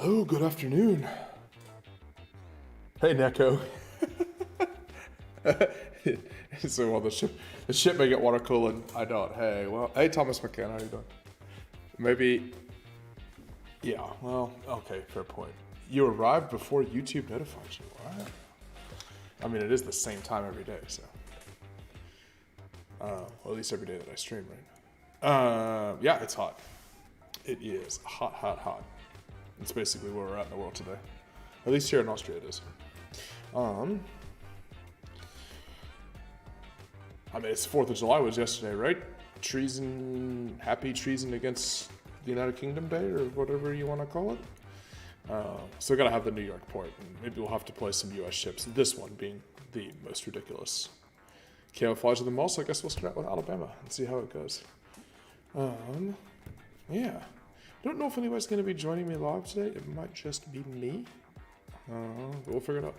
Hello, good afternoon. Hey, Neko. So, well, the ship may get water cooling. I don't. Hey, well, hey, Thomas McCann, how you doing? Maybe, yeah, well, okay, fair point. You arrived before YouTube notified you. Wow. I mean, it is the same time every day, so. Well, at least every day that I stream, right? Yeah, it's hot. It is hot, hot, hot. It's basically where we're at in the world today. At least here in Austria it is. I mean, it's 4th of July was yesterday, right? Treason, happy treason against the United Kingdom Day, or whatever you want to call it. So we gotta have the New York port, and maybe we'll have to play some US ships, this one being the most ridiculous. Camouflage of them all, so I guess we'll start out with Alabama and see how it goes. Yeah. Don't know if anybody's going to be joining me live today. It might just be me. But we'll figure it out.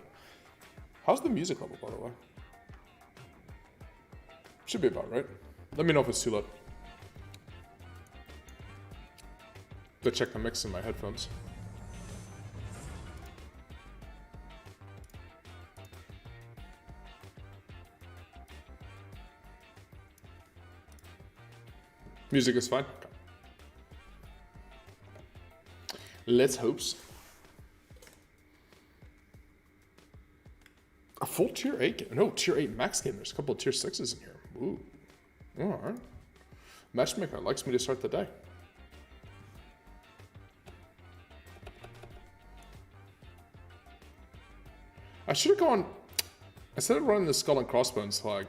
How's the music level, by the way? Should be about right. Let me know if it's too loud. Go check the mix in my headphones. Music is fine. Okay. Let's hope so. A full tier 8 game. No, tier 8 max game. There's a couple of tier 6s in here. Ooh. Alright. Matchmaker likes me to start the day. I should have gone. Instead of running the skull and crossbones flag,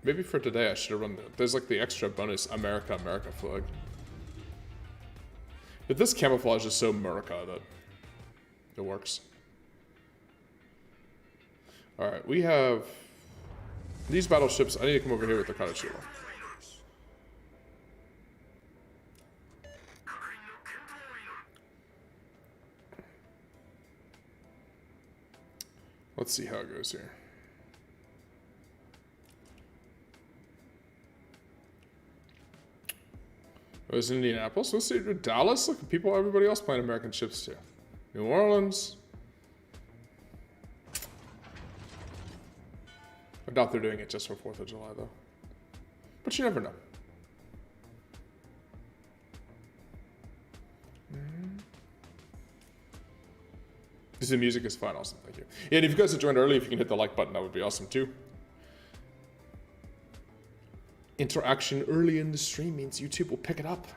maybe for today I should have run there's like the extra bonus America flag. But this camouflage is so America that it works. Alright, we have these battleships. I need to come over here with the Karachiwa. Let's see how it goes here. It was Indianapolis. Let's see, Dallas. Look at people, everybody else playing American ships too. New Orleans. I doubt they're doing it just for 4th of July though. But you never know. The music is fine, awesome, thank you. Yeah, and if you guys have joined early, if you can hit the like button, that would be awesome too. Interaction early in the stream means YouTube will pick it up.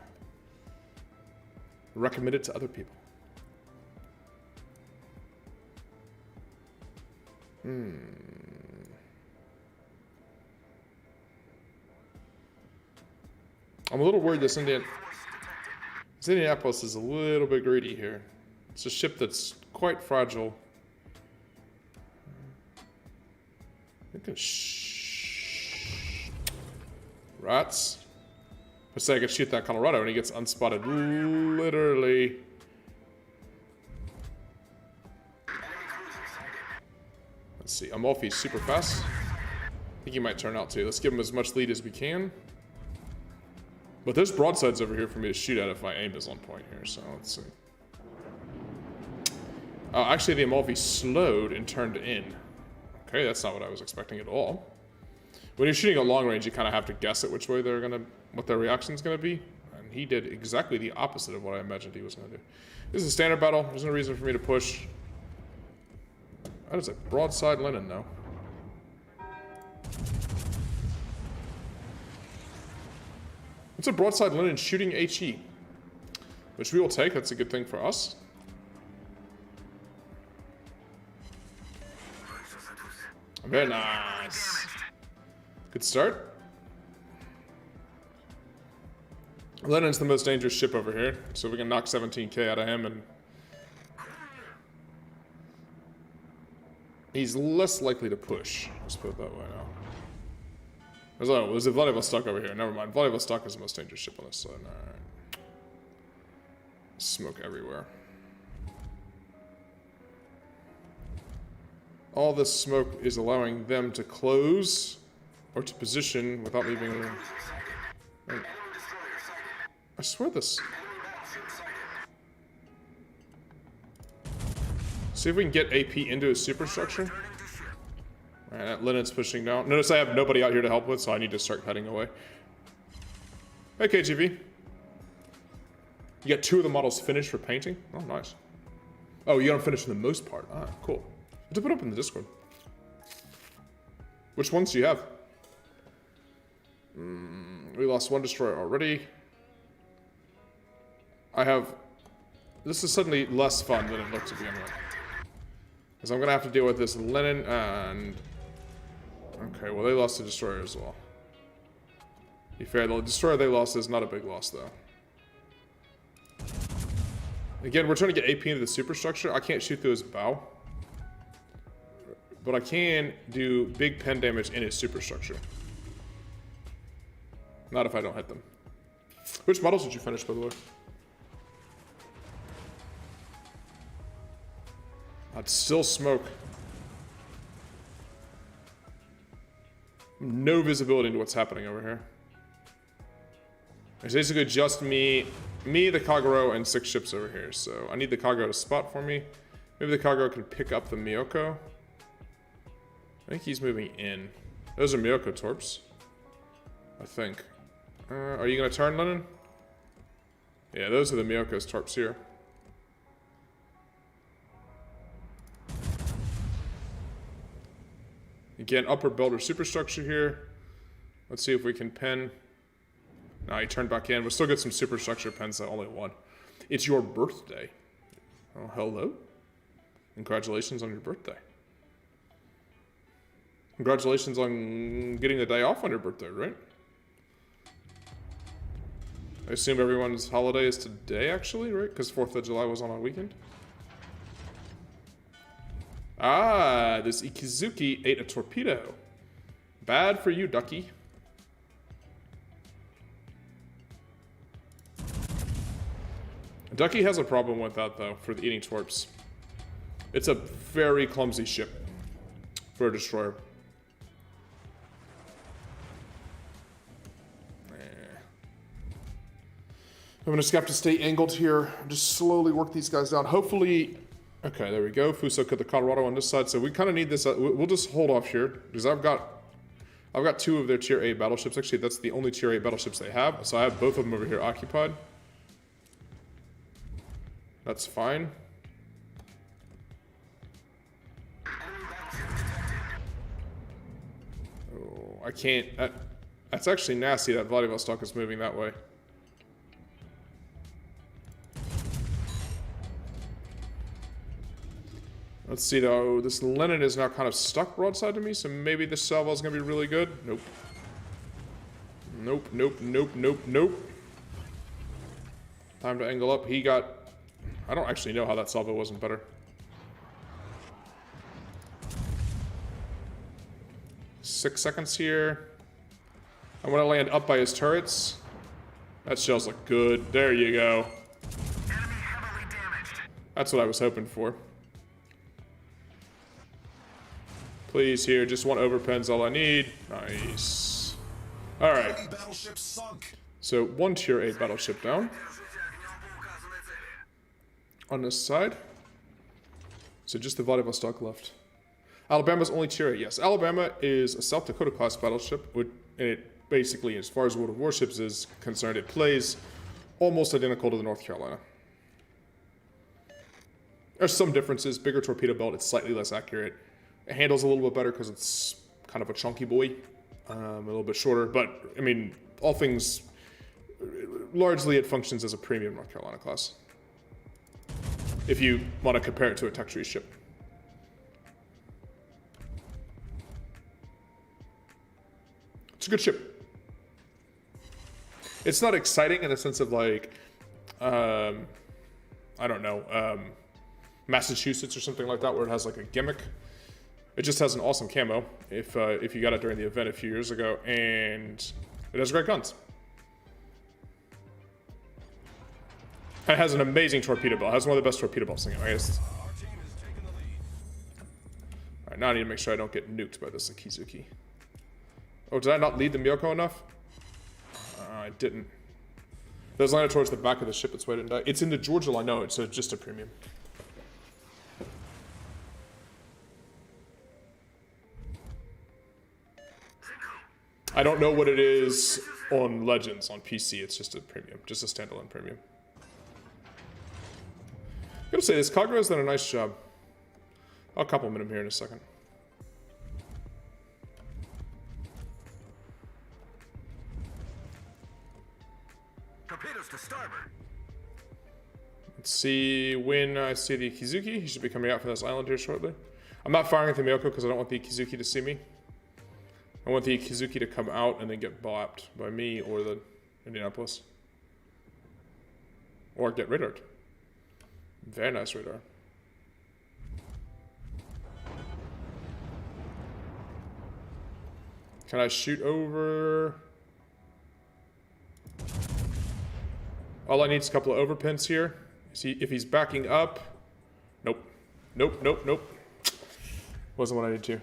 Recommend it to other people. I'm a little worried this Indianapolis is a little bit greedy here. It's a ship that's quite fragile. Rats. Let's say I could shoot that Colorado and he gets unspotted. Literally. Let's see. Amalfi's super fast. I think he might turn out too. Let's give him as much lead as we can. But there's broadsides over here for me to shoot at if my aim is on point here. So let's see. Actually, the Amalfi slowed and turned in. Okay, that's not what I was expecting at all. When you're shooting at long range, you kind of have to guess at which way what their reaction's gonna be. And he did exactly the opposite of what I imagined he was gonna do. This is a standard battle. There's no reason for me to push. That is a broadside linen, though. It's a broadside linen shooting HE, which we will take. That's a good thing for us. Very nice. Good start. Lennon's the most dangerous ship over here, so we can knock 17k out of him, and he's less likely to push. Let's put it that way now. There's a Vladivostok over here. Never mind. Vladivostok is the most dangerous ship on this side. Alright. Smoke everywhere. All this smoke is allowing them to close or to position without leaving room. I swear this. See if we can get AP into his superstructure. Alright, that Linen's pushing down. Notice I have nobody out here to help with, so I need to start heading away. Hey, KGV. You got 2 of the models finished for painting? Oh, nice. Oh, you got them finished for the most part. Ah, cool. To put up in the Discord. Which ones do you have? We lost 1 destroyer already. I have... This is suddenly less fun than it looked to begin with. Because I'm going to have to deal with this Linen and... Okay, well they lost a destroyer as well. To be fair, the destroyer they lost is not a big loss though. Again, we're trying to get AP into the superstructure. I can't shoot through his bow. But I can do big pen damage in his superstructure. Not if I don't hit them. Which models did you finish, by the way? I'd still smoke. No visibility into what's happening over here. It's basically just me, the Kagero, and 6 ships over here. So I need the Kagero to spot for me. Maybe the Kagero can pick up the Miyoko. I think he's moving in. Those are Miyoko torps. I think. Are you going to turn, Lennon? Yeah, those are the Miyoko's torps here. Again, upper builder superstructure here. Let's see if we can pen. No, he turned back in. We'll still get some superstructure pens that only 1. It's your birthday. Oh, hello. Congratulations on your birthday. Congratulations on getting the day off on your birthday, right? I assume everyone's holiday is today, actually, right? Because 4th of July was on a weekend. Ah, this Ikizuki ate a torpedo. Bad for you, Ducky. Ducky has a problem with that, though, for the eating torps. It's a very clumsy ship for a destroyer. I'm just gonna have to stay angled here. Just slowly work these guys down. Hopefully, okay, there we go. Fuso cut the Colorado on this side, so we kind of need this. We'll just hold off here because I've got 2 of their tier 8 battleships. Actually, that's the only tier 8 battleships they have. So I have both of them over here occupied. That's fine. Oh, I can't. That's actually nasty that Vladivostok is moving that way. Let's see though, this Lenin is now kind of stuck broadside to me, so maybe this salvo is going to be really good. Nope. Nope, nope, nope, nope, nope. Time to angle up. He got... I don't actually know how that salvo wasn't better. Six seconds here. I want to land up by his turrets. That shells look good. There you go. Enemy heavily damaged. That's what I was hoping for. Please, here, just 1 overpen's all I need. Nice. Alright. So 1 tier 8 battleship down. On this side. So just the Vladivostok left. Alabama's only tier 8, yes. Alabama is a South Dakota class battleship. And it basically, as far as World of Warships is concerned, it plays almost identical to the North Carolina. There's some differences. Bigger torpedo belt, it's slightly less accurate. It handles a little bit better because it's kind of a chunky boy, a little bit shorter. But, I mean, all things, largely it functions as a premium North Carolina class. If you want to compare it to a tech tree ship. It's a good ship. It's not exciting in the sense of like, I don't know, Massachusetts or something like that where it has like a gimmick. It just has an awesome camo if you got it during the event a few years ago, and it has great guns. It has an amazing torpedo belt. It has one of the best torpedo belts in the game, I guess. Alright, now I need to make sure I don't get nuked by this Akizuki. Oh, did I not lead the Miyoko enough? I didn't. That was landed towards the back of the ship, that's why I didn't die. It's in the Georgia line, no, it's just a premium. I don't know what it is on Legends on PC. It's just a premium, just a standalone premium. I'm gonna say this Kaguya's done a nice job. I'll compliment him here in a second. Torpedoes to starboard. Let's see when I see the Kizuki. He should be coming out from this island here shortly. I'm not firing at the Miyoko because I don't want the Kizuki to see me. I want the Kizuki to come out and then get bopped by me or the Indianapolis. Or get radared. Very nice radar. Can I shoot over? All I need is a couple of overpins here. See if he's backing up. Nope. Nope, nope, nope. Wasn't what I needed to.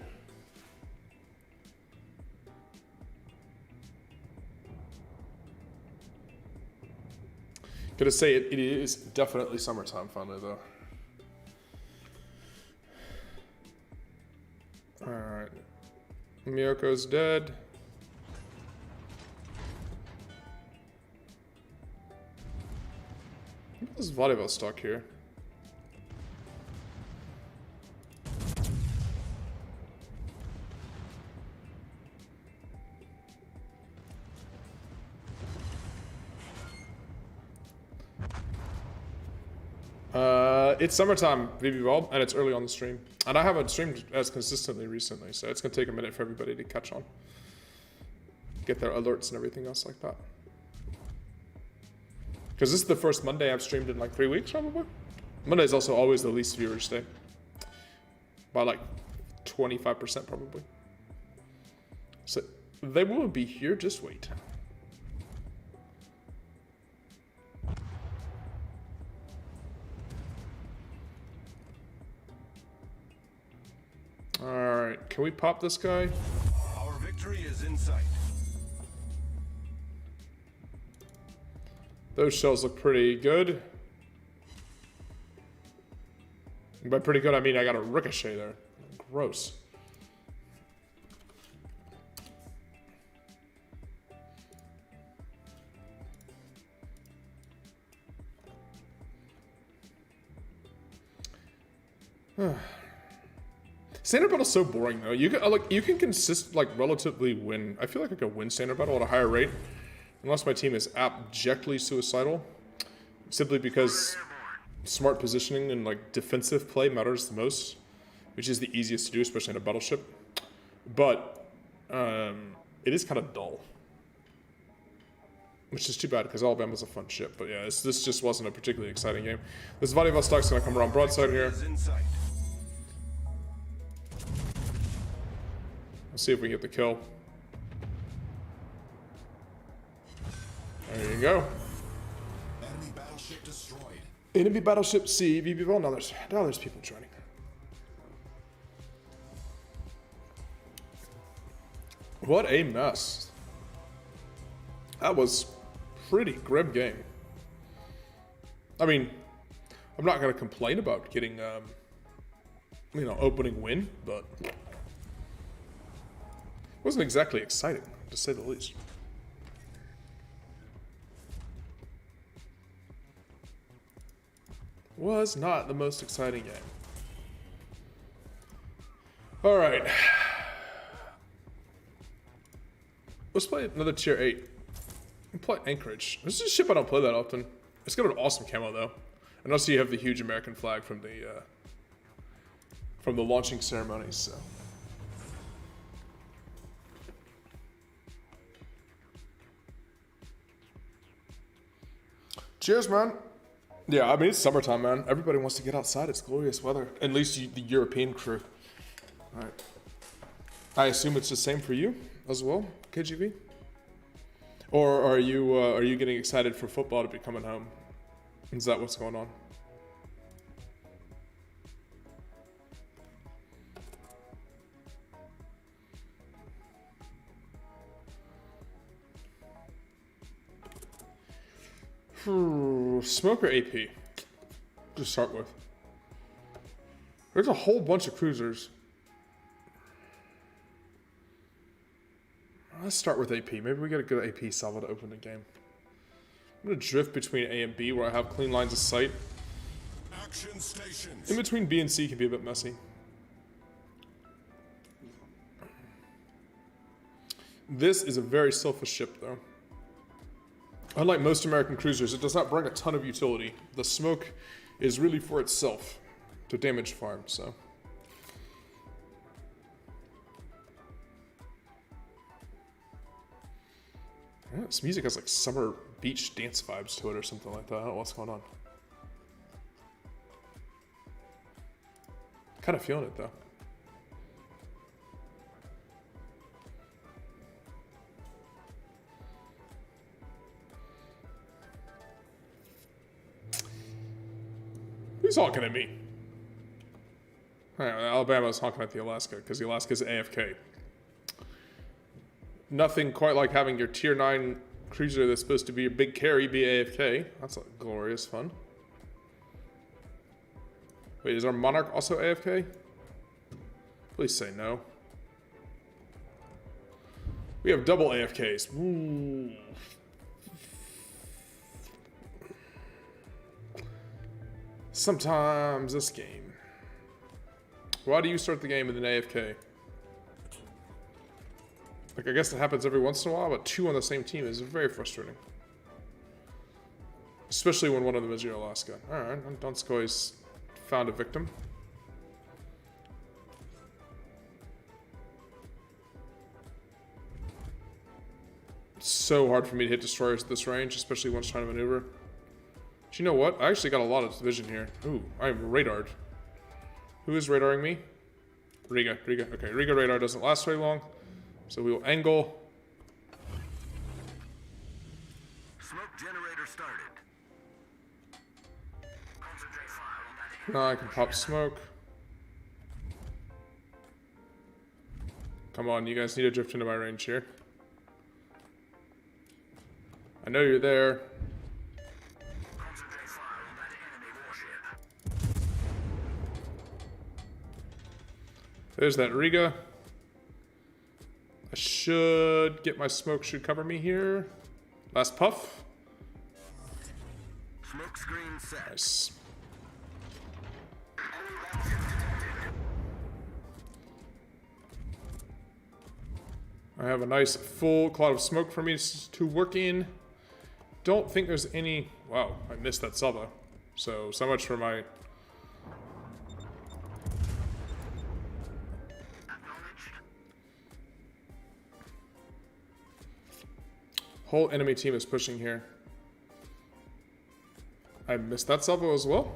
Gonna say it is definitely summertime finally though. Alright. Miyoko's dead. What is volleyball stock here? It's summertime, VB Ball, and it's early on the stream. And I haven't streamed as consistently recently, so it's going to take a minute for everybody to catch on. Get their alerts and everything else like that. Because this is the first Monday I've streamed in like 3 weeks, probably. Monday is also always the least viewers day. By like 25% probably. So they will be here, just wait. Alright, can we pop this guy? Our victory is in sight. Those shells look pretty good. And by pretty good, I mean I got a ricochet there. Gross. Standard battle's so boring though. You can relatively win. I feel like I could win standard battle at a higher rate, unless my team is abjectly suicidal. Simply because smart positioning and like defensive play matters the most, which is the easiest to do, especially in a battleship. But it is kind of dull, which is too bad because Alabama's a fun ship. But yeah, this just wasn't a particularly exciting game. This Vladivostok's gonna come around broadside here. Let's see if we can get the kill. There you go. Enemy battleship destroyed. Enemy battleship C, VBVL. Now there's people joining. What a mess. That was pretty grim game. I mean, I'm not gonna complain about getting opening win, but it wasn't exactly exciting, to say the least. Was not the most exciting game. All right. Let's play another tier 8. We'll play Anchorage. This is a ship I don't play that often. It's got an awesome camo though. And also you have the huge American flag from the launching ceremonies, so. Cheers, man. Yeah, I mean, it's summertime, man. Everybody wants to get outside. It's glorious weather. At least the European crew. All right. I assume it's the same for you as well, KGV? Or are you getting excited for football to be coming home? Is that what's going on? Smoker AP to start with. There's a whole bunch of cruisers. Let's start with AP. Maybe we get a good AP salvo to open the game. I'm going to drift between A and B where I have clean lines of sight. Action stations. In between B and C can be a bit messy. This is a very selfish ship, though. Unlike most American cruisers, it does not bring a ton of utility. The smoke is really for itself to damage farm, so. Yeah, this music has like summer beach dance vibes to it or something like that. I don't know what's going on. Kind of feeling it though. Who's honking at me? Alabama's honking at the Alaska because the Alaska's AFK. Nothing quite like having your tier 9 cruiser that's supposed to be a big carry be AFK. That's like glorious fun. Wait, is our Monarch also AFK? Please say no. We have double AFKs. Ooh. Sometimes this game. Why do you start the game with an AFK? Like, I guess it happens every once in a while, but 2 on the same team is very frustrating. Especially when one of them is your Alaska. Alright, and Donskoy's found a victim. It's so hard for me to hit destroyers at this range, especially once trying to maneuver. But you know what? I actually got a lot of vision here. Ooh, I'm radared. Who is radaring me? Riga. Okay, Riga radar doesn't last very long. So we will angle. Smoke generator started. Now I can pop smoke. Come on, you guys need to drift into my range here. I know you're there. Concentrate fire on that enemy warship. There's that Riga. I should get my smoke, should cover me here. Last puff. Smoke screen set. Nice. I have a nice full cloud of smoke for me to work in. Don't think there's any... Wow, I missed that salvo. So much for my... Whole enemy team is pushing here. I missed that salvo as well.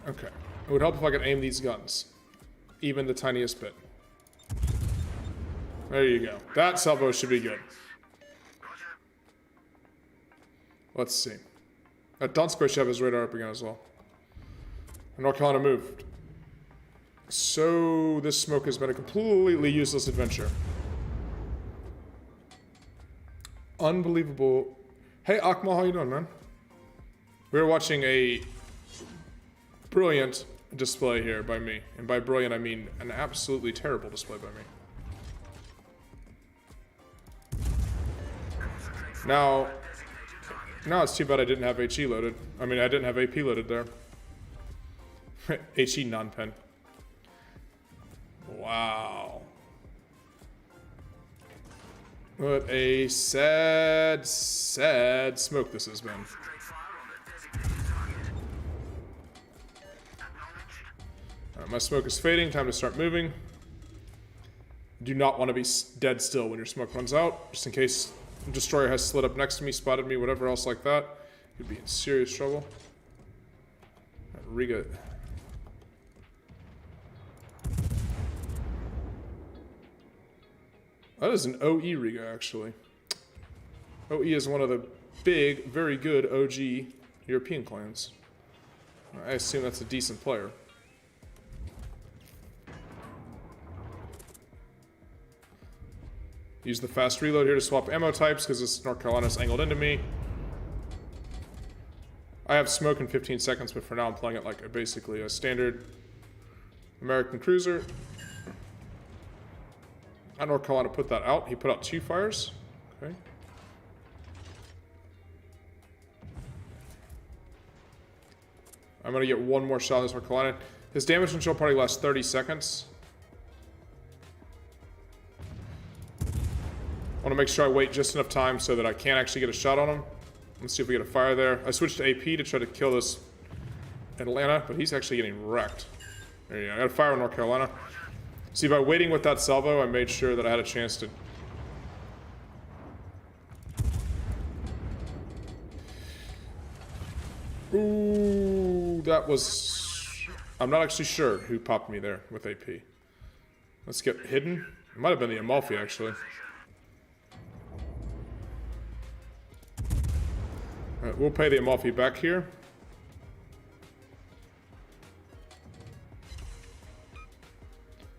Okay. It would help if I could aim these guns. Even the tiniest bit. There you go. That salvo should be good. Let's see. Donskoy should have his radar up again as well. And North Carolina moved. So this smoke has been a completely useless adventure. Unbelievable. Hey Akmal, how you doing, man? We were watching a brilliant display here by me. And by brilliant, I mean an absolutely terrible display by me. Now it's too bad I didn't have HE loaded. I mean, I didn't have AP loaded there. HE non-pen. Wow. What a sad, sad smoke this has been. Alright, my smoke is fading. Time to start moving. Do not want to be dead still when your smoke runs out, just in case a destroyer has slid up next to me, spotted me, whatever else like that. You'd be in serious trouble. Riga. That is an OE Riga, actually. OE is one of the big, very good OG European clans. I assume that's a decent player. Use the fast reload here to swap ammo types because this North Carolina's angled into me. I have smoke in 15 seconds, but for now I'm playing it like basically a standard American cruiser. North Carolina put that out. He put out 2 fires. Okay. I'm going to get 1 more shot at this North Carolina. His damage control probably lasts 30 seconds. I want to make sure I wait just enough time so that I can actually get a shot on him. Let's see if we get a fire there. I switched to AP to try to kill this Atlanta, but he's actually getting wrecked. There you go. I got a fire on North Carolina. See, by waiting with that salvo, I made sure that I had a chance to... Ooh, that was... I'm not actually sure who popped me there with AP. Let's get hidden. It might have been the Amalfi, actually. Alright, we'll pay the Amalfi back here.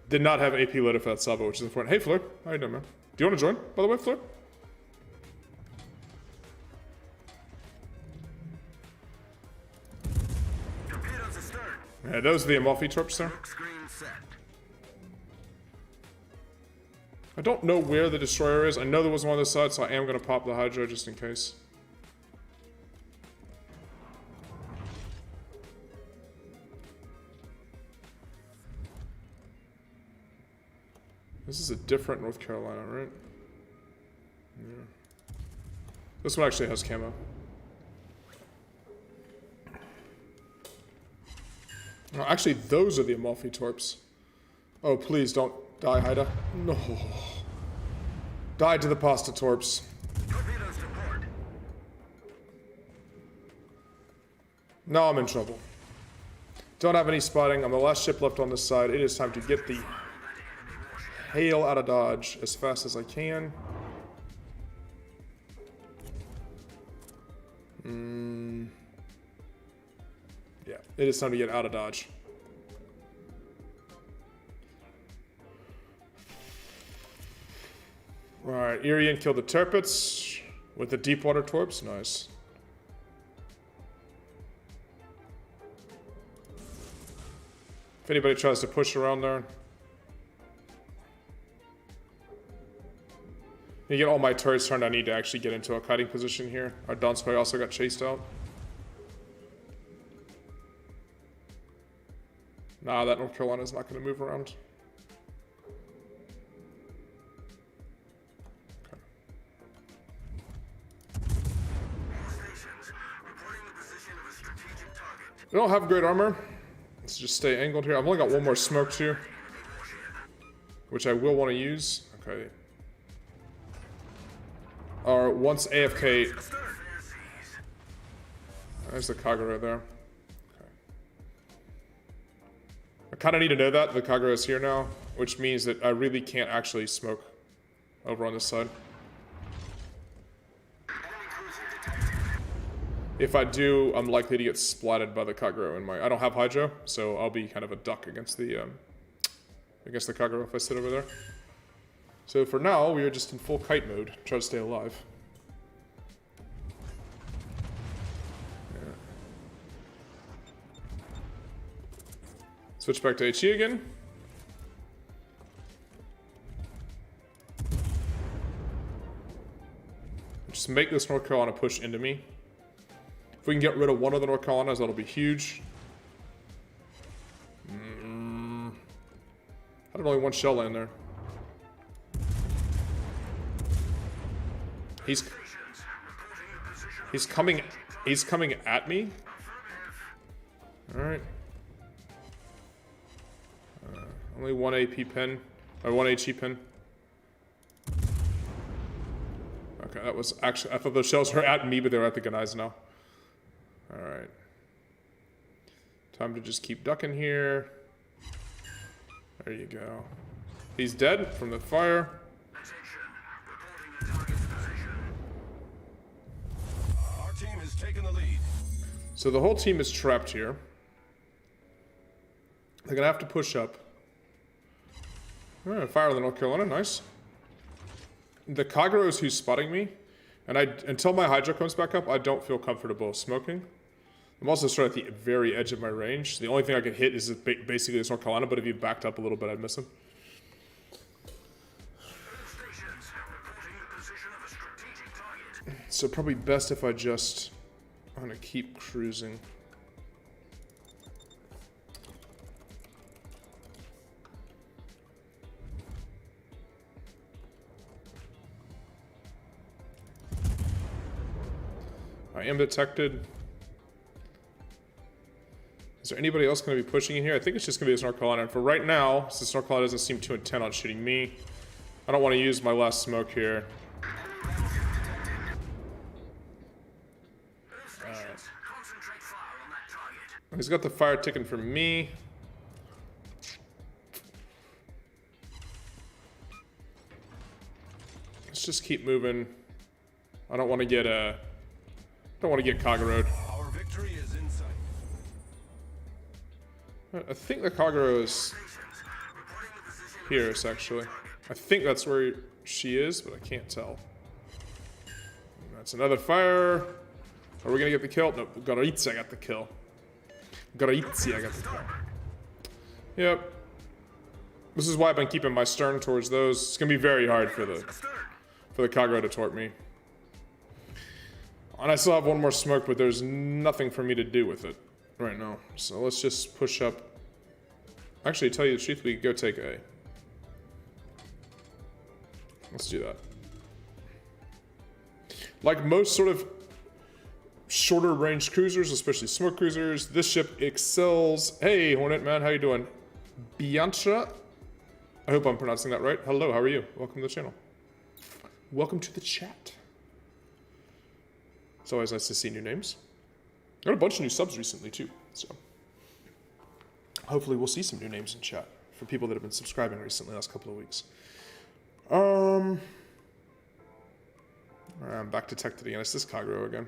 Did not have AP loaded for that salvo, which is important. Hey, Fleur. How you doing, man? Do you want to join, by the way, Fleur? Torpedoes astern. Yeah, those are the Amalfi torps there. Smoke screen set. I don't know where the destroyer is. I know there was one on this side, so I am going to pop the Hydra just in case. This is a different North Carolina, right? Yeah. This one actually has camo. Oh, actually, those are the Amalfi torps. Oh, please don't die, Haida. No. Die to the pasta torps. Torpedoes to port. Now I'm in trouble. Don't have any spotting. I'm the last ship left on this side. It is time to get the hail out of Dodge as fast as I can. Yeah, it is time to get out of Dodge. Alright, Irian killed the Tirpitz with the deep water torps. Nice. If anybody tries to push around there. You get all my turrets turned, I need to actually get into a kiting position here. Our Donskoy also got chased out. Nah, that North Carolina's not going to move around. Okay. Stations. Reporting the position of a strategic target. We don't have great armor. Let's just stay angled here. I've only got 1 more smoke too, which I will want to use. Okay. Or once AFK. There's the Kagura there. Okay. I kind of need to know that the Kagura is here now, which means that I really can't actually smoke over on this side. If I do, I'm likely to get splatted by the Kagura in my... I don't have Hydro, so I'll be kind of a duck against the Kagura if I sit over there. So for now, we are just in full kite mode, try to stay alive. Yeah. Switch back to HE again. Just make this North Carolina push into me. If we can get rid of one of the North Carolinas, that'll be huge. How did only 1 shell land there? He's coming at me. All right. Only 1 AP pin, or 1 HE pin. Okay, that was actually, I thought those shells were at me, but they're at the guys now. All right. Time to just keep ducking here. There you go. He's dead from the fire. Our team has taken the lead. So the whole team is trapped here. They're gonna have to push up. Fire on the North Carolina, nice. The Kagura is who's spotting me, and until my Hydra comes back up, I don't feel comfortable smoking. I'm also sort of at the very edge of my range. The only thing I can hit is basically this North Carolina, but if you backed up a little bit, I'd miss him. So probably best if I just... I'm gonna keep cruising. I am detected. Is there anybody else going to be pushing in here? I think it's just going to be this North Carolina. And for right now, since North Carolina doesn't seem too intent on shooting me, I don't want to use my last smoke here. Concentrate fire on that target. He's got the fire ticking for me. Let's just keep moving. I don't want to get Kagura'd. Our victory is in sight. I think the Kagura is here, actually. I think that's where she is, but I can't tell. That's another fire. Are we gonna get the kill? No, Goraitsi got the kill. Goraitsi got the kill. Yep. This is why I've been keeping my stern towards those. It's gonna be very hard for the Kagura to tort me. And I still have one more smoke, but there's nothing for me to do with it right now. So let's just push up. Actually, to tell you the truth, we could go take A. Let's do that. Like most sort of shorter range cruisers, especially smoke cruisers, this ship excels. Hey, Hornet Man, how you doing? Bianca? I hope I'm pronouncing that right. Hello, how are you? Welcome to the channel. Welcome to the chat. It's always nice to see new names. Got a bunch of new subs recently too, so hopefully we'll see some new names in chat for people that have been subscribing recently last couple of weeks. I'm back detected again. It's this Kagura again.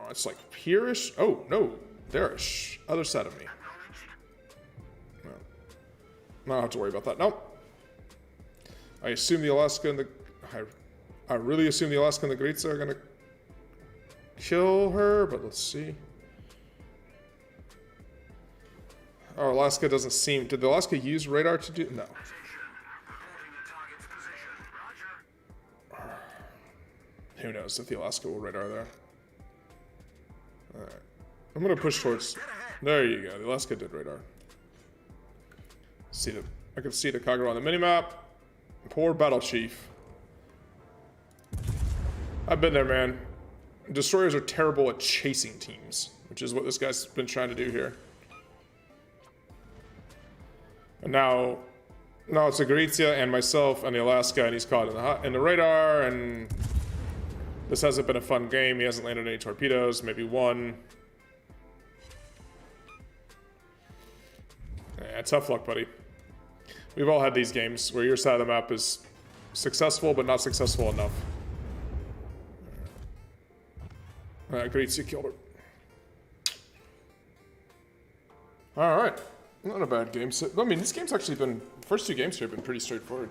It's like here-ish. Oh no, there-ish. Other side of me. No, I don't have to worry about that. Nope. I assume the Alaska and the I really assume the Alaska and the Goraitsi are gonna kill her, but let's see. Oh, Alaska doesn't seem... Did the Alaska use radar to do... No. Who knows if the Alaska will radar there. Alright. I'm gonna push towards... There you go. The Alaska did radar. See the... I can see the Kagura on the minimap. Poor battle chief. I've been there, man. Destroyers are terrible at chasing teams, which is what this guy's been trying to do here. And now it's a Goraitsi and myself and the Alaska, and he's caught in the radar, and this hasn't been a fun game. He hasn't landed any torpedoes, maybe one. Yeah, tough luck, buddy. We've all had these games where your side of the map is successful, but not successful enough. Goraitsi killed her. Alright. Not a bad game. So, I mean, this game's actually been... First two games here have been pretty straightforward.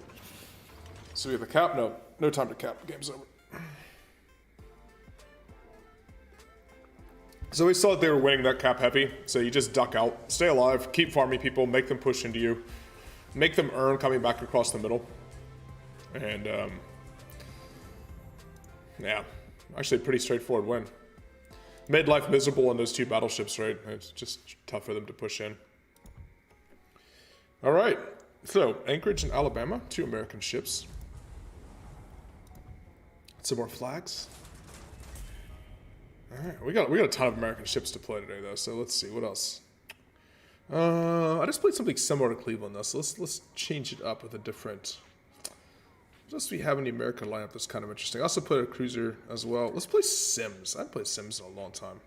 So we have the cap. No time to cap. Game's over. So we saw that they were winning that cap heavy. So you just duck out. Stay alive. Keep farming people. Make them push into you. Make them earn coming back across the middle. And, yeah. Actually, a pretty straightforward win. Made life miserable on those two battleships, right? It's just tough for them to push in. All right. So, Anchorage and Alabama, two American ships. Some more flags. All right, we got a ton of American ships to play today, though. So let's see what else. I just played something similar to Cleveland, though. So let's change it up with a different. What else do we have in the American lineup that's kind of interesting? I also played a cruiser as well. Let's play Sims. I haven't played Sims in a long time.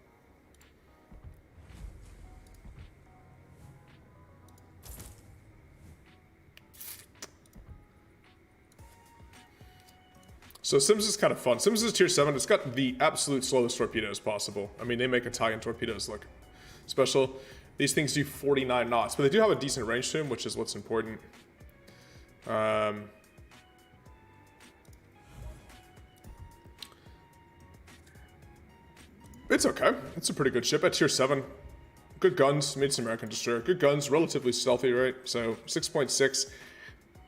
So Sims is kind of fun. Sims is tier 7. It's got the absolute slowest torpedoes possible. I mean, they make Italian torpedoes look special. These things do 49 knots, but they do have a decent range to them, which is what's important. It's okay. It's a pretty good ship at tier 7. Good guns. Made some American destroyer. Good guns. Relatively stealthy, right? So 6.6.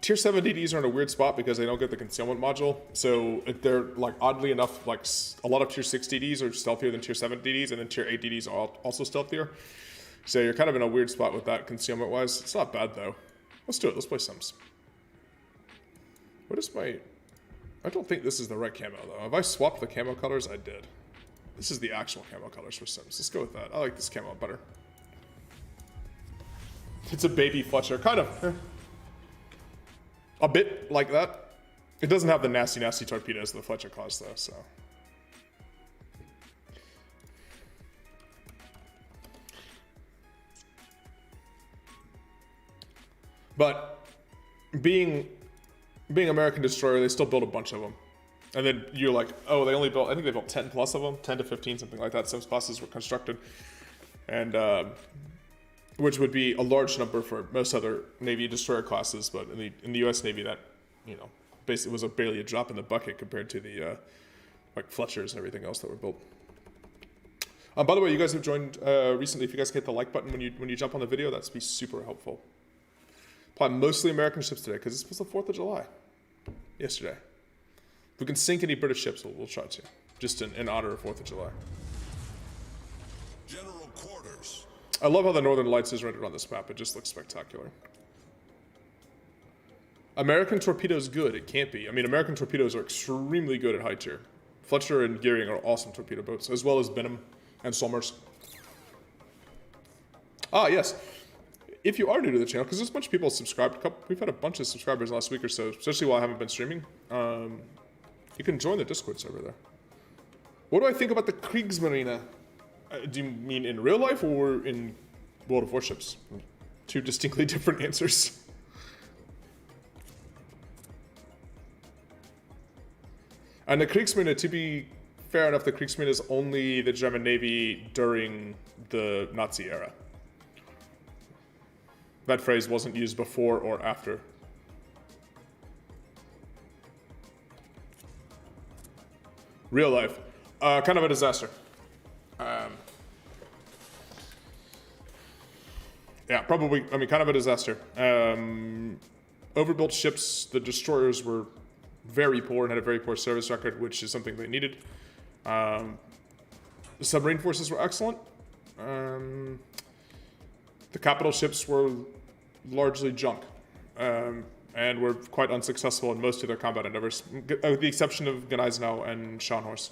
Tier 7 DDs are in a weird spot because they don't get the concealment module. So they're like oddly enough, like a lot of Tier 6 DDs are stealthier than Tier 7 DDs, and then Tier 8 DDs are also stealthier. So you're kind of in a weird spot with that concealment wise. It's not bad though. Let's do it. Let's play Sims. What is my... I don't think this is the right camo though. Have I swapped the camo colors? I did. This is the actual camo colors for Sims. Let's go with that. I like this camo better. It's a baby Fletcher. Kind of. A bit like that. It doesn't have the nasty, nasty torpedoes that the Fletcher caused though, so... But being American Destroyer, they still build a bunch of them. And then you're like, oh, they only built, I think they built 10 plus of them, 10 to 15, something like that. Sims classes were constructed. And, which would be a large number for most other Navy Destroyer classes. But in the US Navy, that, you know, basically was barely a drop in the bucket compared to the, like Fletchers and everything else that were built. By the way, you guys have joined recently. If you guys hit the like button when you jump on the video, that'd be super helpful. Probably mostly American ships today, because this was the 4th of July. Yesterday. If we can sink any British ships, we'll try to. Just in honor of 4th of July. General quarters. I love how the Northern Lights is rendered on this map. It just looks spectacular. American torpedoes good. It can't be. I mean, American torpedoes are extremely good at high tier. Fletcher and Gearing are awesome torpedo boats, as well as Benham and Somers. Ah, yes. If you are new to the channel, because there's a bunch of people subscribed, we've had a bunch of subscribers last week or so, especially while I haven't been streaming, you can join the Discord server there. What do I think about the Kriegsmarine? Do you mean in real life or in World of Warships? Two distinctly different answers. And the Kriegsmarine, to be fair enough, the Kriegsmarine is only the German Navy during the Nazi era. That phrase wasn't used before or after. Real life. Kind of a disaster. Yeah, probably, I mean, kind of a disaster. Overbuilt ships, the destroyers were very poor and had a very poor service record, which is something they needed. The submarine forces were excellent. The capital ships were largely junk, and were quite unsuccessful in most of their combat endeavors, with the exception of Gneisenau and Scharnhorst,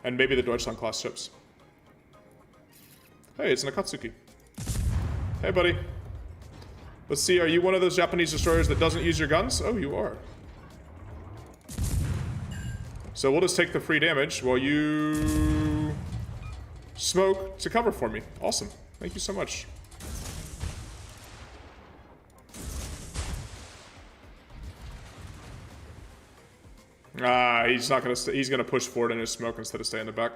and maybe the Deutschland-class ships. Hey, it's an Akatsuki. Hey, buddy. Let's see, are you one of those Japanese destroyers that doesn't use your guns? Oh, you are. So we'll just take the free damage while you smoke to cover for me. Awesome. Thank you so much. He's not gonna. He's gonna push forward in his smoke instead of stay in the back.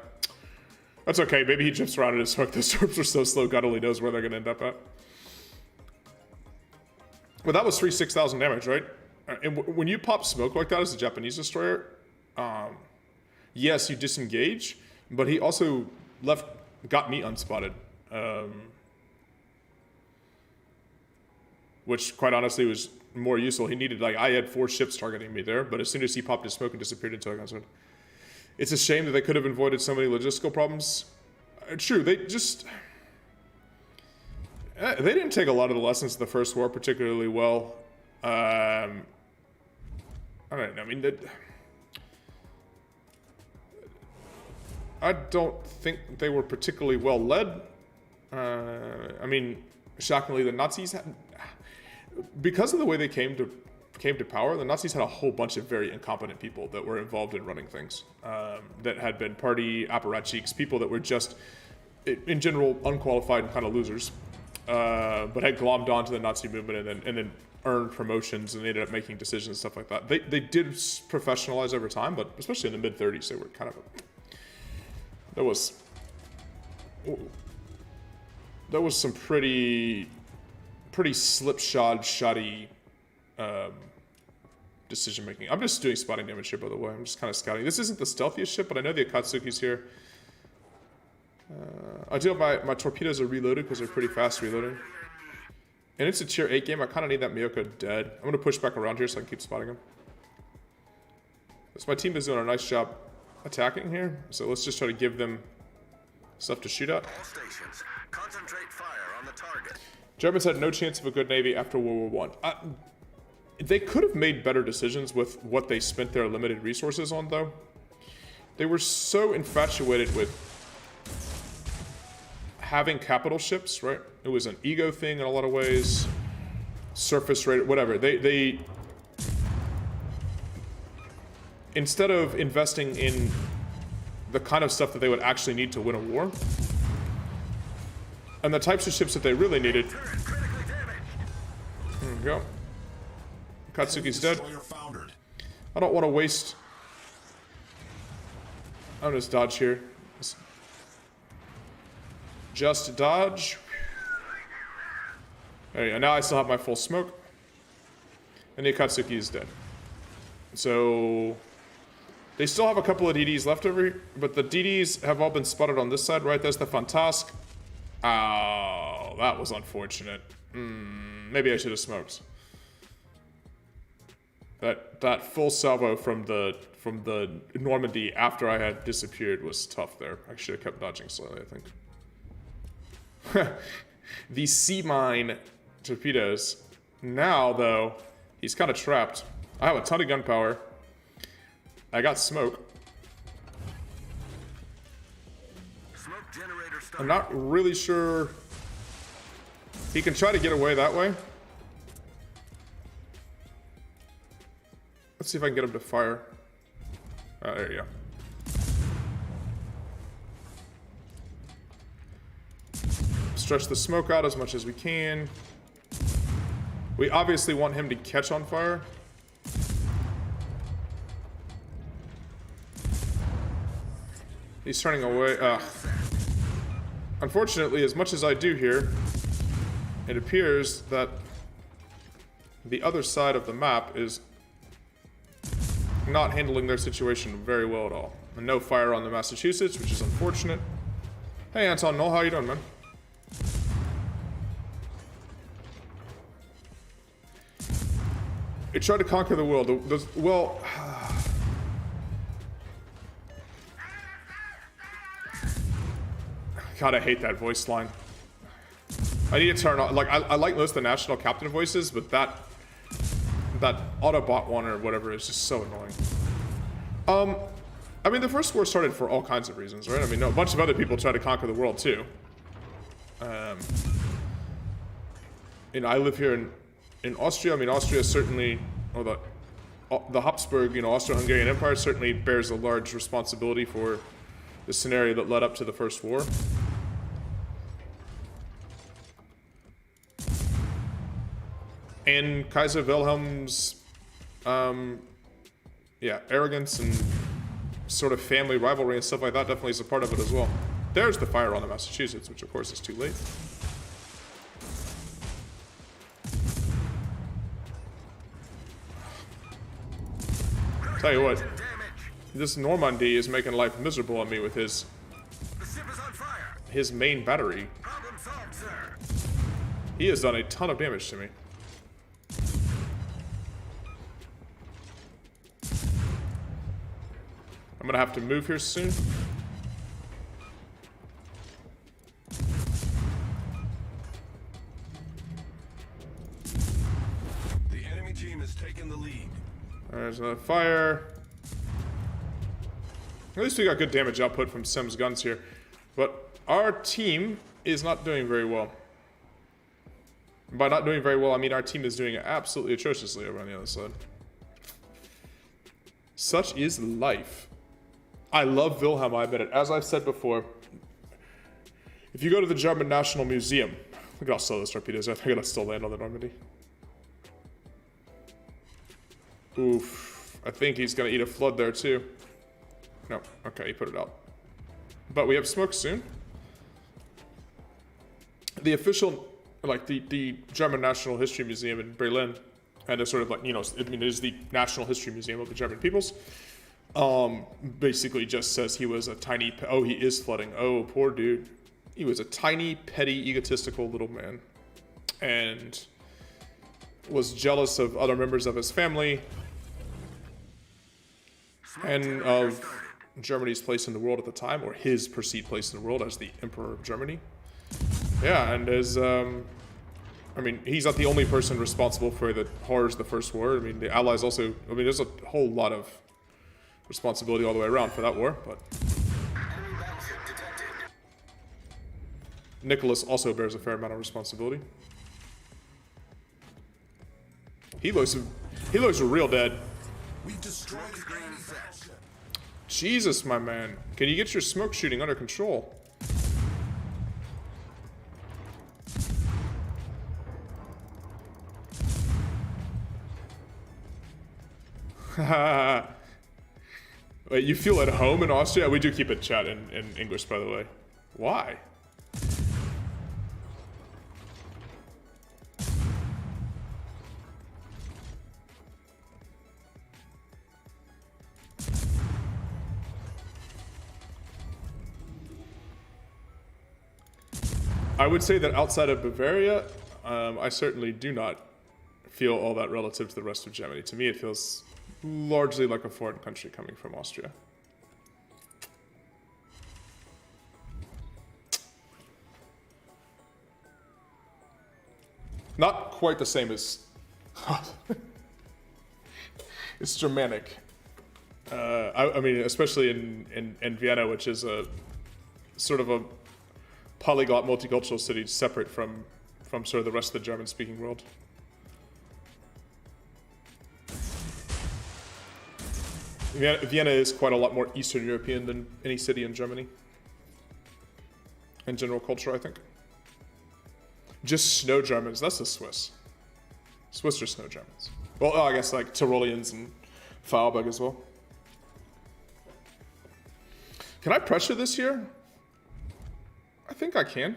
That's okay. Maybe he drifts around in his smoke. The storms are so slow. God only knows where they're gonna end up at. Well, that was 6,000 damage, right? And when you pop smoke like that as a Japanese destroyer, yes, you disengage, but he also got me unspotted, which quite honestly was more useful. He needed, like, I had 4 ships targeting me there, but as soon as he popped his smoke and disappeared into a gunshot. It's a shame that they could have avoided so many logistical problems. True, they didn't take a lot of the lessons of the First War particularly well. I don't know, I mean, I don't think they were particularly well led. I mean, shockingly, the Nazis had, because of the way they came to power, the Nazis had a whole bunch of very incompetent people that were involved in running things, that had been party apparatchiks, people that were just, in general, unqualified and kind of losers, but had glommed onto the Nazi movement and then earned promotions and ended up making decisions and stuff like that. They did professionalize over time, but especially in the mid-30s, they were kind of there was some pretty slipshod, shoddy decision making. I'm just doing spotting damage here, by the way. I'm just kind of scouting. This isn't the stealthiest ship, but I know the Akatsuki's here. I do have my torpedoes are reloaded because they're pretty fast reloading. And it's a tier 8 game. I kind of need that Miyoko dead. I'm going to push back around here so I can keep spotting him. So my team is doing a nice job attacking here. So let's just try to give them stuff to shoot at. All stations, concentrate fire on the target. Germans had no chance of a good navy after World War I. They could have made better decisions with what they spent their limited resources on, though. They were so infatuated with having capital ships, right? It was an ego thing in a lot of ways. Surface rate, whatever. They instead of investing in the kind of stuff that they would actually need to win a war, and the types of ships that they really needed. There we go. Katsuki's dead. I don't want to waste. I'm just dodge here. Just dodge. There you go. Now I still have my full smoke. And the Akatsuki is dead. So they still have a couple of DDs left over here, but the DDs have all been spotted on this side, right? There's the Fantask. Oh, that was unfortunate. Maybe I should have smoked. That full salvo from the Normandy after I had disappeared was tough there. I should have kept dodging slightly, I think. The sea mine torpedoes. Now, though, he's kind of trapped. I have a ton of gunpowder. I got smoke. Smoke generator started. I'm not really sure. He can try to get away that way. Let's see if I can get him to fire. There you go. Stretch the smoke out as much as we can. We obviously want him to catch on fire. He's turning away. Unfortunately, as much as I do here, it appears that the other side of the map is not handling their situation very well at all. And no fire on the Massachusetts, which is unfortunate. Hey, Anton Knoll, how you doing, man? It tried to conquer the world. Well, God, I hate that voice line. I need to turn on. Like, I like most of the national captain voices, but that Autobot one or whatever is just so annoying. I mean, the First War started for all kinds of reasons, right? I mean, a bunch of other people tried to conquer the world too. You know, I live here in Austria. I mean, Austria certainly, or the Habsburg, you know, Austro-Hungarian Empire certainly bears a large responsibility for the scenario that led up to the First War. And Kaiser Wilhelm's, arrogance and sort of family rivalry and stuff like that definitely is a part of it as well. There's the fire on the Massachusetts, which of course is too late. Tell you what, this Normandy is making life miserable on me with his main battery. Problem solved, sir. He has done a ton of damage to me. I'm gonna have to move here soon. The enemy team has taken the lead. There's another fire. At least we got good damage output from Sim's guns here. But our team is not doing very well. By not doing very well, I mean our team is doing absolutely atrociously over on the other side. Such is life. I love Wilhelm, I admit it. As I've said before, if you go to the German National Museum, look at how slow those torpedoes are. They're gonna still land on the Normandy. Oof. I think he's gonna eat a flood there too. No, okay, he put it out. But we have smoke soon. The official, like the German National History Museum in Berlin, and it's sort of like, you know, I mean, it is the National History Museum of the German peoples. Basically just says he was a tiny, oh, he is flooding. Oh, poor dude. He was a tiny, petty, egotistical little man. and was jealous of other members of his family and of Germany's place in the world at the time, or his perceived place in the world as the Emperor of Germany. Yeah, and as I mean, he's not the only person responsible for the horrors of the First War. I mean, the Allies also, I mean, there's a whole lot of responsibility all the way around for that war, but Nicholas also bears a fair amount of responsibility. He looks real dead. We've destroyed the enemy vessel. Jesus, my man. Can you get your smoke shooting under control? Wait, you feel at home in Austria? We do keep it chat in English, by the way. Why? I would say that outside of Bavaria, I certainly do not feel all that relative to the rest of Germany. To me, it feels largely like a foreign country coming from Austria. Not quite the same as... It's Germanic. I mean, especially in Vienna, which is a sort of a polyglot multicultural city separate from sort of the rest of the German-speaking world. Vienna is quite a lot more Eastern European than any city in Germany. In general culture, I think. Just snow Germans, that's the Swiss. Swiss are snow Germans. Well, I guess like Tyroleans and Vorarlberg as well. Can I pressure this here? I think I can.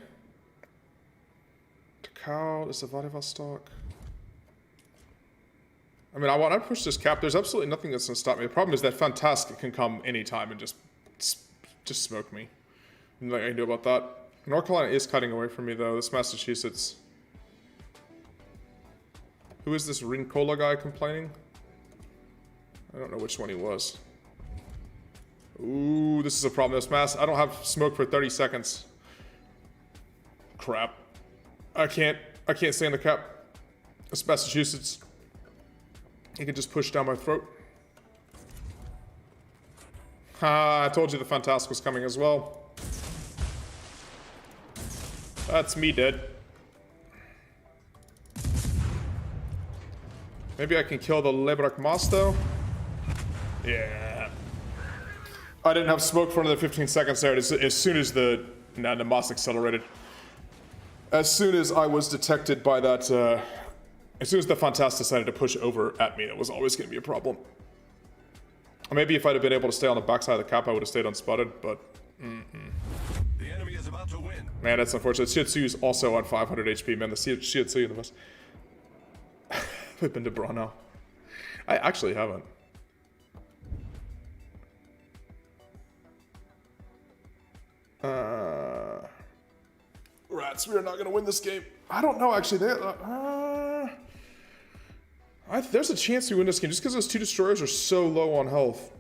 Takao, is the Vladivostok. I mean, I want to push this cap. There's absolutely nothing that's going to stop me. The problem is that Fantastic can come anytime and just smoke me. Nothing I can do about that. North Carolina is cutting away from me, though. This Massachusetts. Who is this Rincola guy complaining? I don't know which one he was. Ooh, this is a problem. This Mass. I don't have smoke for 30 seconds. Crap. I can't stay in the cap. This Massachusetts. He can just push down my throat. I told you the Fantastic was coming as well. That's me dead. Maybe I can kill the Lebrak Moss though. Yeah. I didn't have smoke for another 15 seconds there. As soon as the Moss accelerated. As soon as I was detected by that, as soon as the Fantastic decided to push over at me, it was always going to be a problem. Or maybe if I'd have been able to stay on the backside of the cap, I would have stayed unspotted, but... The enemy is about to win. Man, that's unfortunate. Shiatsu is also on 500 HP, man. The Shiatsu in the best. I've been to Brno. I actually haven't. Rats, we are not going to win this game. I don't know, actually. There's a chance we win this game just because those two destroyers are so low on health.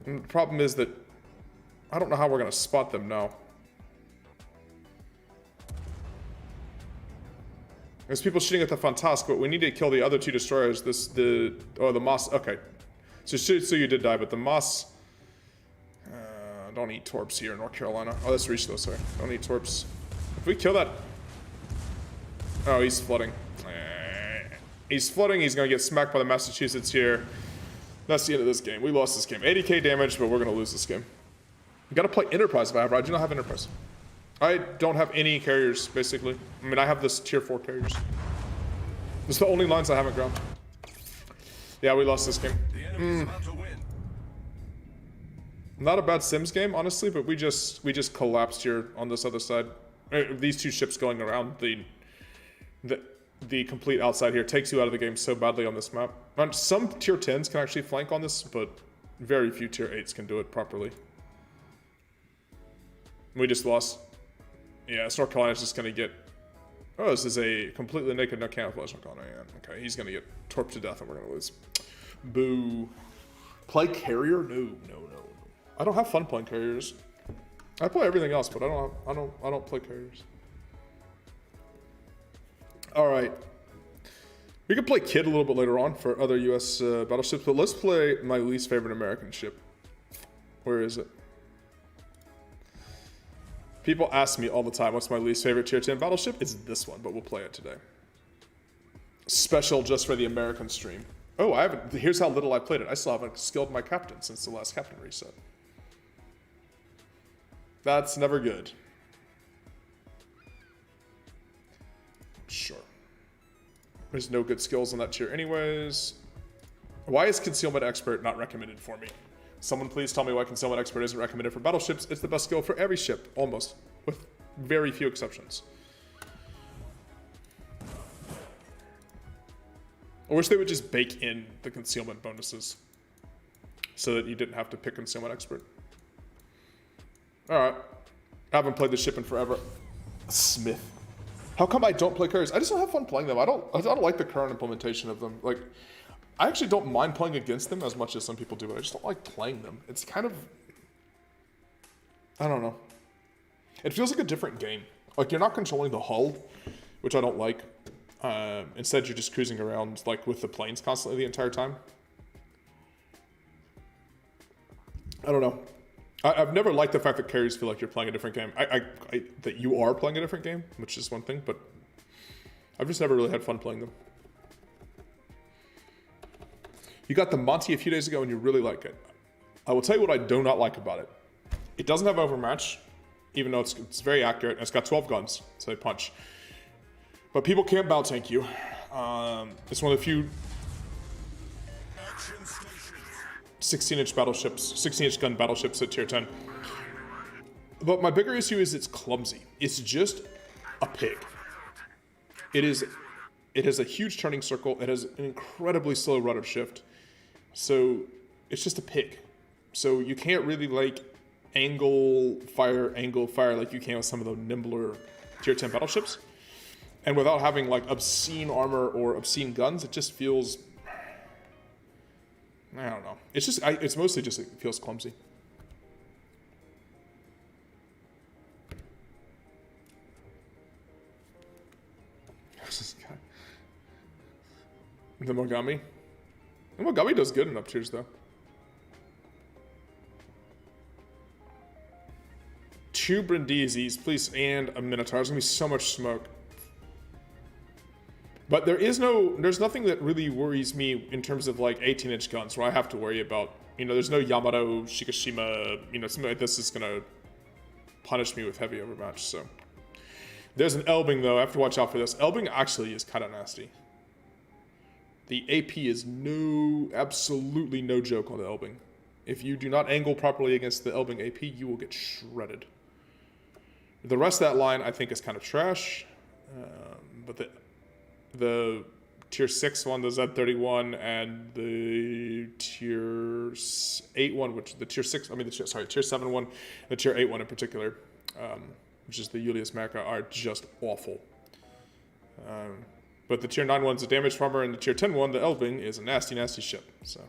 And the problem is that I don't know how we're going to spot them now. There's people shooting at the Fantastic, but we need to kill the other two destroyers. The Moss. Okay. So you did die, but the Moss. Don't eat torps here in North Carolina. Oh, that's reach though, sorry. Don't eat torps. If we kill that. Oh, he's flooding. He's flooding. He's going to get smacked by the Massachusetts here. That's the end of this game. We lost this game. 80k damage, but we're going to lose this game. You got to play Enterprise, however. I do not have Enterprise. I don't have any carriers, basically. I mean, I have this tier 4 carriers. It's the only lines I haven't ground. Yeah, we lost this game. The enemy is about to win. Not a bad Sims game, honestly, but we just collapsed here on this other side. These two ships going around the complete outside here takes you out of the game so badly on this map. Some tier 10s can actually flank on this, but very few tier 8s can do it properly. We just lost. Yeah, North Carolina's just gonna get Oh, this is a completely naked, no camouflage look on it. Okay, he's gonna get torped to death and we're gonna lose. Boo. Play carrier? No. I don't have fun playing carriers. I play everything else, but I don't play carriers. All right. We can play Kid a little bit later on for other U.S. battleships, but let's play my least favorite American ship. Where is it? People ask me all the time, what's my least favorite tier 10 battleship? It's this one, but we'll play it today. Special just for the American stream. Oh, here's how little I played it. I still haven't skilled my captain since the last captain reset. That's never good. Sure. There's no good skills on that tier anyways. Why is Concealment Expert not recommended for me? Someone please tell me why Concealment Expert isn't recommended for battleships. It's the best skill for every ship, almost, with very few exceptions. I wish they would just bake in the concealment bonuses so that you didn't have to pick Concealment Expert. Alright. I haven't played this ship in forever. Smith. How come I don't play carriers? I just don't have fun playing them. I don't like the current implementation of them. Like, I actually don't mind playing against them as much as some people do, but I just don't like playing them. It's kind of... I don't know. It feels like a different game. Like, you're not controlling the hull, which I don't like. Instead, you're just cruising around, like, with the planes constantly the entire time. I don't know. I've never liked the fact that carriers feel like you're playing a different game. That you are playing a different game, which is one thing, but I've just never really had fun playing them. You got the Monty a few days ago and you really like it. I will tell you what I do not like about it. It doesn't have overmatch, even though it's very accurate, and it's got 12 guns, so they punch. But people can't bow tank you. It's one of the few 16-inch battleships, 16-inch gun battleships at tier 10. But my bigger issue is it's clumsy. It's just a pig. It has a huge turning circle. It has an incredibly slow rudder shift. So it's just a pig. So you can't really like angle fire like you can with some of the nimbler tier 10 battleships. And without having like obscene armor or obscene guns, it just feels, I don't know. It's just, it's mostly just, it feels clumsy. This guy. The Mogami. The Mogami does good in up tiers though. 2 Brindizis, please, and a Minotaur. There's gonna be so much smoke. But there's nothing that really worries me in terms of like 18-inch guns where I have to worry about, there's no Yamato, Shikishima, something like this is gonna punish me with heavy overmatch, so. There's an Elbing though, I have to watch out for this. Elbing actually is kind of nasty. The AP is absolutely no joke on the Elbing. If you do not angle properly against the Elbing AP, you will get shredded. The rest of that line I think is kind of trash, but the tier 6 one, the Z31, and the tier 8 one, which the tier 7 one, the tier 8 one in particular, which is the Julius Mecca, are just awful. But the tier 9 one's a damage farmer, and the tier 10 one, the Elbing, is a nasty, nasty ship. So,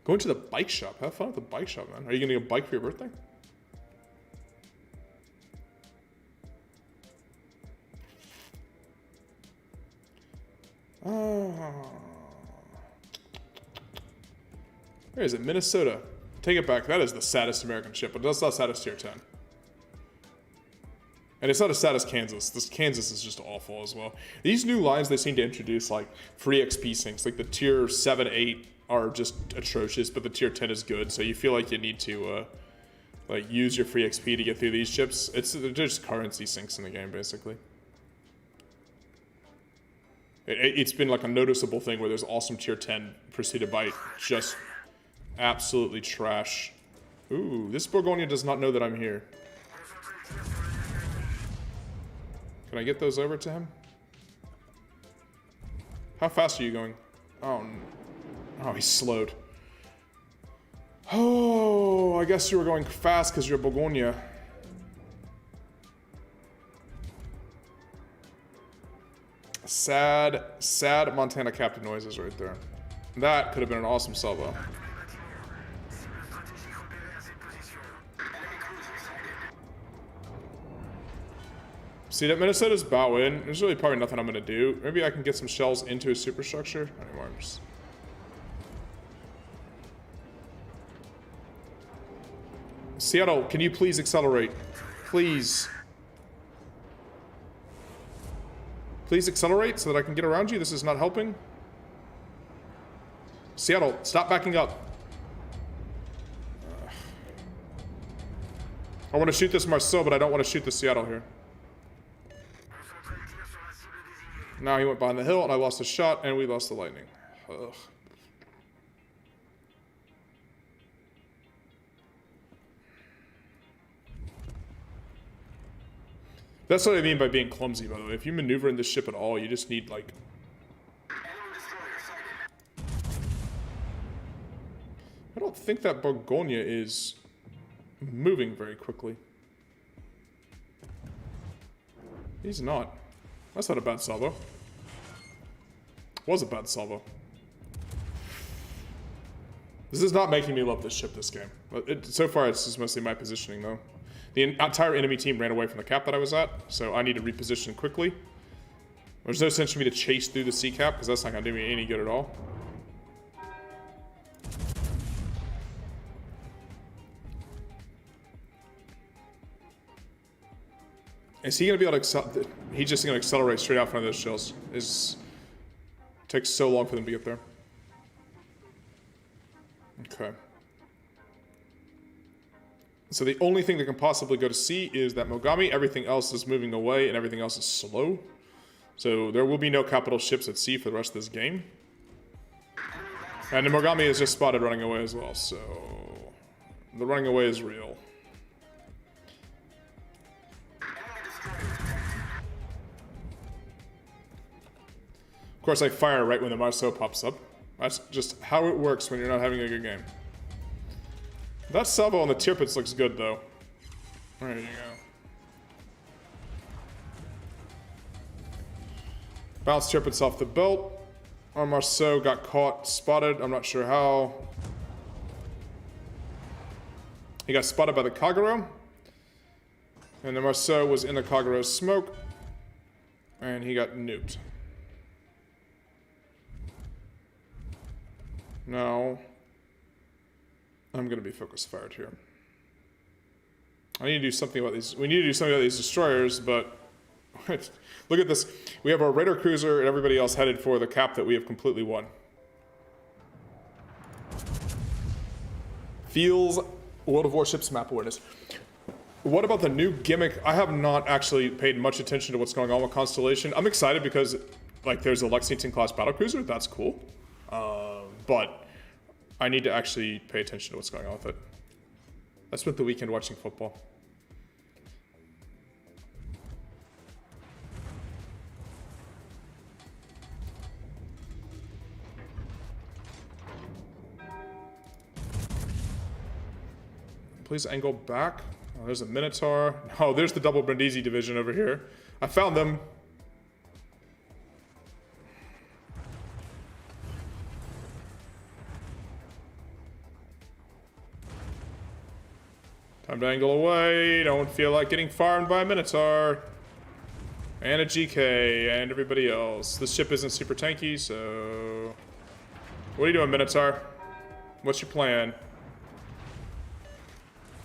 going to the bike shop. Have fun at the bike shop, man. Are you gonna get a bike for your birthday? Where is it? Minnesota. Take it back. That is the saddest American ship, but that's not saddest tier 10. And it's not as sad as Kansas. This Kansas is just awful as well. These new lines they seem to introduce, like free XP sinks, like the tier 7, 8 are just atrocious, but the tier 10 is good. So you feel like you need to like use your free XP to get through these ships. They're just currency sinks in the game, basically. It's been like a noticeable thing where there's awesome tier 10 preceded by just absolutely trash. Ooh, this Borgonia does not know that I'm here. Can I get those over to him? How fast are you going? Oh, he's slowed. Oh, I guess you were going fast because you're Borgonia. Sad, sad Montana captain noises right there. That could have been an awesome salvo. See, that Minnesota's bow in. There's really probably nothing I'm going to do. Maybe I can get some shells into a superstructure. Anyway, I'm just... Seattle, can you please accelerate? Please. Please accelerate so that I can get around you. This is not helping. Seattle, stop backing up. I want to shoot this Marceau, but I don't want to shoot the Seattle here. Now he went behind the hill, and I lost a shot, and we lost the lightning. Ugh. That's what I mean by being clumsy, by the way. If you maneuver in this ship at all, you just need, like... I don't think that Borgonia is moving very quickly. He's not. That's not a bad salvo. Was a bad salvo. This is not making me love this ship this game. So far, it's just mostly my positioning, though. The entire enemy team ran away from the cap that I was at, so I need to reposition quickly. There's no sense for me to chase through the sea cap, because that's not going to do me any good at all. Is he going to be able to he's just going to accelerate straight out front of those shells. Takes so long for them to get there. Okay. So the only thing that can possibly go to sea is that Mogami. Everything else is moving away, and everything else is slow. So there will be no capital ships at sea for the rest of this game. And the Mogami is just spotted running away as well, so... the running away is real. Of course, I fire right when the Marceau pops up. That's just how it works when you're not having a good game. That salvo on the Tirpitz looks good, though. There you go. Bounce Tirpitz off the belt. Our Marceau got caught, spotted. I'm not sure how. He got spotted by the Kagero. And the Marceau was in the Kagero's smoke. And he got nuked. Now, I'm going to be focus fired here. I need to do something about these. We need to do something about these destroyers, but look at this. We have our Raider cruiser and everybody else headed for the cap that we have completely won. Feels World of Warships map awareness. What about the new gimmick? I have not actually paid much attention to what's going on with Constellation. I'm excited because, like, there's a Lexington class battlecruiser. That's cool. But I need to actually pay attention to what's going on with it. I spent the weekend watching football. Please angle back. Oh, there's a Minotaur. Oh, there's the double Brindisi division over here. I found them. Time to angle away. Don't feel like getting farmed by a Minotaur. And a GK and everybody else. This ship isn't super tanky, so... What are you doing, Minotaur? What's your plan?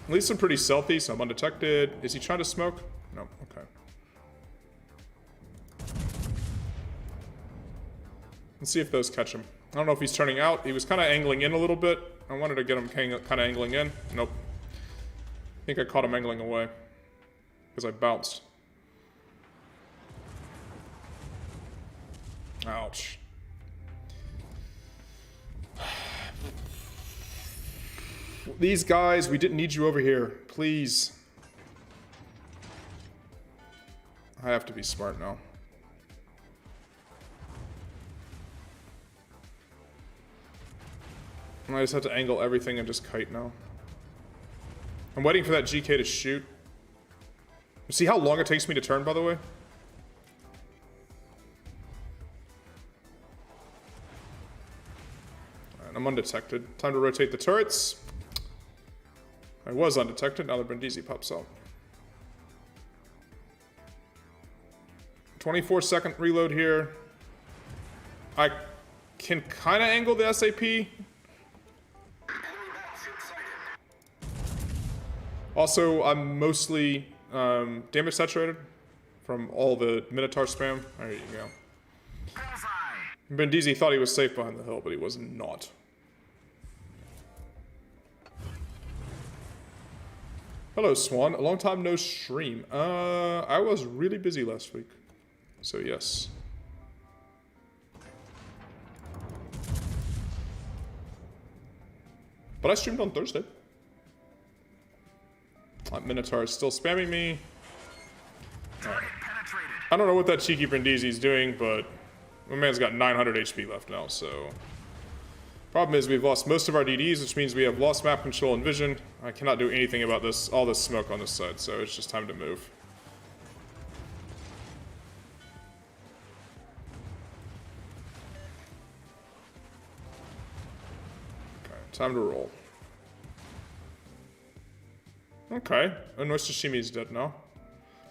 At least I'm pretty stealthy, so I'm undetected. Is he trying to smoke? No, okay. Let's see if those catch him. I don't know if he's turning out. He was kind of angling in a little bit. I wanted to get him kind of angling in. Nope. I think I caught him angling away. Because I bounced. Ouch. These guys, we didn't need you over here. Please. I have to be smart now. I just have to angle everything and just kite now. I'm waiting for that GK to shoot. See how long it takes me to turn, by the way? I'm undetected. Time to rotate the turrets. I was undetected, now the Brindisi pops out. 24-second reload here. I can kind of angle the SAP. Also, I'm mostly damage saturated from all the Minotaur spam. There you go. Brindisi thought he was safe behind the hill, but he was not. Hello, Swan. A long time no stream. I was really busy last week. So, yes. But I streamed on Thursday. Minotaur is still spamming me. I don't know what that cheeky Brindisi is doing, but my man's got 900 HP left now, so... Problem is we've lost most of our DDs, which means we have lost map control and vision. I cannot do anything about this, all this smoke on this side, so it's just time to move. Okay, time to roll. Okay, Noise Sashimi is dead now.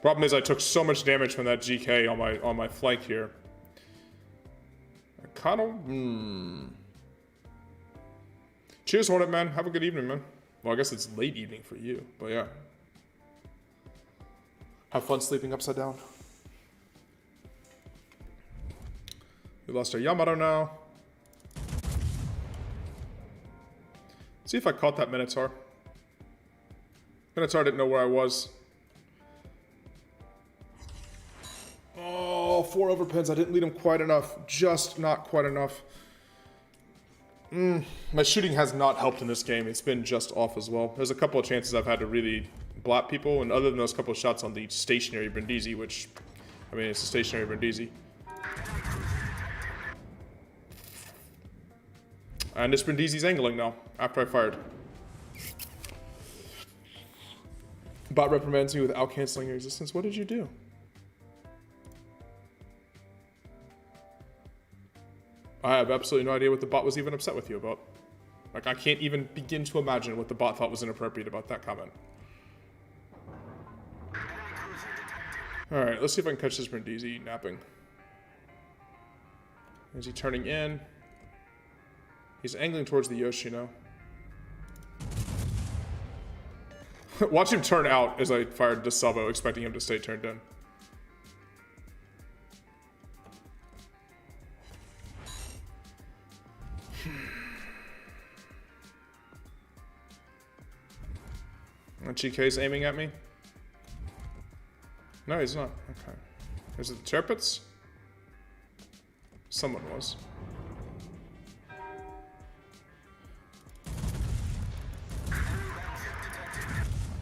Problem is I took so much damage from that GK on my flank here. I kind of... Cheers, Hornet Man. Have a good evening, man. Well, I guess it's late evening for you, but yeah. Have fun sleeping upside down. We lost our Yamato now. See if I caught that Minotaur. Minotaur didn't know where I was. Oh, 4 overpins. I didn't lead him quite enough. Just not quite enough. My shooting has not helped in this game. It's been just off as well. There's a couple of chances I've had to really blot people, and other than those couple of shots on the stationary Brindisi, which, I mean, it's a stationary Brindisi. And this Brindisi's angling now, after I fired. Bot reprimands me without canceling your existence. What did you do? I have absolutely no idea what the bot was even upset with you about. Like, I can't even begin to imagine what the bot thought was inappropriate about that comment. Alright, let's see if I can catch this Brindisi napping. Is he turning in? He's angling towards the Yoshi now. Watch him turn out as I fired the salvo, expecting him to stay turned in. GK's aiming at me? No, he's not. Okay. Is it the Tirpitz? Someone was.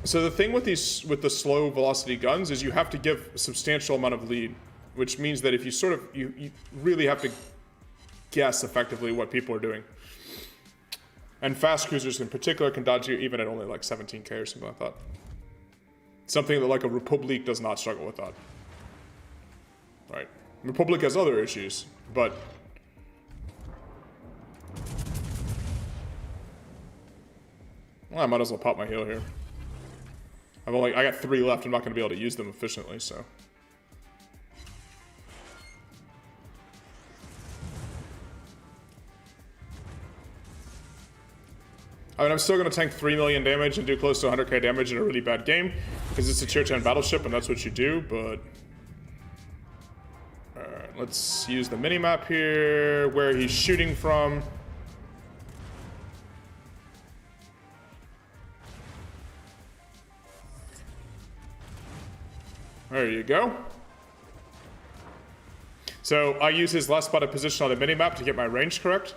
So the thing with these, with the slow velocity guns, is you have to give a substantial amount of lead, which means that if you sort of, you really have to guess effectively what people are doing. And fast cruisers in particular can dodge you even at only like 17k or something like that. Something that like a Republic does not struggle with that. Right. Republic has other issues, but... Well, I might as well pop my heal here. I got 3 left, I'm not going to be able to use them efficiently, so... I mean, I'm still going to tank 3 million damage and do close to 100k damage in a really bad game, because it's a tier 10 battleship and that's what you do, but... Alright, let's use the minimap here, where he's shooting from. There you go. So, I use his last spotted position on the minimap to get my range correct.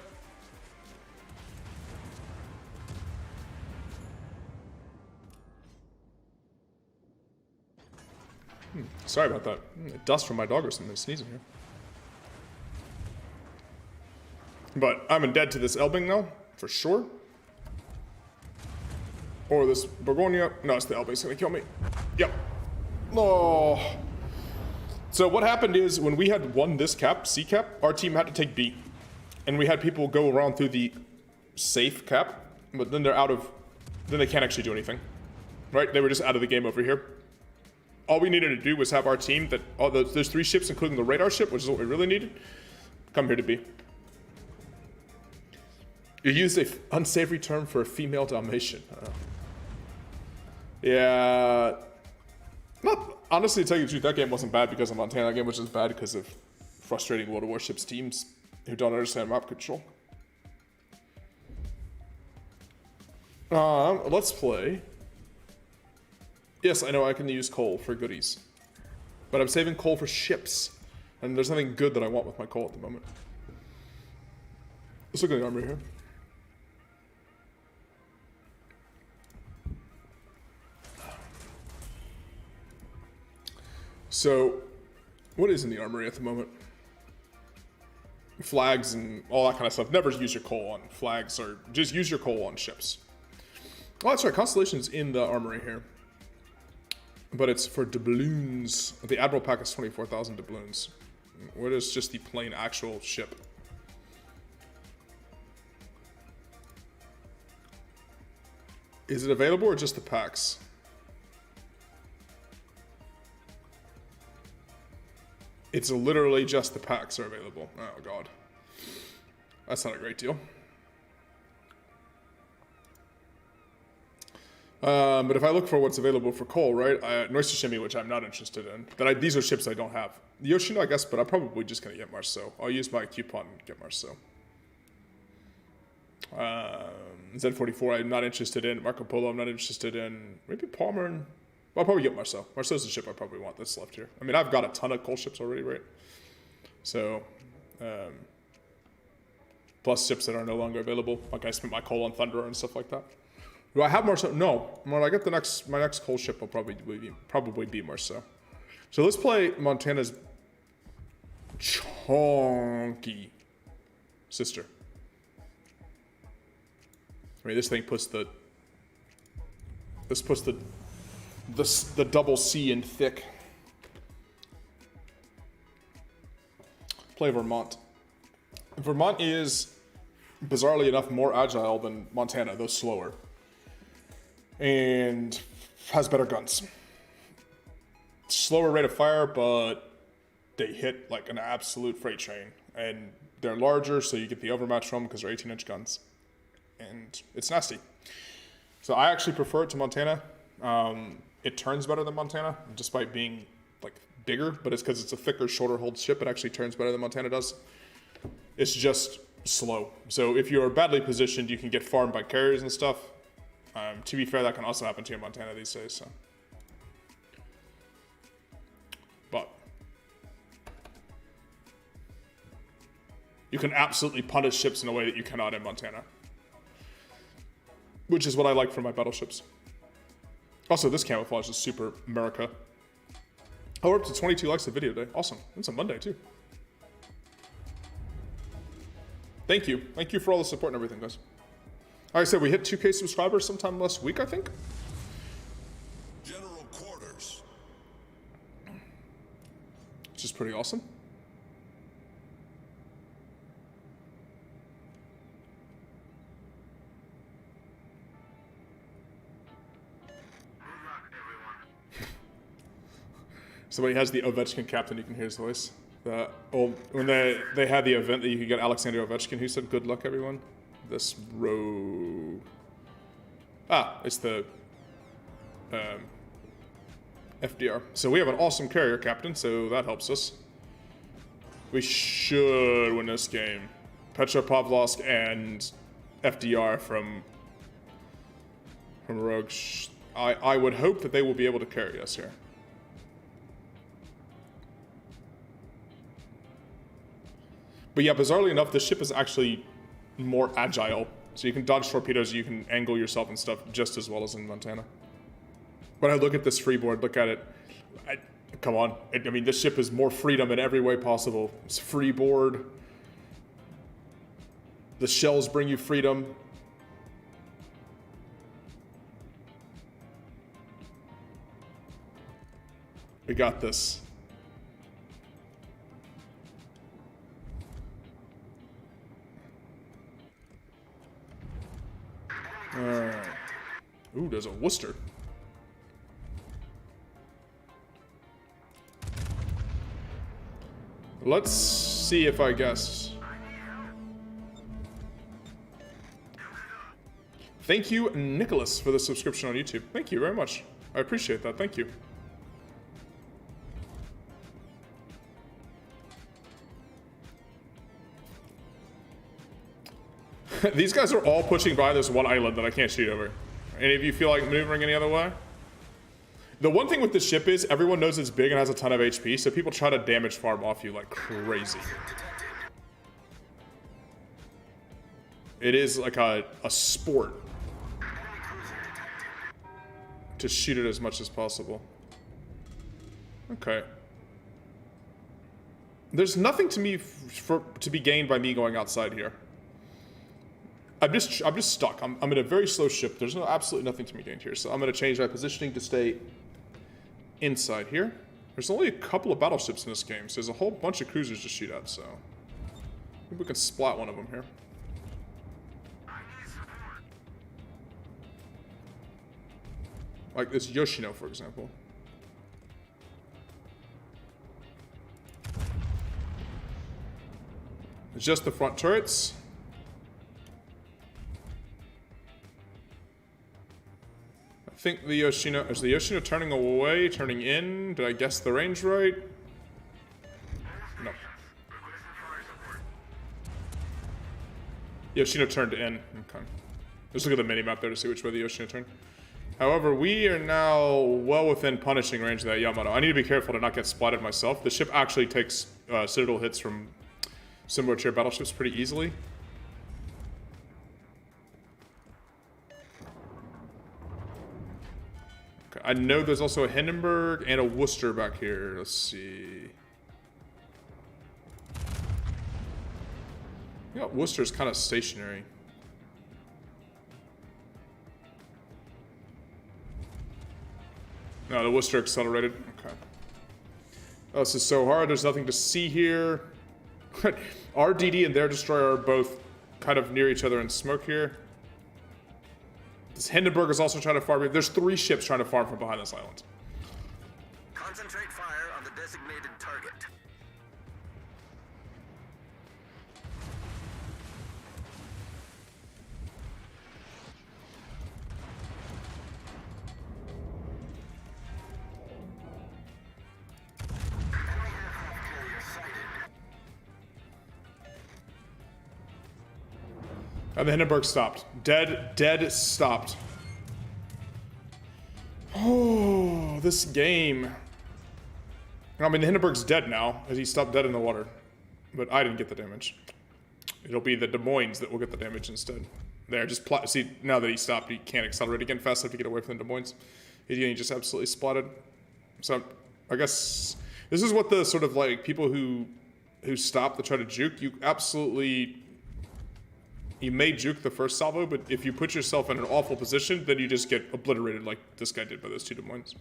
Sorry about that. Dust from my dog or something sneezing here. But I'm in dead to this Elbing though, for sure. Or this Borgonia. No, it's the Elbing's gonna kill me. Yep. Oh. So what happened is when we had won this cap, C cap, our team had to take B. And we had people go around through the safe cap, but then they're out of, then they can't actually do anything, right? They were just out of the game over here. All we needed to do was have our team that, all those 3 ships, including the radar ship, which is what we really needed, come here to be. You used a unsavory term for a female Dalmatian. Yeah. Not, honestly, to tell you the truth, that game wasn't bad because of Montana. That game was just bad because of frustrating World of Warships teams who don't understand map control. Let's play. Yes, I know I can use coal for goodies. But I'm saving coal for ships. And there's nothing good that I want with my coal at the moment. Let's look at the armor here. So, what is in the armory at the moment? Flags and all that kind of stuff. Never use your coal on flags, or just use your coal on ships. Oh, that's right. Constellation's in the armory here. But it's for doubloons. The Admiral pack is 24,000 doubloons. What is just the plain actual ship? Is it available or just the packs? It's literally just the packs are available. Oh god. That's not a great deal. But if I look for what's available for coal, right? Noisashimi, which I'm not interested in. These are ships I don't have. The Yoshino, I guess, but I'm probably just going to get Marceau. I'll use my coupon and get Marceau. Z44, I'm not interested in. Marco Polo, I'm not interested in. Maybe Palmer and... Well, I'll probably get Marceau. Marceau's the ship I probably want that's left here. I mean, I've got a ton of coal ships already, right? So, plus ships that are no longer available. Like I spent my coal on Thunderer and stuff like that. Do I have Marceau? No. When I get my next coal ship, will probably be Marceau. So let's play Montana's chonky sister. I mean, this thing puts the double C in thick. Play Vermont. Vermont is, bizarrely enough, more agile than Montana, though slower. And has better guns. Slower rate of fire, but they hit like an absolute freight train. And they're larger, so you get the overmatch from them because they're 18-inch guns. And it's nasty. So I actually prefer it to Montana. It turns better than Montana, despite being like bigger, but it's because it's a thicker, shorter hulled ship. It actually turns better than Montana does. It's just slow. So if you're badly positioned, you can get farmed by carriers and stuff. To be fair, that can also happen to you in Montana these days. So, but you can absolutely punish ships in a way that you cannot in Montana, which is what I like for my battleships. Also, this camouflage is super America. Oh, we're up to 22 likes a video today. Awesome. It's a Monday, too. Thank you. Thank you for all the support and everything, guys. Like I said, we hit 2K subscribers sometime last week, I think. General quarters. Which is pretty awesome. Somebody has the Ovechkin captain, you can hear his voice. When they had the event that you could get Alexander Ovechkin, who said, "Good luck, everyone." This row. It's the FDR. So we have an awesome carrier captain, so that helps us. We should win this game. Petropavlovsk and FDR from Rogue. I would hope that they will be able to carry us here. But yeah, bizarrely enough, this ship is actually more agile. So you can dodge torpedoes, you can angle yourself and stuff just as well as in Montana. When I look at this freeboard, look at it. Come on. I mean, this ship is more freedom in every way possible. It's freeboard. The shells bring you freedom. We got this. Alright. Ooh, there's a Worcester. Let's see if I guess. Thank you, Nicholas, for the subscription on YouTube. Thank you very much. I appreciate that. Thank you. These guys are all pushing by this one island that I can't shoot over. Any of you feel like maneuvering any other way? The one thing with this ship is everyone knows it's big and has a ton of HP, so people try to damage farm off you like crazy. It is like a sport to shoot it as much as possible. Okay. There's nothing to me to be gained by me going outside here. I'm just stuck. I'm in a very slow ship. There's absolutely nothing to be gained here, so I'm going to change my positioning to stay inside here. There's only a couple of battleships in this game, so there's a whole bunch of cruisers to shoot at, so maybe we can splat one of them here. Like this Yoshino, for example. It's just the front turrets. I think the Yoshino... Is the Yoshino turning away, turning in? Did I guess the range right? No. Yoshino turned in. Okay. Let's look at the mini-map there to see which way the Yoshino turned. However, we are now well within punishing range of that Yamato. I need to be careful to not get splatted myself. The ship actually takes Citadel hits from similar tier battleships pretty easily. Okay, I know there's also a Hindenburg and a Worcester back here. Let's see. Yeah, Worcester's kind of stationary. No, the Worcester accelerated. Okay. Oh, this is so hard. There's nothing to see here. Our DD and their destroyer are both kind of near each other in smoke here. This Hindenburg is also trying to farm. There's 3 ships trying to farm from behind this island. Concentrate fire on the designated target. And the Hindenburg stopped. Dead stopped. Oh, this game. I mean, the Hindenburg's dead now, as he stopped dead in the water. But I didn't get the damage. It'll be the Des Moines that will get the damage instead. There, just see, now that he stopped, he can't accelerate again fast enough to get away from the Des Moines. He's getting just absolutely splatted. So, I guess this is what the sort of like people who stop to try to juke, you absolutely... You may juke the first salvo, but if you put yourself in an awful position, then you just get obliterated like this guy did by those 2 Des Moines.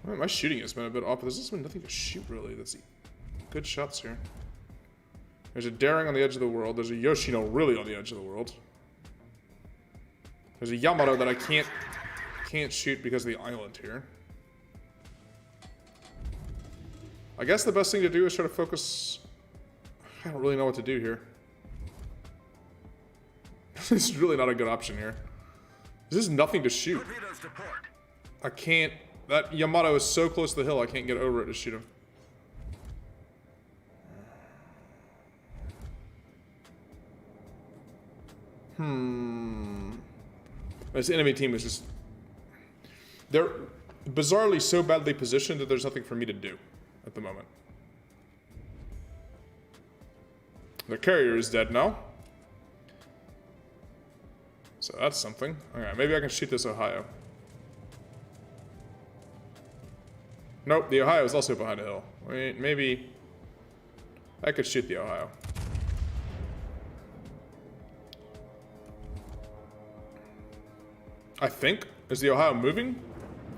Well, my shooting has been a bit off, but there's just been nothing to shoot really. That's good shots here. There's a Daring on the edge of the world. There's a Yoshino really on the edge of the world. There's a Yamato that I can't shoot because of the island here. I guess the best thing to do is try to focus... I don't really know what to do here. This is really not a good option here. There's nothing to shoot. I can't... That Yamato is so close to the hill, I can't get over it to shoot him. This enemy team is just... They're bizarrely so badly positioned that there's nothing for me to do at the moment. The carrier is dead now. So that's something. Okay, maybe I can shoot this Ohio. Nope, the Ohio is also behind a hill. Wait, maybe I could shoot the Ohio. I think. Is the Ohio moving?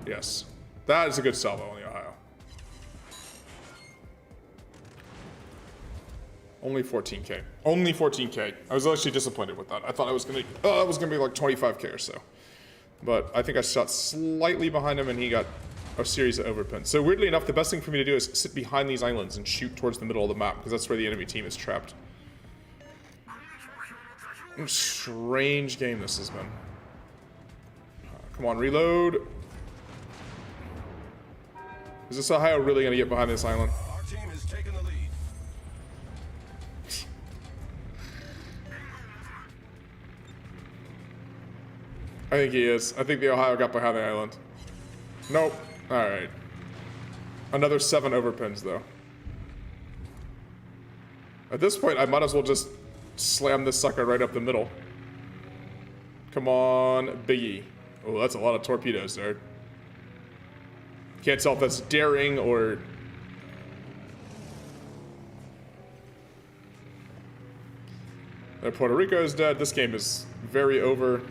Yes. That is a good salvo on the Ohio. Only 14k. Only 14k. I was actually disappointed with that. I thought it was gonna be like 25k or so. But I think I shot slightly behind him and he got a series of overpins. So weirdly enough, the best thing for me to do is sit behind these islands and shoot towards the middle of the map, because that's where the enemy team is trapped. Strange game this has been. Come on, reload. Is this Ohio really gonna get behind this island? Our team has taken the lead. I think he is. I think the Ohio got behind the island. Nope. Alright. Another 7 overpins, though. At this point, I might as well just slam this sucker right up the middle. Come on, Biggie. Oh, that's a lot of torpedoes there. Can't tell if that's daring or... Puerto Rico is dead. This game is very over.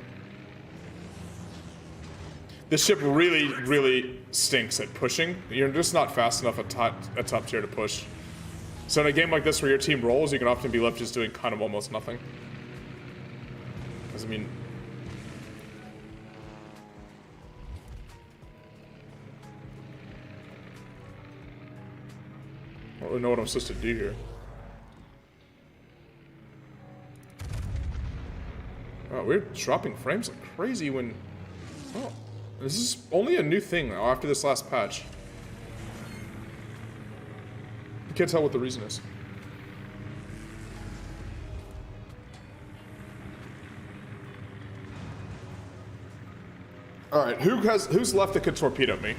This ship really, really stinks at pushing. You're just not fast enough at top tier to push. So in a game like this where your team rolls, you can often be left just doing kind of almost nothing. Because, I mean... I don't really know what I'm supposed to do here. Oh, we're dropping frames like crazy when... Oh. This is only a new thing now after this last patch. I can't tell what the reason is. Alright, who's left that could torpedo me?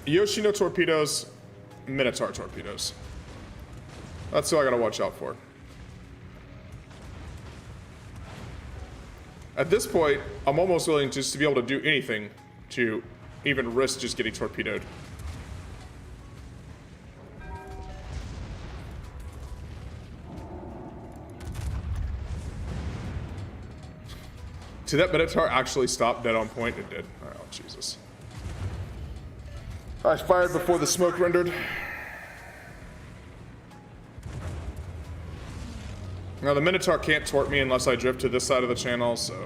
Yoshino torpedoes, Minotaur torpedoes. That's who I gotta watch out for. At this point, I'm almost willing just to be able to do anything to even risk just getting torpedoed. Did that Minotaur actually stop dead on point? It did. Oh, Jesus. I fired before the smoke rendered. Now, the Minotaur can't tort me unless I drift to this side of the channel, so...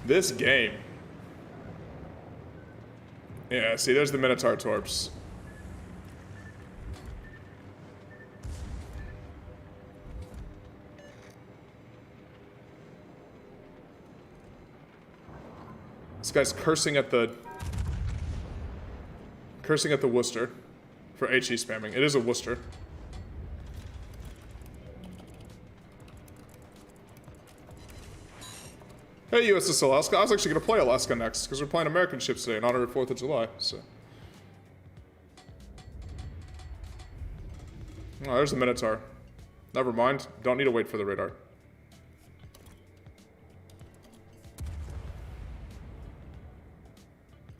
This game. Yeah, see, there's the Minotaur torps. This guy's cursing at the Worcester for HE spamming. It is a Worcester. Hey, USS Alaska. I was actually going to play Alaska next, because we're playing American ships today in honor of 4th of July, so. Oh, there's the Minotaur. Never mind. Don't need to wait for the radar.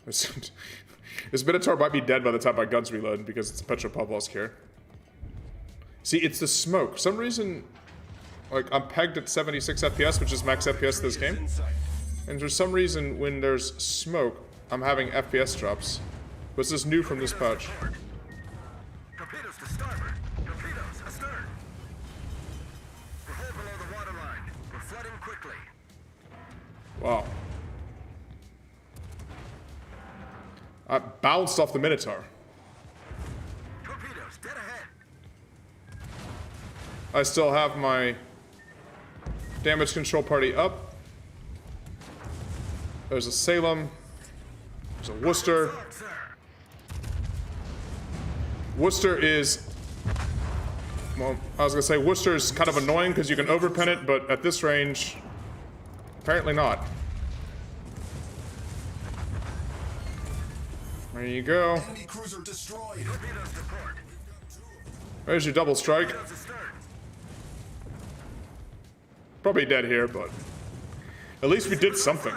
This Minotaur might be dead by the time my guns reload, because it's Petropavlovsk here. See, it's the smoke. For some reason... Like, I'm pegged at 76 FPS, which is max FPS this game. And for some reason, when there's smoke, I'm having FPS drops. What's this new from this patch? Torpedoes to starboard. Torpedoes astern. We're hull below the waterline. We're flooding quickly. Wow. I bounced off the Minotaur. Torpedoes dead ahead. I still have my damage control party up. There's a Salem. There's a Worcester. Worcester is... Well, I was going to say Worcester is kind of annoying because you can overpin it, but at this range, apparently not. There you go. Enemy cruiser destroyed. Torpedoes to port. There's your double strike. Torpedoes astern. Probably dead here, but at least we did something.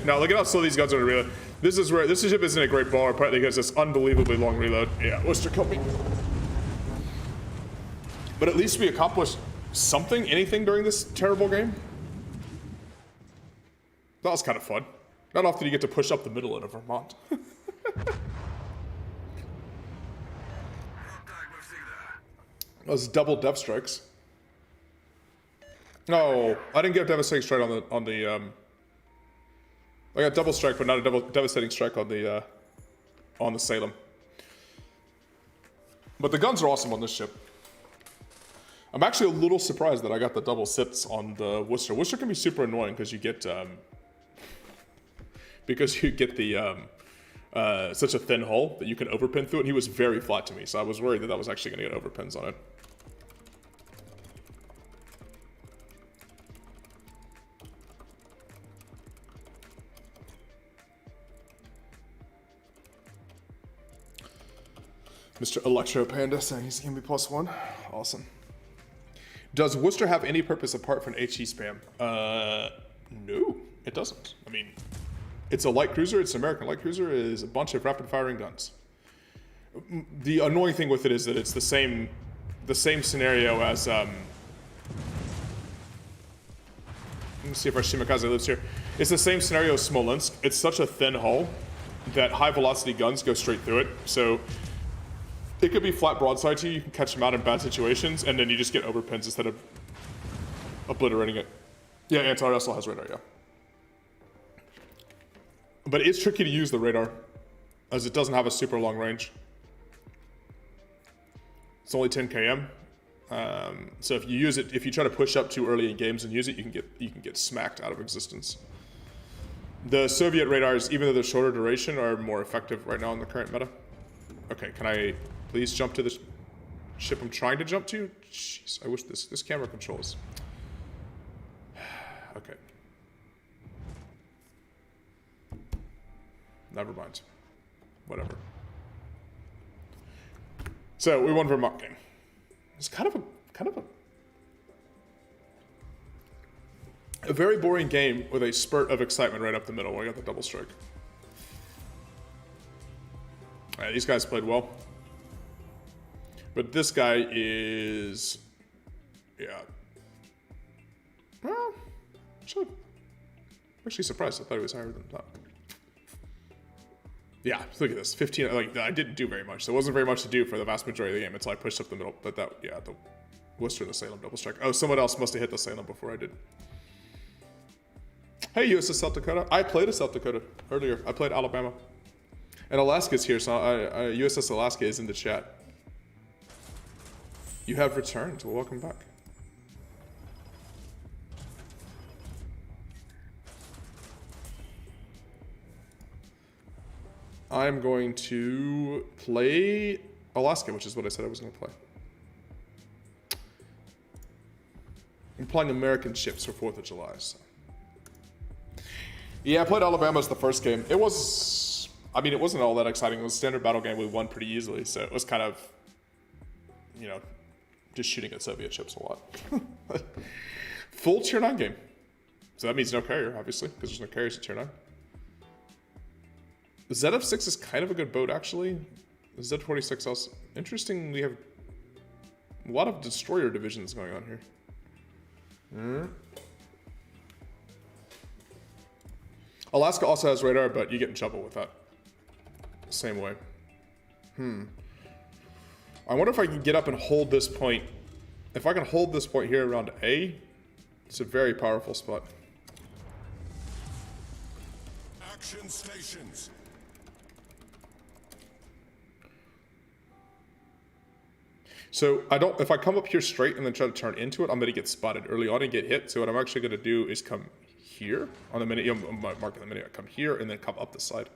Now look at how slow these guns are to reload. This is where this ship isn't a great baller, partly because it's unbelievably long reload. Yeah, Worcester killed me. But at least we accomplished something, anything during this terrible game. That was kind of fun. Not often you get to push up the middle in a Vermont. Those double dev strikes. No, I didn't get a devastating strike on the. I got double strike, but not a devastating strike on the Salem. But the guns are awesome on this ship. I'm actually a little surprised that I got the double sits on the Worcester. Worcester can be super annoying because you get the such a thin hull that you can overpin through it. And he was very flat to me, so I was worried that that was actually going to get overpins on it. Mr. Electro Panda saying he's going to be +1. Awesome. Does Worcester have any purpose apart from HE spam? No, it doesn't. I mean, it's a light cruiser. It's an American light cruiser. It is a bunch of rapid firing guns. The annoying thing with it is that it's the same scenario as let me see if our Shimakaze lives here. It's the same scenario as Smolensk. It's such a thin hull that high velocity guns go straight through it. So it could be flat broadside to you. You can catch them out in bad situations, and then you just get overpins instead of obliterating it. Yeah, Antar also has radar, yeah. But it's tricky to use the radar, as it doesn't have a super long range. It's only 10 km. So if you use it, if you try to push up too early in games and use it, you can get smacked out of existence. The Soviet radars, even though they're shorter duration, are more effective right now in the current meta. Okay, can I please jump to this ship I'm trying to jump to? Jeez, I wish this camera controls. Okay. Never mind. Whatever. So we won Vermont game. It's kind of a very boring game with a spurt of excitement right up the middle when I got the double strike. Alright, these guys played well. But this guy is... yeah. Well, I'm actually surprised. I thought he was higher than that. Yeah, look at this. 15, like, I didn't do very much. There wasn't very much to do for the vast majority of the game until I pushed up the middle. But that, yeah, the Worcester and the Salem double strike. Oh, someone else must have hit the Salem before I did. Hey, USS South Dakota. I played a South Dakota earlier. I played Alabama. And Alaska's here, so USS Alaska is in the chat. You have returned. Well, welcome back. I'm going to play Alaska, which is what I said I was going to play. I'm playing American ships for 4th of July, so. Yeah, I played Alabama as the first game. It was... I mean, it wasn't all that exciting. It was a standard battle game we won pretty easily, so it was kind of, you know, just shooting at Soviet ships a lot. Full tier 9 game. So that means no carrier, obviously, because there's no carriers at tier 9. The ZF6 is kind of a good boat, actually. The Z46 also. Interesting, we have a lot of destroyer divisions going on here. Alaska also has radar, but you get in trouble with that. Same way. I wonder if I can get up and hold this point. If I can hold this point here around A, it's a very powerful spot. Action stations. So if I come up here straight and then try to turn into it, I'm gonna get spotted early on and get hit. So what I'm actually gonna do is come here on the minute, I'm marking the minute, I come here and then come up the side.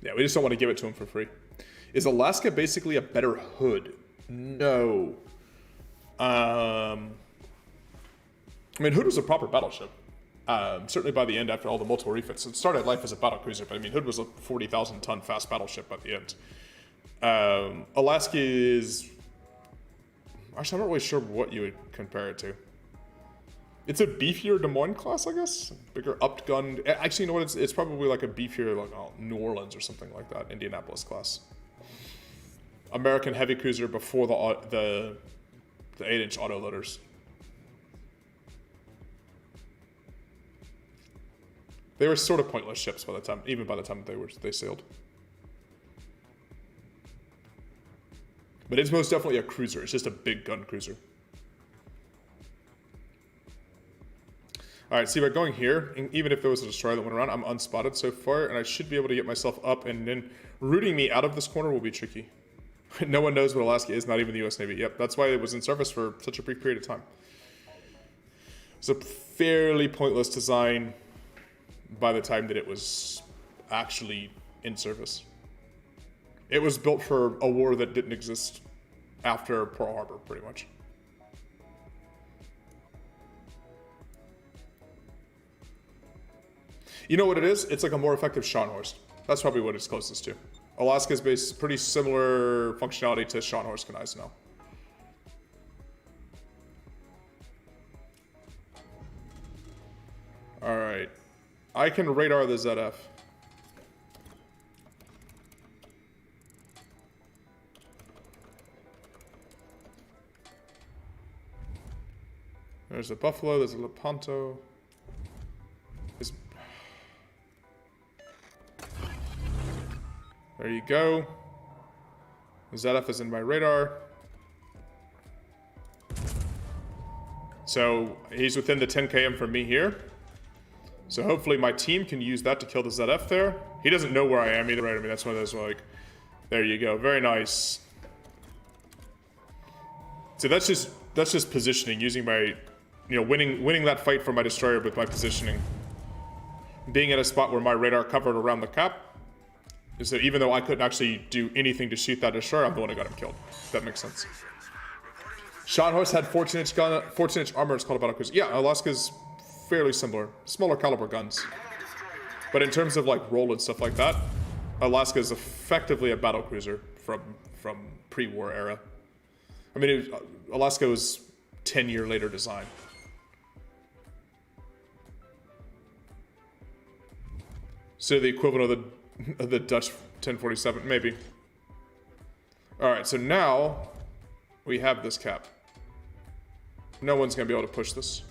Yeah, we just don't want to give it to him for free. Is Alaska basically a better hood? No. I mean, Hood was a proper battleship. Certainly by the end, after all the multiple refits. It started life as a battlecruiser, but I mean, Hood was a 40,000 ton fast battleship by the end. Alaska is... Actually, I'm not really sure what you would compare it to. It's a beefier Des Moines class, I guess. Bigger upped gun. Actually, you know what? It's probably like a beefier, like New Orleans or something like that. Indianapolis class. American heavy cruiser before the The 8-inch autoloaders. They were sort of pointless ships by the time, even by the time they sailed. But it's most definitely a cruiser. It's just a big gun cruiser. Alright, see by going here, even if there was a destroyer that went around, I'm unspotted so far, and I should be able to get myself up, and then rooting me out of this corner will be tricky. No one knows what Alaska is, not even the US Navy. Yep, that's why it was in service for such a brief period of time. It's a fairly pointless design by the time that it was actually in service. It was built for a war that didn't exist after Pearl Harbor, pretty much. You know what it is? It's like a more effective Scharnhorst. That's probably what it's closest to. Alaska's based pretty similar functionality to Scharnhorst Knives now. Alright. I can radar the ZF. There's a Buffalo, there's a Lepanto. There you go. ZF is in my radar. So he's within the 10 km from me here. So hopefully my team can use that to kill the ZF there. He doesn't know where I am either, right? I mean, that's one of those like, there you go, very nice. So that's just positioning, using my, winning that fight for my destroyer with my positioning. Being at a spot where my radar covered around the cap. Is that even though I couldn't actually do anything to shoot that destroyer, I'm the one who got him killed. If that makes sense. Scharnhorst had 14-inch armor. It's called a battlecruiser. Yeah, Alaska's fairly similar. Smaller caliber guns. But in terms of like roll and stuff like that, Alaska is effectively a battlecruiser from pre-war era. I mean, Alaska was 10-year later design. So the equivalent of the Dutch 1047, maybe. Alright, so now we have this cap. No one's going to be able to push this.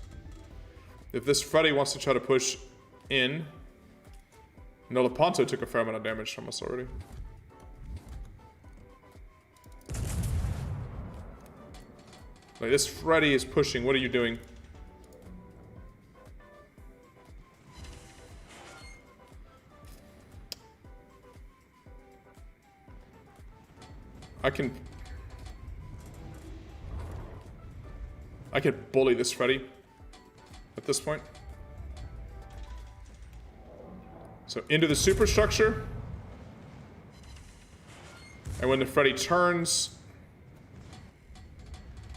If this Freddy wants to try to push in... No, Lepanto took a fair amount of damage from us already. Like, this Freddy is pushing. What are you doing? I can bully this Freddy at this point. So into the superstructure. And when the Freddy turns,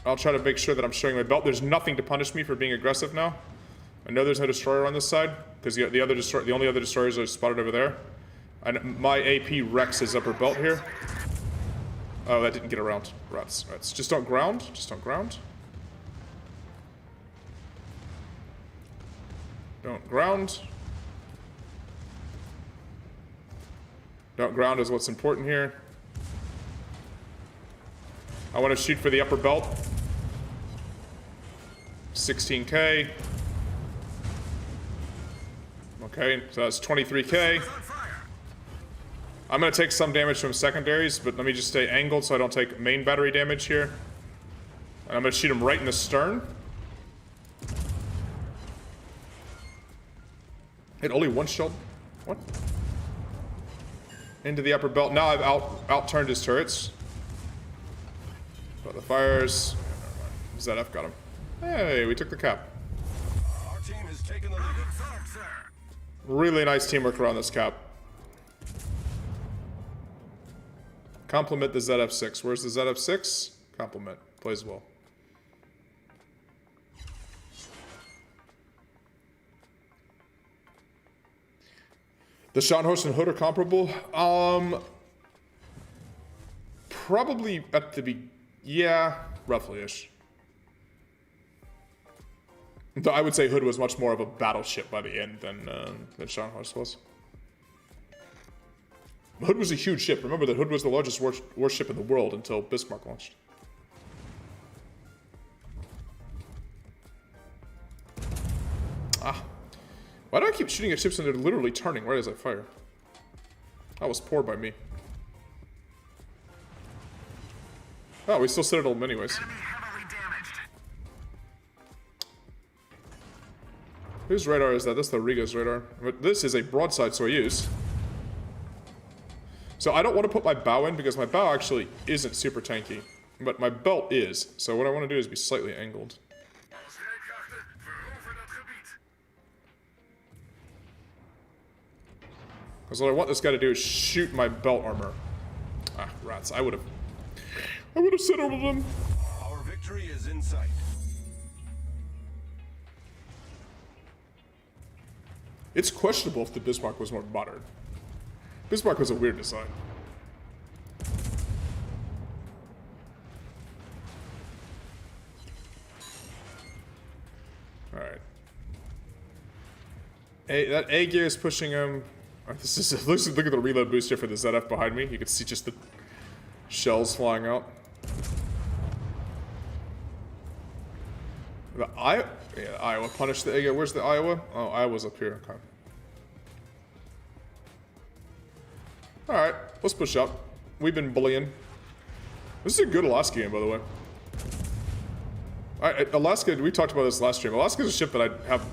I'll try to make sure that I'm showing my belt. There's nothing to punish me for being aggressive now. I know there's no destroyer on this side because the only other destroyers are spotted over there. And my AP wrecks his upper belt here. Oh, that didn't get around. Rats. Just don't ground. Just don't ground. Don't ground. Don't ground is what's important here. I want to shoot for the upper belt. 16k. Okay, so that's 23k. I'm going to take some damage from secondaries, but let me just stay angled so I don't take main battery damage here. And I'm going to shoot him right in the stern. Hit only one shot. What? Into the upper belt. Now I've out-turned his turrets. But the fires. ZF got him. Hey, we took the cap. Our team has taken the lead. Really nice teamwork around this cap. Compliment the ZF6. Where's the ZF6? Compliment. Plays well. The Scharnhorst and Hood are comparable. Probably at the yeah, roughly-ish. Though I would say Hood was much more of a battleship by the end than Scharnhorst was. Hood was a huge ship. Remember that Hood was the largest warship in the world until Bismarck launched. Why do I keep shooting at ships and they're literally turning right as I fire? That was poor by me. Oh, we still citadel them anyways. Enemy heavily damaged. Whose radar is that? That's the Riga's radar. But this is a broadside Soyuz. So I don't want to put my bow in because my bow actually isn't super tanky. But my belt is. So what I want to do is be slightly angled. Because what I want this guy to do is shoot my belt armor. Ah, rats. I would have settled him. Our victory is in sight. It's questionable if the Bismarck was more modern. Bismarck was a weird design. Alright. That A gear is pushing him. This is look at the reload booster for the ZF behind me. You can see just the shells flying out. The Iowa punished the A gear. Where's the Iowa? Oh, Iowa's up here. Okay. Alright, let's push up. We've been bullying. This is a good Alaska game, by the way. Alright, Alaska, we talked about this last stream. Alaska's a ship that I have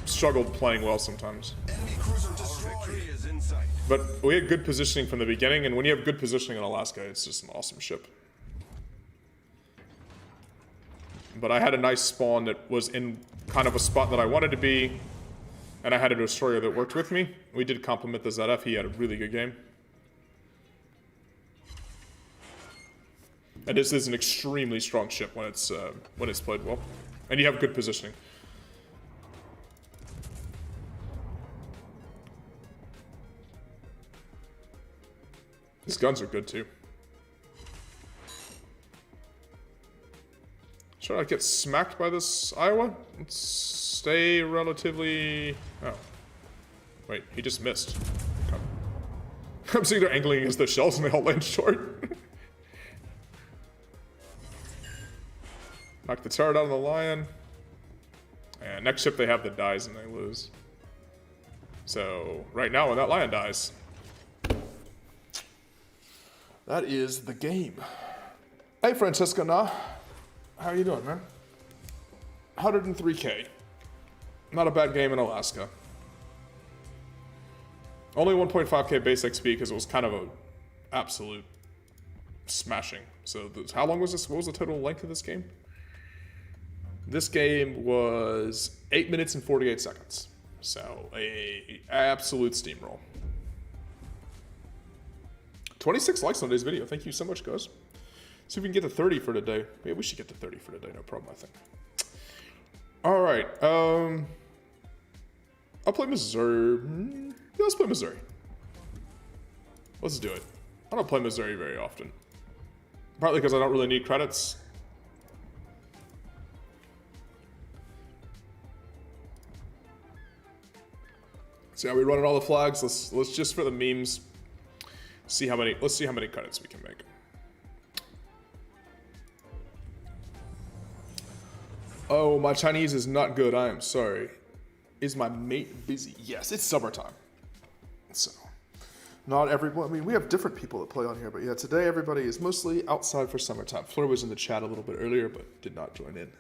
struggled playing well sometimes. Enemy cruiser destroyed. Our victory is in sight. But we had good positioning from the beginning, and when you have good positioning in Alaska, it's just an awesome ship. But I had a nice spawn that was in kind of a spot that I wanted to be, and I had a destroyer that worked with me. We did compliment the ZF. He had a really good game. And this is an extremely strong ship when it's played well, and you have good positioning. These guns are good too. Should I get smacked by this Iowa? Let's stay relatively. Oh, wait, he just missed. Okay. I'm seeing they're angling against the shells and they all land short. Knock the turret out of the Lion. And next ship they have that dies and they lose. So, right now when that Lion dies, that is the game. Hey Francesca, nah. How you doing, man? 103k. Not a bad game in Alaska. Only 1.5k base XP because it was kind of a absolute smashing. So, how long was this? What was the total length of this game? This game was 8 minutes and 48 seconds. So, a absolute steamroll. 26 likes on today's video. Thank you so much, guys. See if we can get to 30 for today. Maybe we should get to 30 for today. No problem, I think. All right. I'll play Missouri. Yeah, let's play Missouri. Let's do it. I don't play Missouri very often. Partly because I don't really need credits. See how we running all the flags. Let's just for the memes. Let's see how many credits we can make. Oh, my Chinese is not good. I am sorry. Is my mate busy? Yes, it's summertime. So, not everyone. I mean, we have different people that play on here, but yeah, today everybody is mostly outside for summertime. Fleur was in the chat a little bit earlier, but did not join in.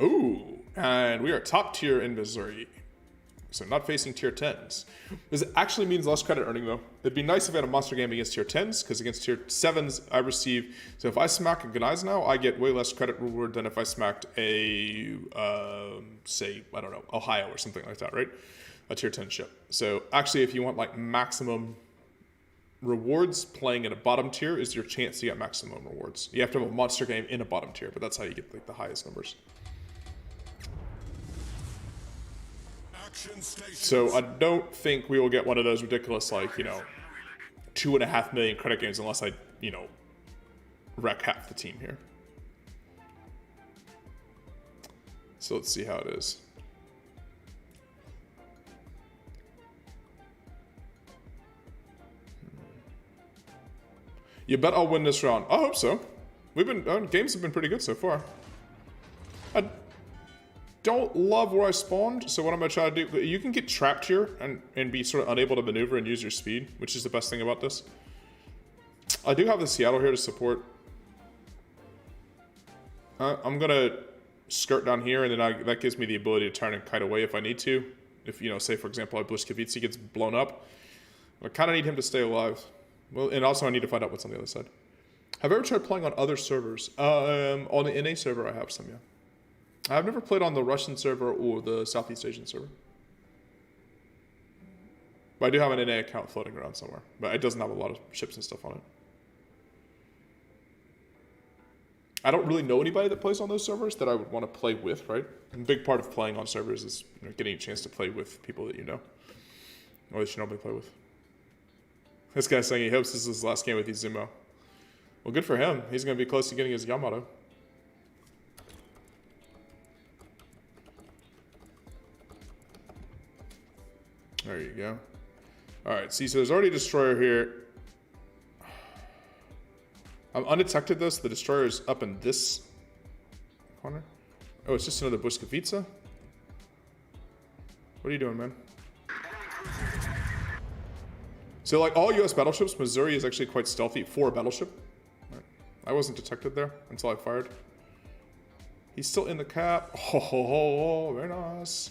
Ooh, and we are top tier in Missouri. So not facing tier 10s. This actually means less credit earning though. It'd be nice if I had a monster game against tier 10s, because against tier 7s I receive, so if I smack a Gneiss now, I get way less credit reward than if I smacked a, say, I don't know, Ohio or something like that, right? A tier 10 ship. So actually if you want like maximum rewards, playing in a bottom tier is your chance to get maximum rewards. You have to have a monster game in a bottom tier, but that's how you get like the highest numbers. So I don't think we will get one of those ridiculous, like, you know, 2.5 million credit games unless I, you know, wreck half the team here. So let's see how it is. You bet I'll win this round. I hope so. games have been pretty good so far. I don't love where I spawned, so what I'm gonna try to do, you can get trapped here and be sort of unable to maneuver and use your speed, which is the best thing about this. I do have the Seattle here to support. I'm gonna skirt down here, and then that gives me the ability to turn and kite away if I need to. If, you know, say for example, Błyskawica gets blown up, I kind of need him to stay alive. Well, and also I need to find out what's on the other side. Have I ever tried playing on other servers? On the NA server, I have some, yeah. I've never played on the Russian server or the Southeast Asian server. But I do have an NA account floating around somewhere. But it doesn't have a lot of ships and stuff on it. I don't really know anybody that plays on those servers that I would want to play with, right? And a big part of playing on servers is, you know, getting a chance to play with people that you know. Or that you normally play with. This guy's saying he hopes this is his last game with Izumo. Well, good for him. He's going to be close to getting his Yamato. There you go. Alright, see, so there's already a destroyer here. I'm undetected though, so the destroyer is up in this corner. Oh, it's just another Błyskawica? What are you doing, man? So like all US battleships, Missouri is actually quite stealthy for a battleship. Right. I wasn't detected there until I fired. He's still in the cap. Oh, very nice.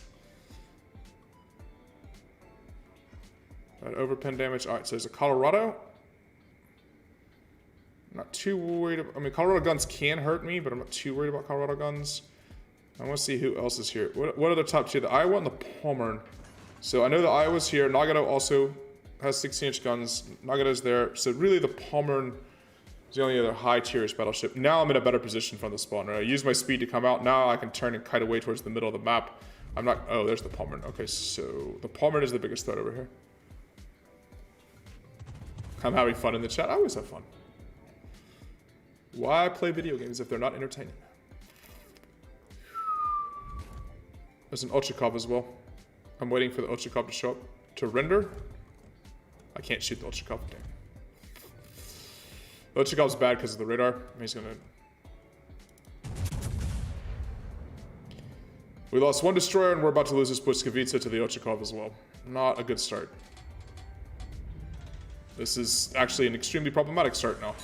That overpin damage. Alright, so there's a Colorado. I'm not too worried about, I mean, Colorado guns can hurt me, but I'm not too worried about Colorado guns. I want to see who else is here. What are the top two? The Iowa and the Pommern. So I know the Iowa's here. Nagato also has 16-inch guns. Nagato's there. So really the Pommern is the only other high-tierish battleship. Now I'm in a better position from the spawn. Right? I use my speed to come out. Now I can turn and kite away towards the middle of the map. I'm not, oh, there's the Pommern. Okay, so the Pommern is the biggest threat over here. I'm having fun in the chat. I always have fun. Why play video games if they're not entertaining? There's an Ochakov as well. I'm waiting for the Ochakov to show up to render. I can't shoot the Ochakov. Dang. The Ochakov's bad because of the radar. He's gonna... We lost one destroyer and we're about to lose this Błyskawica to the Ochakov as well. Not a good start. This is actually an extremely problematic start now.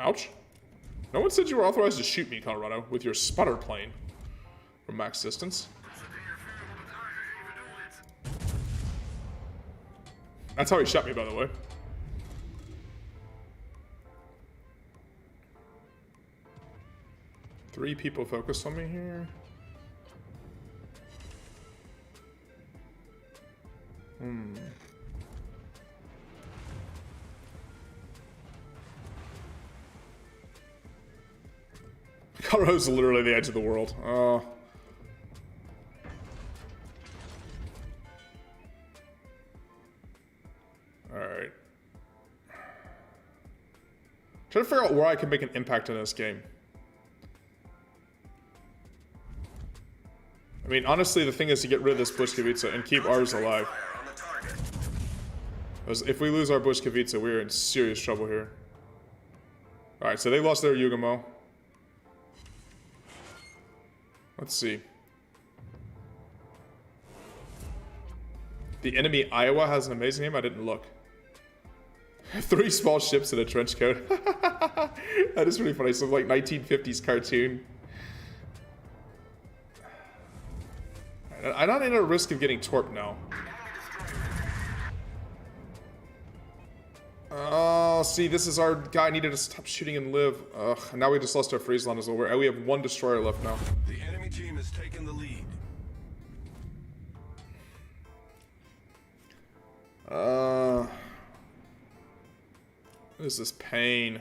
Ouch. No one said you were authorized to shoot me, Colorado, with your sputter plane from max distance. That's how he shot me, by the way. Three people focused on me here. Colorado's literally the edge of the world. Alright. Trying to figure out where I can make an impact in this game. I mean, honestly, the thing is to get rid of this Błyskawica and keep ours alive. Because if we lose our Błyskawica, we're in serious trouble here. Alright, so they lost their Yugamo. Let's see. The enemy Iowa has an amazing name. I didn't look. 3 small ships in a trench coat. That is really funny. Some like 1950s cartoon. I'm not in a risk of getting torped now. Oh, see, this is our guy needed to stop shooting and live. Ugh, now we just lost our Friesland as well. We have 1 destroyer left now. The enemy team has taken the lead. What is this pain?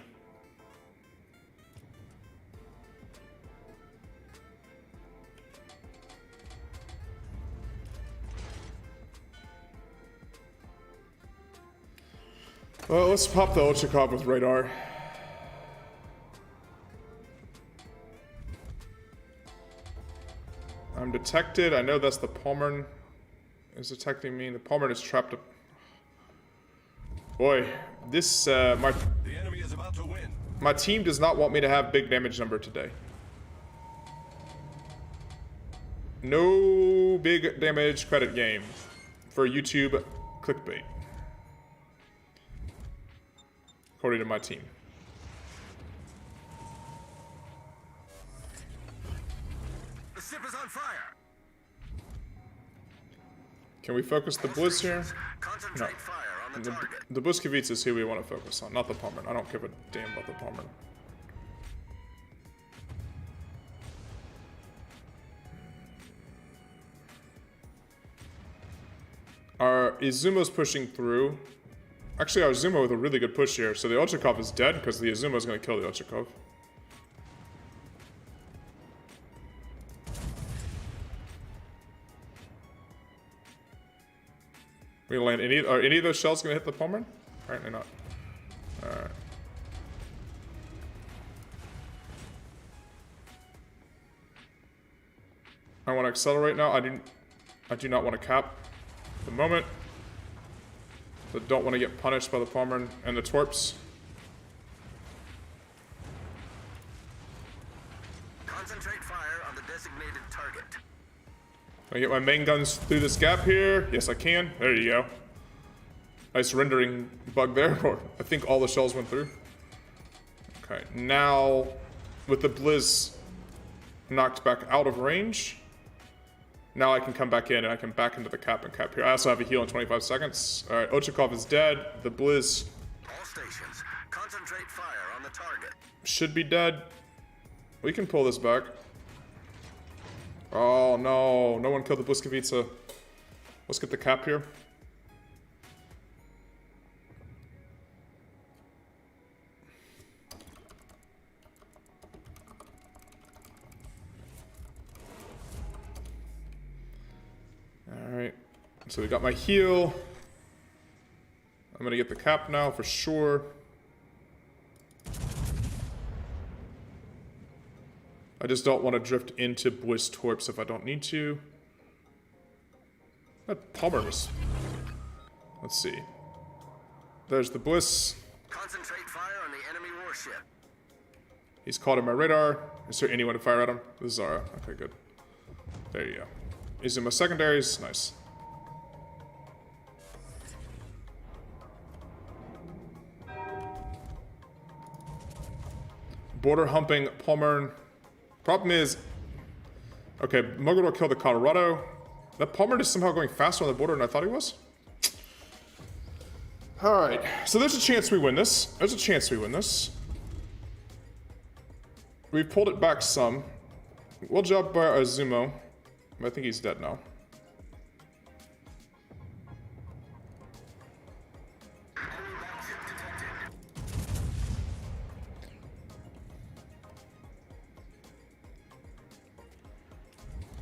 Well, let's pop the Ochakov with radar. I'm detected. I know that's the Palmer is detecting me. The Palmer is trapped up. Boy, this The enemy is about to win. my team does not want me to have big damage number today. No big damage credit game for YouTube clickbait, according to my team. The ship is on fire. Can we focus the Blizz here? Concentrate fire on the target. The Buskovitz is who we want to focus on, not the Palmer. I don't give a damn about the Palmer. Our Izumo's pushing through. Actually, our Izumo with a really good push here. So the Ochakov is dead because the Izumo is going to kill the Ochakov. We land any? Are any of those shells going to hit the Palmer? Apparently not. All right. I want to accelerate now. I do not want to cap at the moment. But don't want to get punished by the Palmer and the Torps. Concentrate fire on the designated target. Can I get my main guns through this gap here? Yes, I can. There you go. Nice rendering bug there. Or I think all the shells went through. Okay, now with the Blizz knocked back out of range, now I can come back in and I can back into the cap and cap here. I also have a heal in 25 seconds. All right, Ochakov is dead. The Blizz All stations, concentrate fire on the target. should be dead. We can pull this back. Oh no, no one killed the Buskovitz. Let's get the cap here. Alright, so we got my heal. I'm gonna get the cap now for sure. I just don't want to drift into Bliss Torps if I don't need to. That Palmer was... Let's see. There's the Bliss. Concentrate fire on the enemy warship. He's caught on my radar. Is there anyone to fire at him? This is Zara. Okay, good. There you go. He's in my secondaries. Nice. Border humping Palmer. Problem is, okay, Mogador killed the Colorado. That Palmer is somehow going faster on the border than I thought he was. Alright, so there's a chance we win this. There's a chance we win this. We've pulled it back some. Well job by Azumo. I think he's dead now.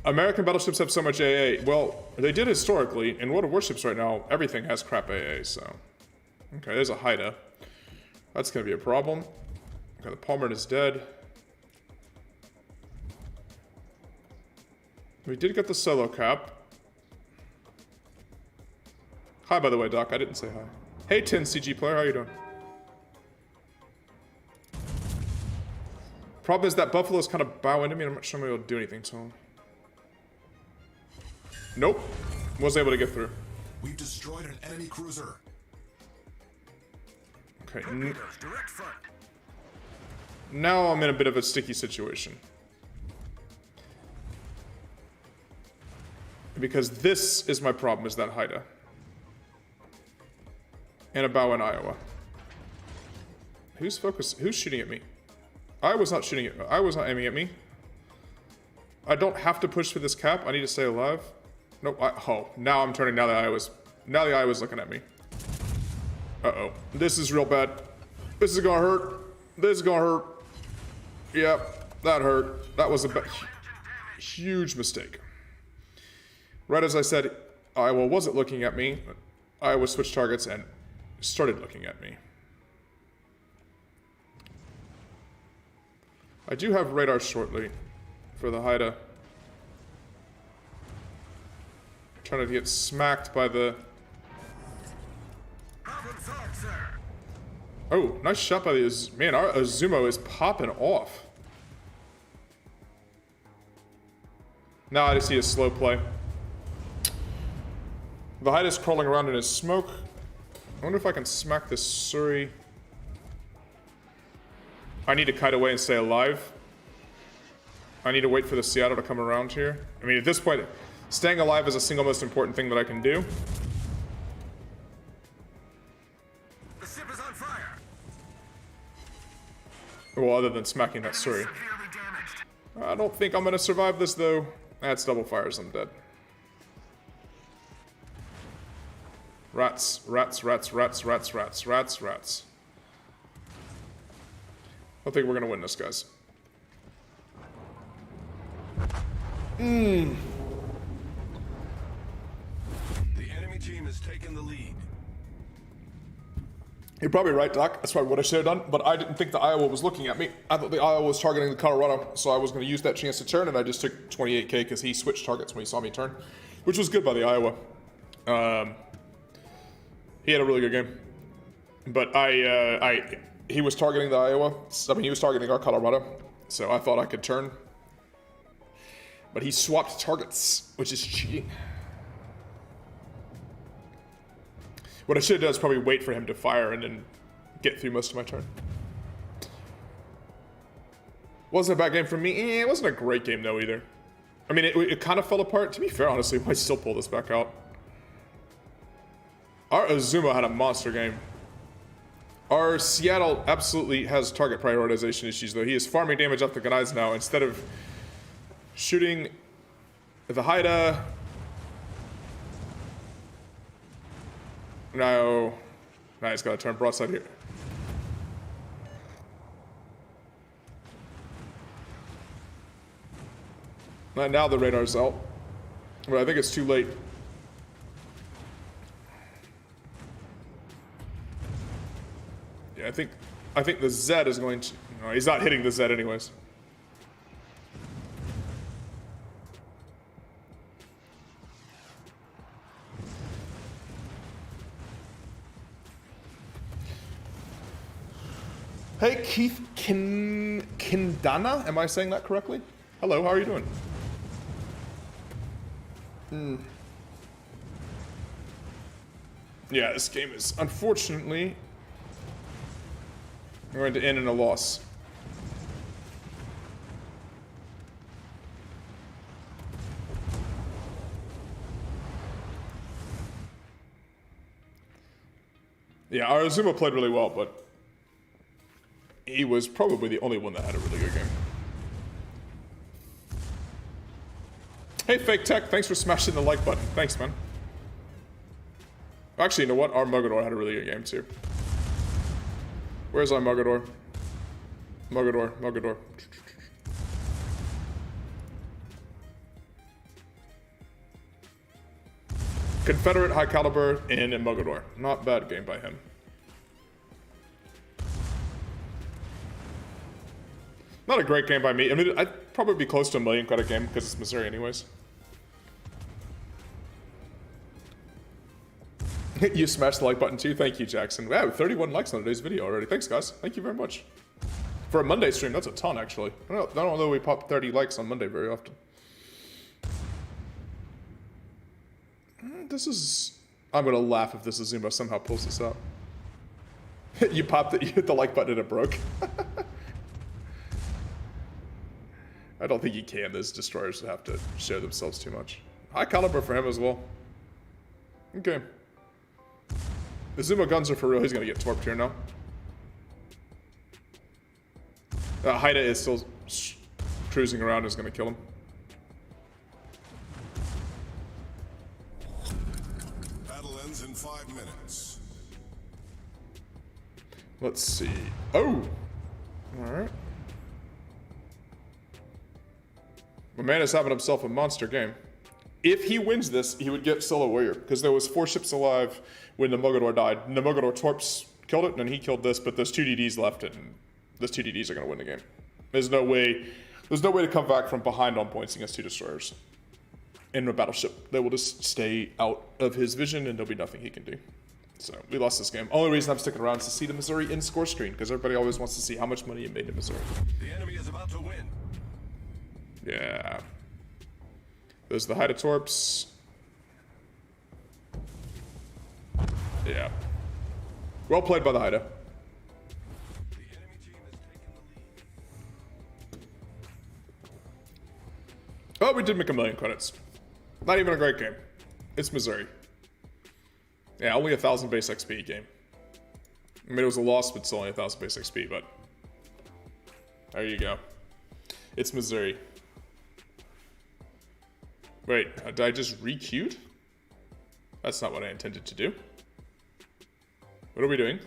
American battleships have so much AA. Well, they did historically. In World of Warships right now, everything has crap AA, so... Okay, there's a Haida. That's gonna be a problem. Okay, the Palmer is dead. We did get the solo cap. Hi, by the way, Doc. I didn't say hi. Hey, 10 CG player. How you doing? Problem is that Buffalo's kind of bow into me and I'm not sure I'm able to do anything to him. Nope. Was able to get through. We've destroyed an enemy cruiser. Okay. Torpedoes, direct front. Now I'm in a bit of a sticky situation. Because this is my problem, is that Haida. And a bow in Iowa. Who's focused? Who's shooting at me? I was not shooting at... I was not aiming at me. I don't have to push for this cap. I need to stay alive. Nope. Oh, now I'm turning. Now the eye was looking at me. Uh-oh. This is real bad. This is gonna hurt. This is gonna hurt. Yep. That hurt. That was a huge mistake. Right as I said, Iowa wasn't looking at me. Iowa switched targets and started looking at me. I do have radar shortly for the Haida. Trying to get smacked by the... Problem solved, sir. Oh, nice shot by the... Man, our Azumo is popping off. Now I just see a slow play. The Hyde is crawling around in his smoke. I wonder if I can smack this Surrey. I need to kite away and stay alive. I need to wait for the Seattle to come around here. I mean, at this point, staying alive is the single most important thing that I can do. The ship is on fire. Well, other than smacking that Surrey. Severely damaged. I don't think I'm gonna survive this, though. That's double fires, I'm dead. Rats, rats, rats, rats, rats, rats, rats, rats. I think we're gonna win this, guys. The enemy team has taken the lead. You're probably right, Doc. That's probably what I should have done, but I didn't think the Iowa was looking at me. I thought the Iowa was targeting the Colorado, so I was going to use that chance to turn, and I just took 28k because he switched targets when he saw me turn, which was good by the Iowa. He had a really good game, but he was targeting the Iowa. I mean, he was targeting our Colorado, so I thought I could turn, but he swapped targets, which is cheating. What I should have done is probably wait for him to fire and then get through most of my turn. Wasn't a bad game for me. It wasn't a great game though either. I mean, it kind of fell apart. To be fair, honestly, I might still pull this back out. Our Azuma had a monster game. Our Seattle absolutely has target prioritization issues though. He is farming damage off the guys now instead of shooting the Haida. No. Now he's got to turn broadside here. Now the radar's out. But I think it's too late. Yeah, I think the Z is going to... No, he's not hitting the Z anyways. Hey, Keith Kindana, am I saying that correctly? Hello, how are you doing? Yeah, this game is unfortunately going to end in a loss. Yeah, our Azuma played really well, but he was probably the only one that had a really good game. Hey, Fake Tech, thanks for smashing the like button. Thanks, man. Actually, you know what? Our Mogador had a really good game, too. Where's our Mogador? Mogador. Confederate High Caliber and a Mogador. Not bad game by him. Not a great game by me. I mean, I'd probably be close to a million credit game because it's Missouri anyways. You smashed the like button too. Thank you, Jackson. Wow, 31 likes on today's video already. Thanks, guys. Thank you very much. For a Monday stream, that's a ton, actually. I don't know we pop 30 likes on Monday very often. This is... I'm going to laugh if this Azuma somehow pulls this out. You hit the like button and it broke. I don't think he can. Those destroyers would have to show themselves too much. High caliber for him as well. Okay. The Zuma guns are for real. He's going to get torped here now. Haida is still cruising around. Is going to kill him. Battle ends in 5 minutes. Let's see. Oh! Alright. My man is having himself a monster game. If he wins this, he would get Solo Warrior, because there was 4 ships alive when the Mogador died. And the Mogador Torps killed it, and then he killed this, but those 2 DDs left it, and those 2 DDs are going to win the game. There's no way to come back from behind on points against 2 destroyers. in a battleship that will just stay out of his vision and there'll be nothing he can do. So we lost this game. Only reason I'm sticking around is to see the Missouri in score screen because everybody always wants to see how much money you made in Missouri. The enemy is about to win. Yeah. Those are the Haida Torps. Yeah. Well played by the Haida. The enemy team has taken the lead. Oh, we did make 1 million credits. Not even a great game. It's Missouri. Yeah, only 1,000 base XP game. I mean, it was a loss, but it's only 1,000 base XP, but... There you go. It's Missouri. Wait, did I just re-queued? That's not what I intended to do. What are we doing?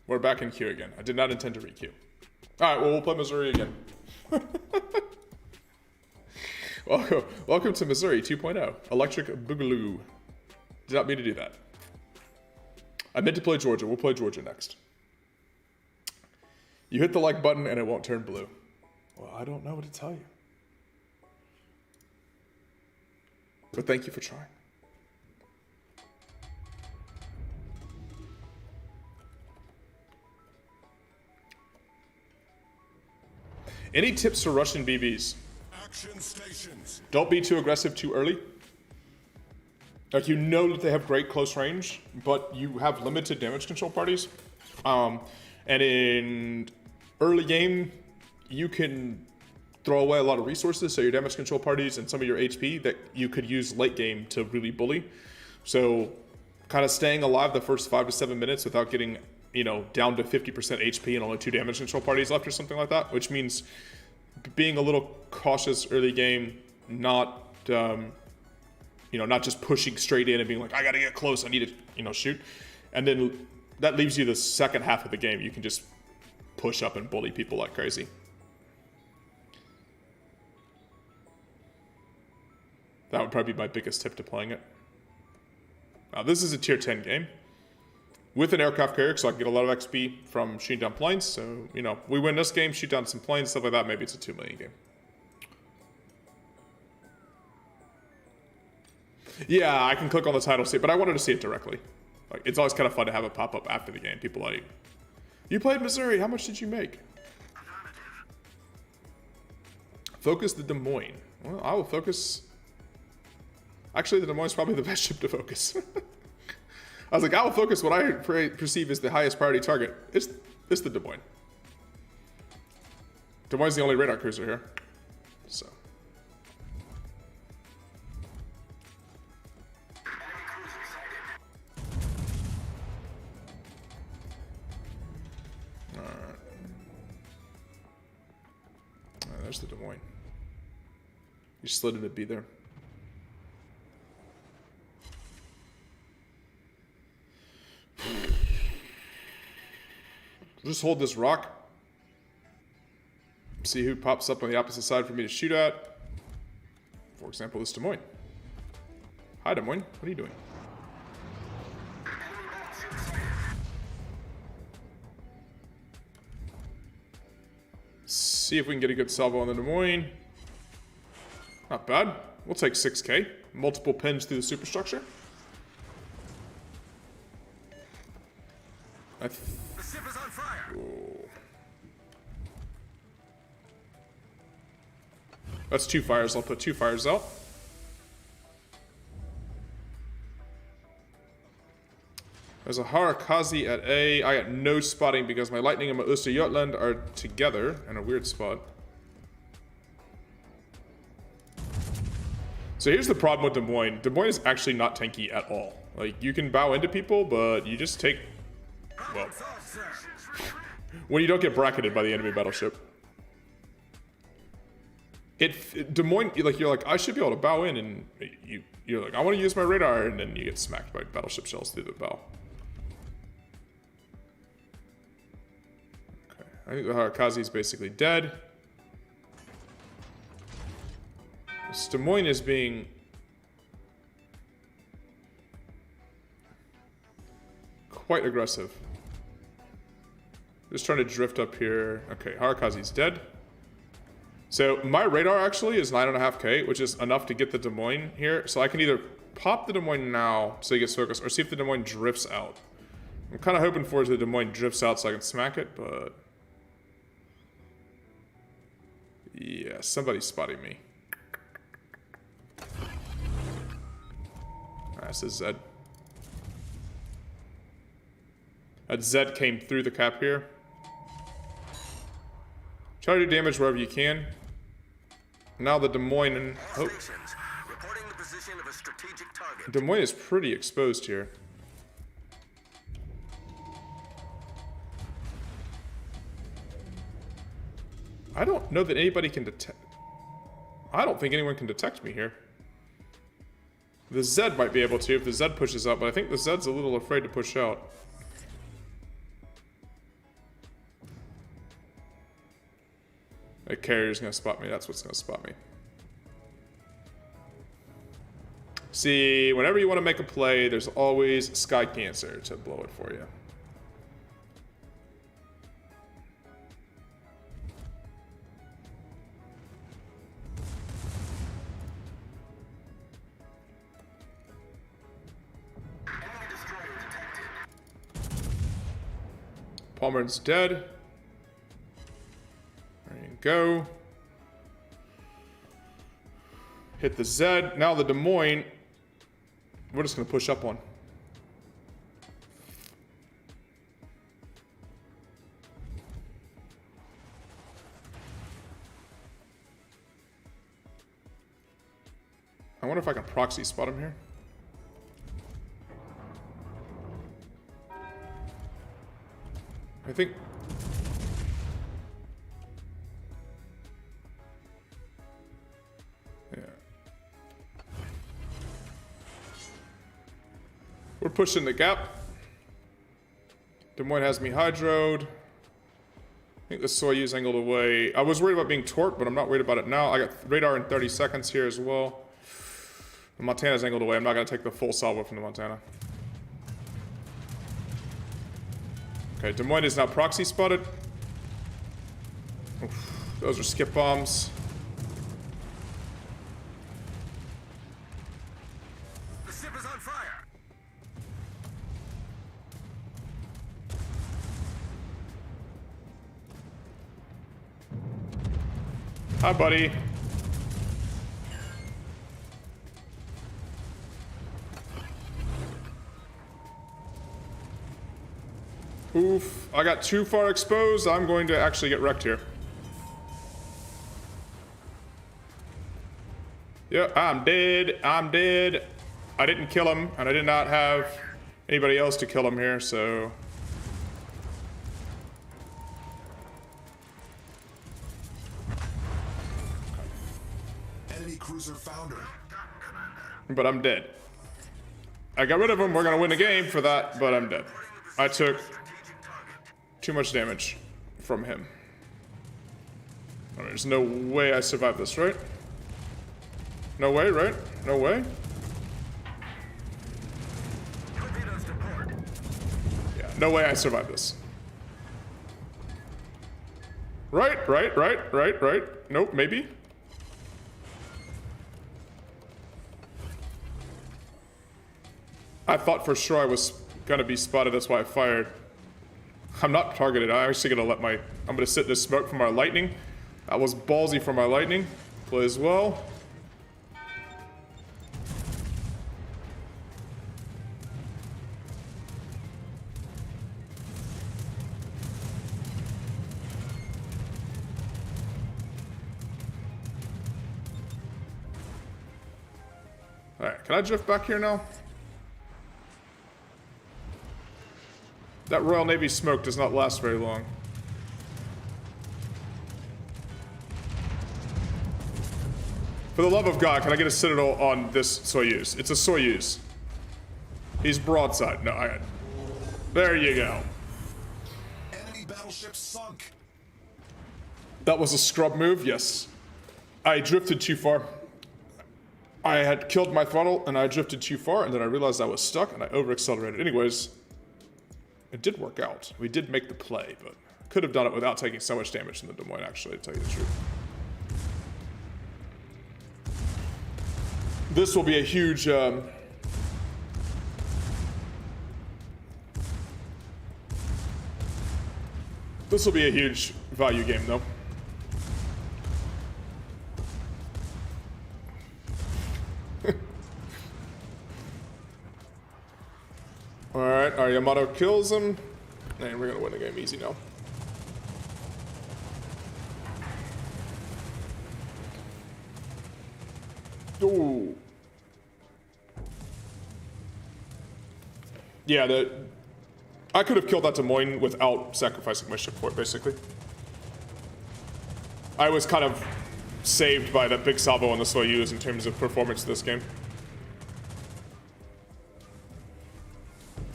We're back in queue again. I did not intend to re-queue. Alright, well, we'll play Missouri again. Welcome to Missouri 2.0. Electric Boogaloo. Did not mean to do that. I meant to play Georgia. We'll play Georgia next. You hit the like button and it won't turn blue. Well, I don't know what to tell you. But thank you for trying. Any tips for Russian BBs? Action stations. Don't be too aggressive too early. Like, you know that they have great close range, but you have limited damage control parties. And in early game, you can throw away a lot of resources, so your damage control parties and some of your HP that you could use late game to really bully. So kind of staying alive the first 5 to 7 minutes without getting, you know, down to 50% HP and only 2 damage control parties left or something like that, which means being a little cautious early game, not, you know, not just pushing straight in and being like, I gotta get close, I need to, you know, shoot. And then that leaves you the second half of the game. You can just push up and bully people like crazy. That would probably be my biggest tip to playing it. Now, this is a tier 10 game with an aircraft carrier, so I can get a lot of XP from shooting down planes. So, you know, we win this game, shoot down some planes, stuff like that. Maybe it's a 2 million game. Yeah, I can click on the title, see it, but I wanted to see it directly. Like, it's always kind of fun to have it pop up after the game. People like, you played Missouri, how much did you make? Focus the Des Moines. Well, I will focus... Actually, the Des Moines is probably the best ship to focus. I was like, I will focus what I perceive as the highest priority target. It's the Des Moines. Des Moines is the only radar cruiser here. So. Alright. There's the Des Moines. You slid into B there. Just hold this rock. See who pops up on the opposite side for me to shoot at. For example, this Des Moines. Hi, Des Moines. What are you doing? See if we can get a good salvo on the Des Moines. Not bad. We'll take 6K. Multiple pins through the superstructure. The ship is on fire. That's 2 fires. I'll put 2 fires out. There's a Harakazi at A. I got no spotting because my Lightning and my Östergötland are together in a weird spot. So here's the problem with Des Moines. Des Moines is actually not tanky at all. Like, you can bow into people, but you just take... Well, when you don't get bracketed by the enemy battleship. Des Moines, like, you're like, I should be able to bow in, and you're like, I want to use my radar, and then you get smacked by battleship shells through the bow. Okay, I think the Harakazi is basically dead. This Des Moines is being quite aggressive. Just trying to drift up here. Okay, Harakazi's dead. So my radar actually is 9.5K, which is enough to get the Des Moines here. So I can either pop the Des Moines now so he gets focused, or see if the Des Moines drifts out. I'm kind of hoping for the Des Moines drifts out so I can smack it, but... yeah, somebody's spotting me. This is Zed. That Zed came through the cap here. Try to do damage wherever you can. Now the Des Moines and... oh. Reporting the position of a strategic target. Des Moines is pretty exposed here. I don't know that anybody can detect... I don't think anyone can detect me here. The Zed might be able to if the Zed pushes out, but I think the Zed's a little afraid to push out. The carrier's gonna spot me. That's what's gonna spot me. See, whenever you want to make a play, there's always Sky Cancer to blow it for you. Palmer's dead. There you go. Hit the Zed. Now the Des Moines. We're just going to push up one. I wonder if I can proxy spot him here. I think... yeah. We're pushing the gap. Des Moines has me hydroed. I think the Soyuz angled away. I was worried about being torqued, but I'm not worried about it now. I got radar in 30 seconds here as well. The Montana's angled away. I'm not going to take the full salvo from the Montana. Okay, Des Moines is now proxy spotted. Oof, those are skip bombs. The ship is on fire. Hi, buddy. Oof, I got too far exposed. I'm going to actually get wrecked here. Yeah, I'm dead. I'm dead. I didn't kill him, and I did not have anybody else to kill him here, so... Enemy cruiser founder. but I'm dead. I got rid of him. We're going to win the game for that, but I'm dead. I took too much damage from him. There's no way I survived this, right? No way, right? No way? Yeah, no way I survived this. Right. Nope, maybe. I thought for sure I was gonna be spotted, that's why I fired. I'm not targeted. I'm actually gonna let I'm gonna sit in this smoke from our lightning. That was ballsy from our lightning. Play as well. Alright, can I drift back here now? That Royal Navy smoke does not last very long. For the love of God, can I get a Citadel on this Soyuz? It's a Soyuz. He's broadside. No, there you go. Enemy battleship sunk. That was a scrub move, yes. I drifted too far. I had killed my throttle and I drifted too far, and then I realized I was stuck and I over-accelerated. Anyways, it did work out. We did make the play, but could have done it without taking so much damage from the Des Moines, actually, to tell you the truth. This will be a huge. This will be a huge value game, though. Alright, our Yamato kills him. And we're gonna win the game easy now. Ooh. Yeah, I could have killed that Des Moines without sacrificing my ship for it, basically. I was kind of saved by that big salvo on the Soyuz in terms of performance this game.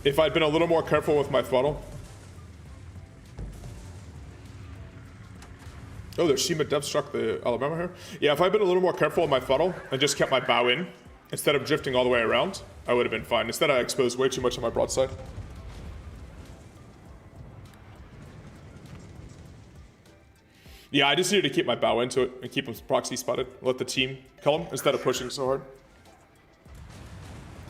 If I'd been a little more careful with my throttle. Oh, the Shima Dev struck the Alabama here. Yeah, if I'd been a little more careful with my throttle and just kept my bow in, instead of drifting all the way around, I would have been fine. Instead, I exposed way too much on my broadside. Yeah, I just needed to keep my bow into it and keep him proxy spotted. Let the team kill him instead of pushing so hard.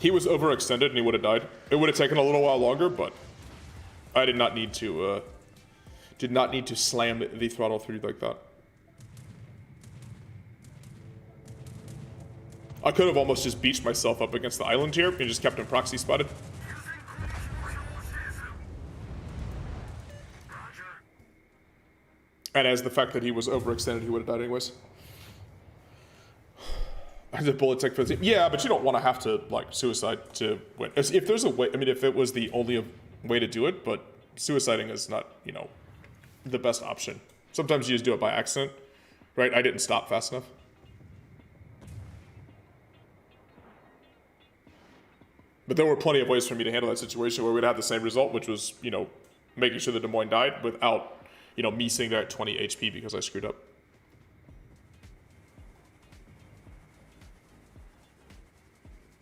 He was overextended and he would have died. It would have taken a little while longer, but I did not need to slam the throttle through like that. I could have almost just beached myself up against the island here and just kept him proxy spotted. And as the fact that he was overextended, he would have died anyways. The bullet tech for the team. Yeah, but you don't want to have to like suicide to win. If there's a way, I mean, if it was the only way to do it, but suiciding is not, you know, the best option. Sometimes you just do it by accident, right? I didn't stop fast enough. But there were plenty of ways for me to handle that situation where we'd have the same result, which was, you know, making sure the Des Moines died without, you know, me sitting there at 20 HP because I screwed up.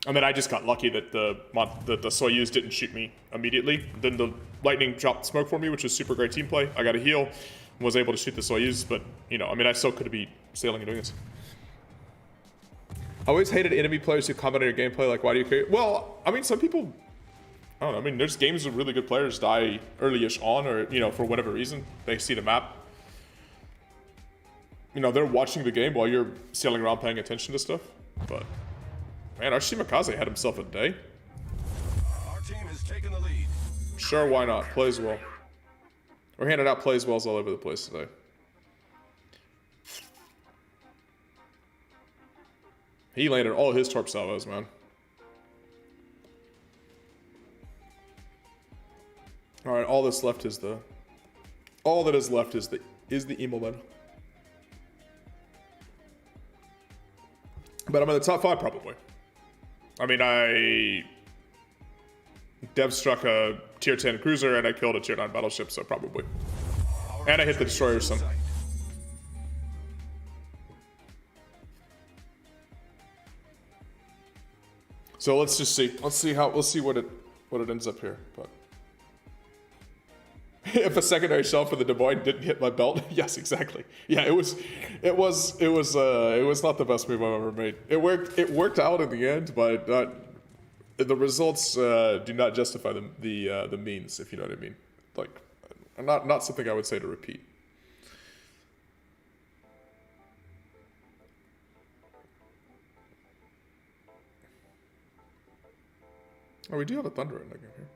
And then I just got lucky that the Soyuz didn't shoot me immediately. Then the Lightning dropped smoke for me, which was super great team play. I got a heal and was able to shoot the Soyuz, but, you know, I mean, I still could be sailing and doing this. I always hated enemy players who comment on your gameplay, like, why do you care? Well, I mean, some people, I don't know, I mean, there's games where really good players die early-ish on, or, you know, for whatever reason, they see the map. You know, they're watching the game while you're sailing around paying attention to stuff, but... Man, our Shimakaze had himself a day. Our team has taken the lead. Sure, why not? Plays well. We're handing out plays wells all over the place today. He landed all his torp salvos, man. All right, all that's left is the. All that is left is the emo man. But I'm in the top 5 probably. I mean, I dev struck a tier 10 cruiser and I killed a tier 9 battleship, so probably. And I hit the destroyer some. So let's just see. We'll see what it ends up here. But if a secondary shell for the Des Moines didn't hit my belt, yes, exactly. Yeah, it was not the best move I've ever made. It worked out in the end, but the results do not justify the means, if you know what I mean. Like, not something I would say to repeat. Oh, we do have a Thunder in the game here.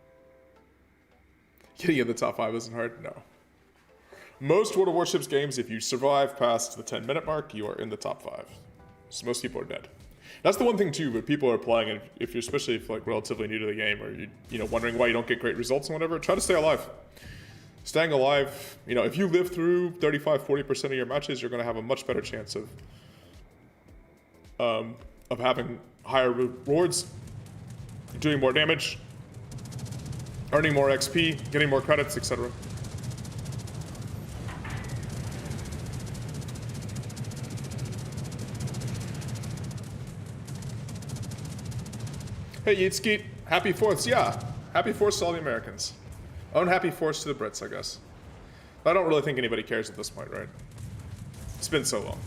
Getting in the top 5 isn't hard? No. Most World of Warships games, if you survive past the 10-minute mark, you are in the top 5. So most people are dead. That's the one thing too, but people are playing, and if you're especially like relatively new to the game, or you know wondering why you don't get great results and whatever, try to stay alive. Staying alive, you know, if you live through 35-40% of your matches, you're going to have a much better chance of having higher rewards, doing more damage, earning more XP, getting more credits, etc. Hey, Yeetskeet, happy 4th. Yeah, happy 4th to all the Americans. Unhappy 4th to the Brits, I guess. I don't really think anybody cares at this point, right? It's been so long.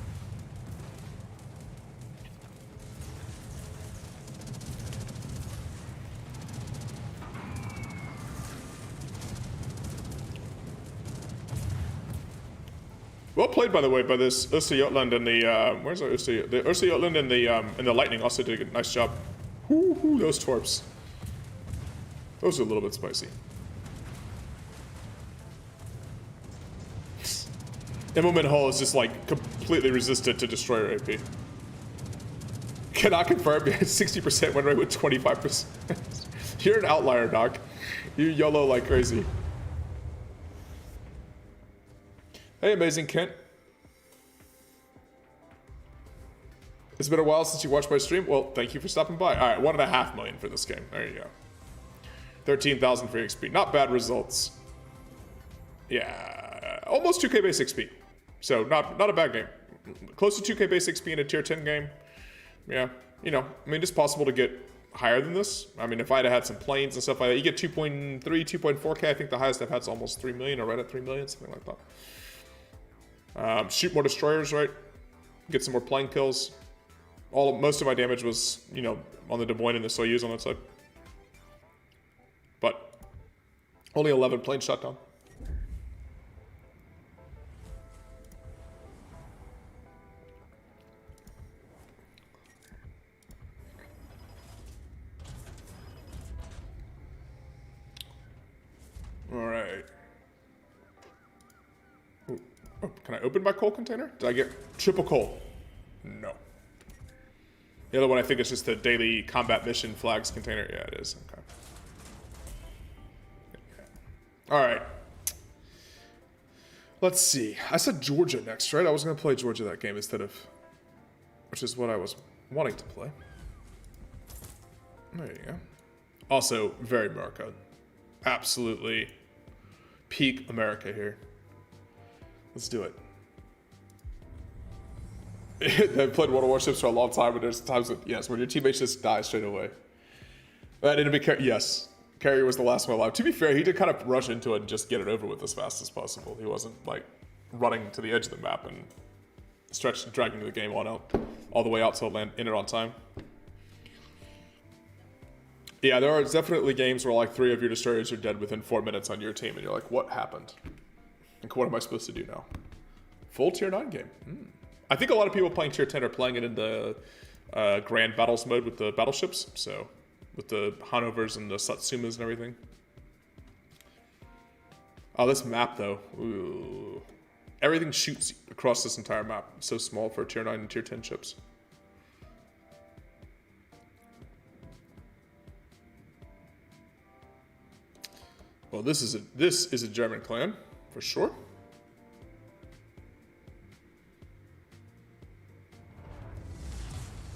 Well played, by the way, by this Ursa Jotland and the where's our Ursa? The Ursa Jotland and the Lightning also did a nice job. Whoo, those torps. Those are a little bit spicy. Immelman Hull is just like completely resistant to destroyer AP. Cannot confirm. 60% win rate with 25%. You're an outlier, Doc. You YOLO like crazy. Hey, amazing Kent. It's been a while since you watched my stream. Well, thank you for stopping by. All right, 1.5 million for this game. There you go. 13,000 free XP. Not bad results. Yeah, almost 2K base XP. So not a bad game. Close to 2K base XP in a tier 10 game. Yeah, you know, I mean, it's possible to get higher than this. I mean, if I'd had some planes and stuff like that, you get 2.3, 2.4K. I think the highest I've had is almost 3 million or right at 3 million, something like that. Shoot more destroyers, right? Get some more plane kills. Most of my damage was, you know, on the Des Moines and the Soyuz on that side. But only 11 planes shot down. All right. Ooh. Oh, can I open my coal container? Did I get triple coal? No. The other one I think is just the daily combat mission flags container. Yeah, it is. Okay. All right. Let's see. I said Georgia next, right? I was going to play Georgia that game instead of... Which is what I was wanting to play. There you go. Also, very America. Absolutely peak America here. Let's do it. I've played World of Warships for a long time, but there's times that, yes, when your teammates just die straight away. That didn't be yes. Carrier was the last one alive. To be fair, he did kind of rush into it and just get it over with as fast as possible. He wasn't like running to the edge of the map and dragging the game on out all the way out till land in it on time. Yeah, there are definitely games where like 3 of your destroyers are dead within 4 minutes on your team, and you're like, what happened? Like, what am I supposed to do now? Full tier 9 game. I think a lot of people playing tier 10 are playing it in the grand battles mode with the battleships, so with the Hanovers and the Satsumas and everything. Oh, this map though. Ooh. Everything shoots across this entire map. It's so small for tier 9 and tier 10 ships. Well, this is a German clan, for sure.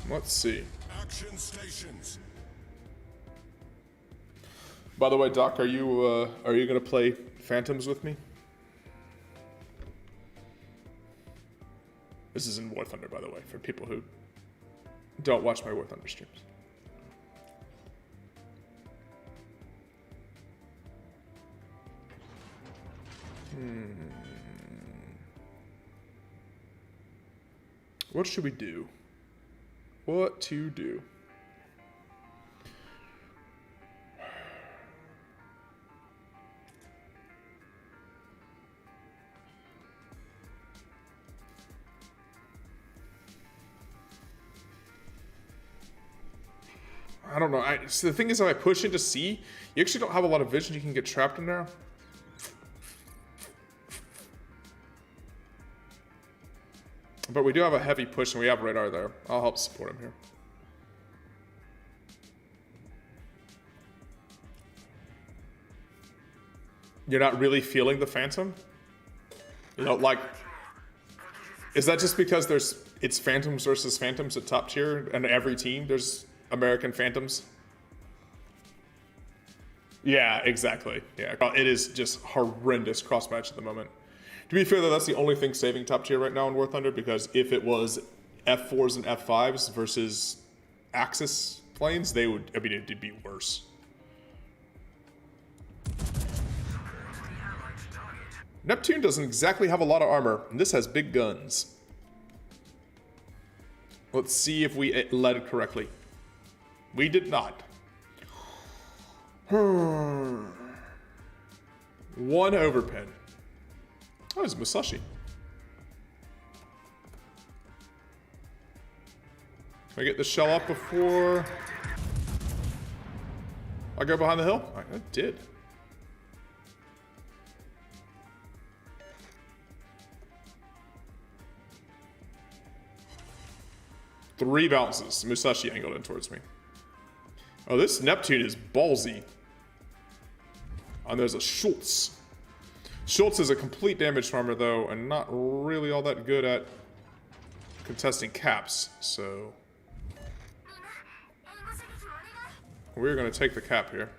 Let's see. Action stations. By the way, Doc, are you gonna play Phantoms with me? This is in War Thunder, by the way, for people who don't watch my War Thunder streams. What should we do? What to do? I don't know. So the thing is, if I push into C, you actually don't have a lot of vision. You can get trapped in there. But we do have a heavy push, and we have radar there. I'll help support him here. You're not really feeling the Phantom? You know, like, is that just because it's Phantoms versus Phantoms at top tier, and every team there's American Phantoms? Yeah, exactly. Yeah, it is just horrendous cross match at the moment. To be fair, though, that's the only thing saving top tier right now in War Thunder, because if it was F4s and F5s versus Axis planes, it'd be worse. Neptune doesn't exactly have a lot of armor, and this has big guns. Let's see if we led it correctly. We did not. One overpin. Oh, it's Musashi. Can I get the shell up before I go behind the hill? I did. Three bounces. Musashi angled in towards me. Oh, this Neptune is ballsy. And there's a Schultz. Schultz is a complete damage farmer, though, and not really all that good at contesting caps, so we're going to take the cap here.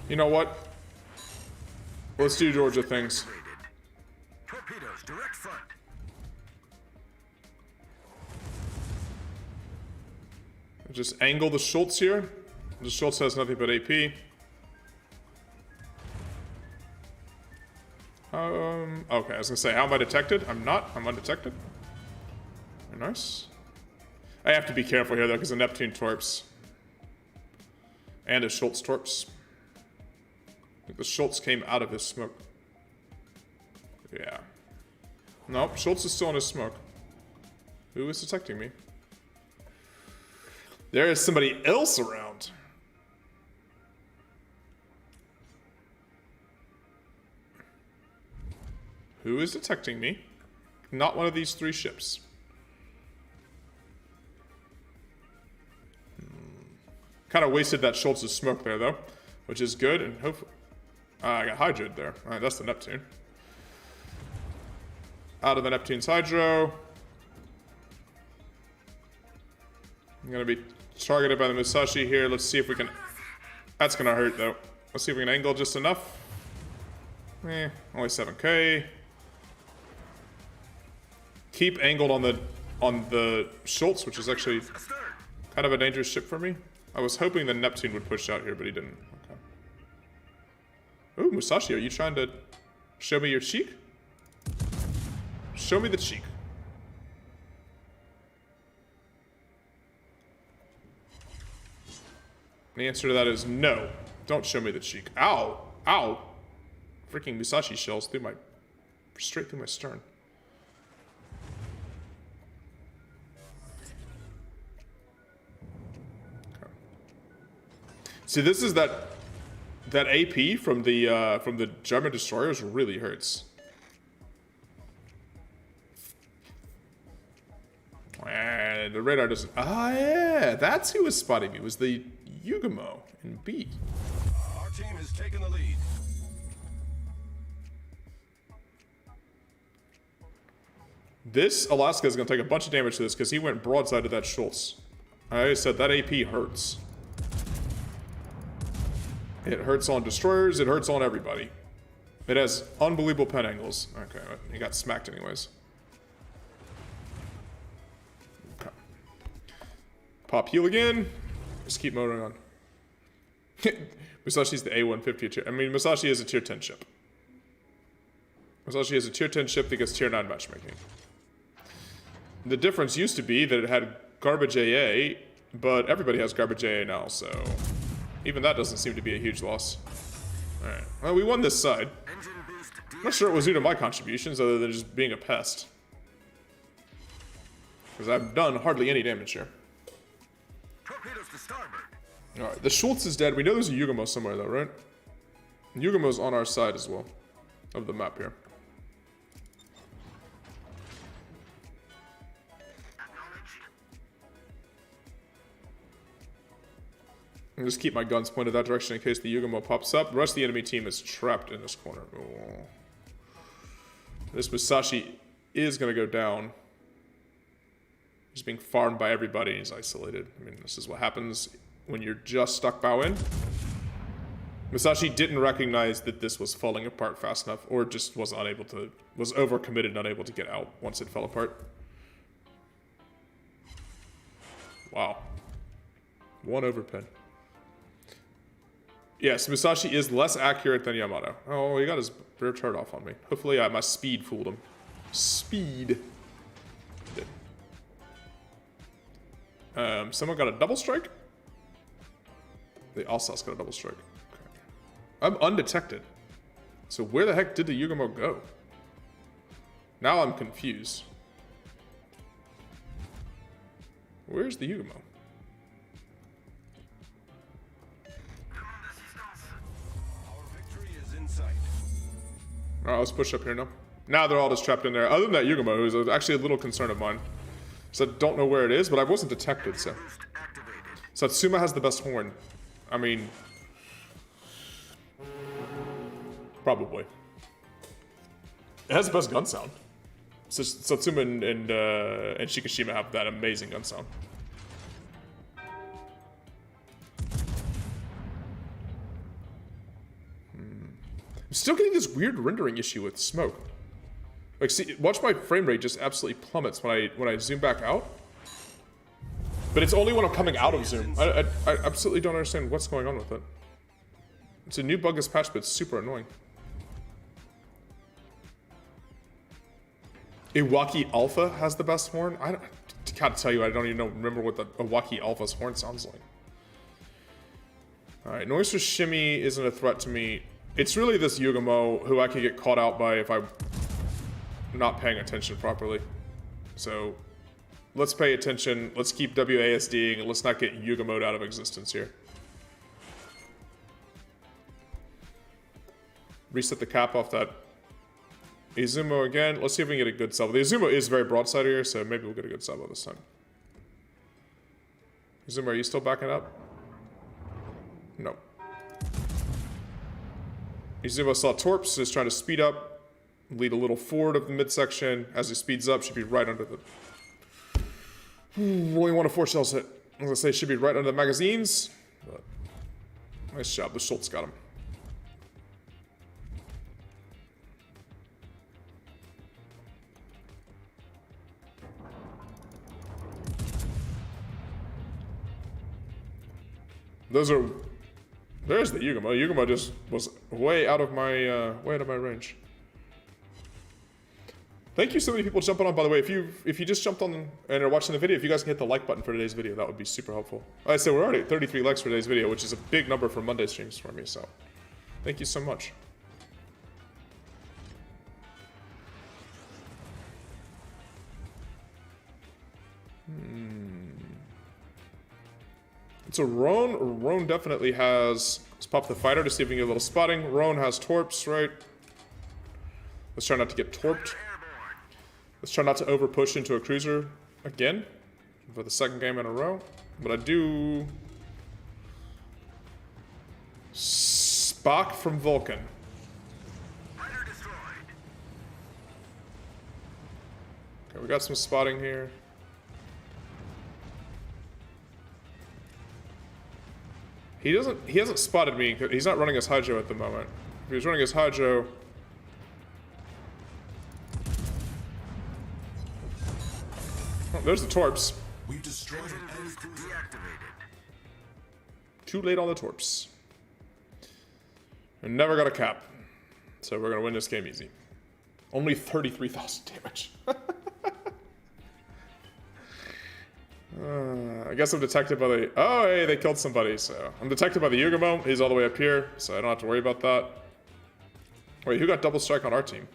You know what? Let's do Georgia things. Torpedoes, direct front. Just angle the Schultz here. The Schultz has nothing but AP. Okay, I was gonna say, how am I detected? I'm not. I'm undetected. Very nice. I have to be careful here though, because the Neptune torps. And a Schultz torps. I think the Schultz came out of his smoke. Yeah. Nope, Schultz is still in his smoke. Who is detecting me? There is somebody else around. Who is detecting me? Not one of these three ships. Kind of wasted that Schultz's smoke there, though, which is good, and hopefully... I got Hydroed there. Alright, that's the Neptune. Out of the Neptune's Hydro. I'm gonna be targeted by the Musashi here. Let's see if we can... That's gonna hurt, though. Let's see if we can angle just enough. Only 7k. Keep angled on the Schultz, which is actually kind of a dangerous ship for me. I was hoping the Neptune would push out here, but he didn't. Okay. Ooh, Musashi, are you trying to show me your cheek? Show me the cheek. The answer to that is no. Don't show me the cheek. Ow! Ow! Freaking Musashi shells through straight through my stern. Okay. See, this is that AP from the German destroyers really hurts. And the radar doesn't. Ah, yeah, that's who was spotting me. Was the Yugamo in B. Our team has taken the lead. This Alaska is going to take a bunch of damage to this because he went broadside to that Schultz. I said that AP hurts. It hurts on destroyers. It hurts on everybody. It has unbelievable pen angles. Okay, he got smacked anyways. Okay. Pop heal again. Just keep motoring on. Musashi's the A150 tier. I mean, Musashi is a tier 10 ship. Musashi is a tier 10 ship that gets tier 9 matchmaking. The difference used to be that it had garbage AA, but everybody has garbage AA now, so even that doesn't seem to be a huge loss. Alright, well, we won this side. I'm not sure it was due to my contributions, other than just being a pest. Because I've done hardly any damage here. Torpedoes to starboard. Alright, the Schultz is dead. We know there's a Yugamo somewhere, though, right? Yugamo's on our side as well, of the map here. And just keep my guns pointed that direction in case the Yugamo pops up. The rest of the enemy team is trapped in this corner. Oh. This Musashi is going to go down. He's being farmed by everybody and he's isolated. I mean, this is what happens when you're just stuck bow in. Musashi didn't recognize that this was falling apart fast enough, or just was unable to, was overcommitted and unable to get out once it fell apart. Wow. One overpin. Yes, Musashi is less accurate than Yamato. Oh, he got his rear turret off on me. Hopefully my speed fooled him. Speed. Someone got a double strike? The Alsace got a double strike. Okay. I'm undetected. So where the heck did the Yugamo go? Now I'm confused. Where's the Yugamo? Our victory is in sight. Alright, let's push up here now. Now they're all just trapped in there. Other than that Yugamo, who's actually a little concern of mine. So I don't know where it is, but I wasn't detected, so. Boost activated. Satsuma has the best horn. I mean... Probably. It has the best gun sound. So Satsuma and Shikishima have that amazing gun sound. I'm still getting this weird rendering issue with smoke. Like, see, watch my frame rate just absolutely plummets when I zoom back out. But it's only when I'm coming out of zoom. I absolutely don't understand what's going on with it. It's a new bug this patch, but it's super annoying. Iwaki Alpha has the best horn. I gotta tell you, I don't even remember what the Iwaki Alpha's horn sounds like. Alright, Noise for Shimmy isn't a threat to me. It's really this Yugamo who I could get caught out by if I'm not paying attention properly. So, let's pay attention, let's keep WASDing, and let's not get Yugamo'd out of existence here. Reset the cap off that Izumo again. Let's see if we can get a good salvo. The Izumo is very broadside here, so maybe we'll get a good salvo this time. Izumo, are you still backing up? No. Izumo saw Torps, is trying to speed up, lead a little forward of the midsection. As he speeds up, should be right under the... Only one of 4 shells hit. I was gonna say, should be right under the magazines. But nice job, the Schultz got him. There's the Yugamo. Yugamo just was way out of my range. Thank you so many people jumping on, by the way. If you just jumped on and are watching the video, if you guys can hit the like button for today's video, that would be super helpful. Like I said, we're already at 33 likes for today's video, which is a big number for Monday streams for me, so thank you so much. So Roan definitely has... Let's pop the fighter to see if we can get a little spotting. Roan has Torps, right? Let's try not to get torped. Let's try not to over push into a cruiser again for the second game in a row. But I do... Spock from Vulcan. Okay, we got some spotting here. He hasn't spotted me. He's not running his Hydro at the moment. If he was running his Hydro... Oh, there's the Torps. We've destroyed an enemy cruiser. Too late on the Torps. And never got a cap. So we're gonna win this game easy. Only 33,000 damage. I guess I'm detected by the... Oh, hey, they killed somebody, so... I'm detected by the Yugamo. He's all the way up here, so I don't have to worry about that. Wait, who got double strike on our team?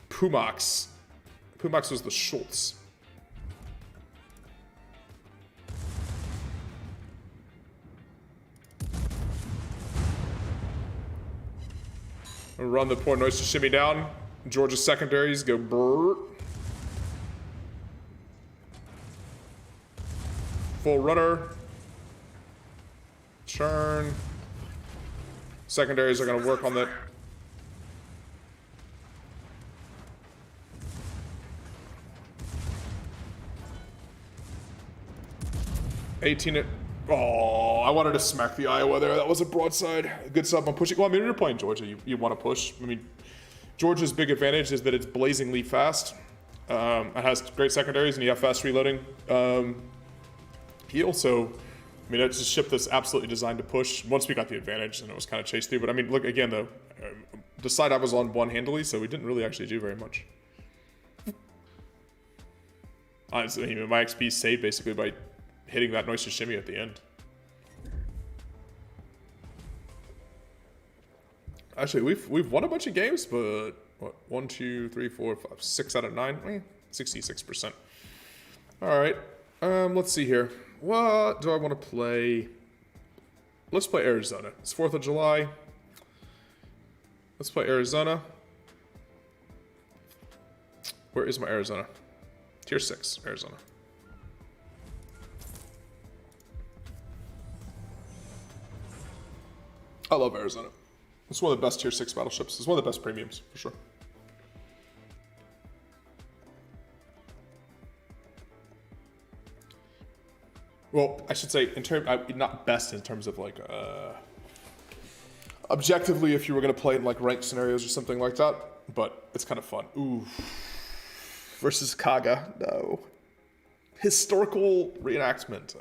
Pumax. Pumax was the Schultz. Run the poor Noise to shimmy down. Georgia's secondaries go brrr. Full runner. Churn. Secondaries are going to work on that. Oh, I wanted to smack the Iowa there. That was a broadside. Good sub on pushing. Well, I mean, you're playing Georgia. You want to push. I mean, Georgia's big advantage is that it's blazingly fast. It has great secondaries, and you have fast reloading. He also, I mean, it's a ship that's absolutely designed to push. Once we got the advantage, and it was kind of chased through. But I mean, look again though. The side I was on one handily, so we didn't really actually do very much. Honestly, I mean, my XP saved basically by hitting that Noisy Shimmy at the end. Actually, we've won a bunch of games, but what? 1, 2, 3, 4, 5, 6 out of 9. 66%. All right. Let's see here. What do I want to play? Let's play Arizona. It's 4th of July. Let's play Arizona. Where is my Arizona? Tier 6, Arizona. I love Arizona. It's one of the best tier 6 battleships. It's one of the best premiums, for sure. Well, I should say, not best in terms of like, objectively, if you were going to play in like ranked scenarios or something like that, but it's kind of fun. Ooh. Versus Kaga, no. Historical reenactment.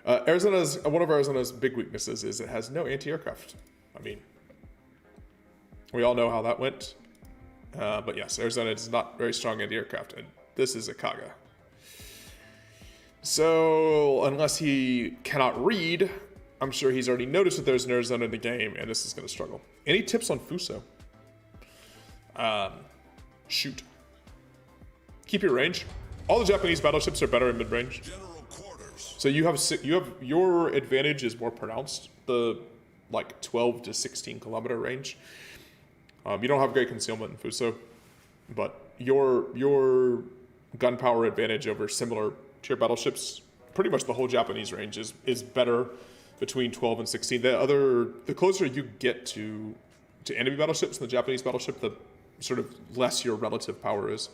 One of Arizona's big weaknesses is it has no anti-aircraft. I mean, we all know how that went. But yes, Arizona is not very strong anti-aircraft, and this is a Kaga. So, unless he cannot read, I'm sure he's already noticed that there's an Arizona in the game, and this is going to struggle. Any tips on Fuso? Shoot. Keep your range. All the Japanese battleships are better in mid-range. General quarters. So you have your advantage is more pronounced. The like 12 to 16 kilometer range. You don't have great concealment in Fuso, but your gunpowder advantage over similar tier battleships, pretty much the whole Japanese range is better between 12 and 16. The closer you get to enemy battleships in the Japanese battleship, the sort of less your relative power is.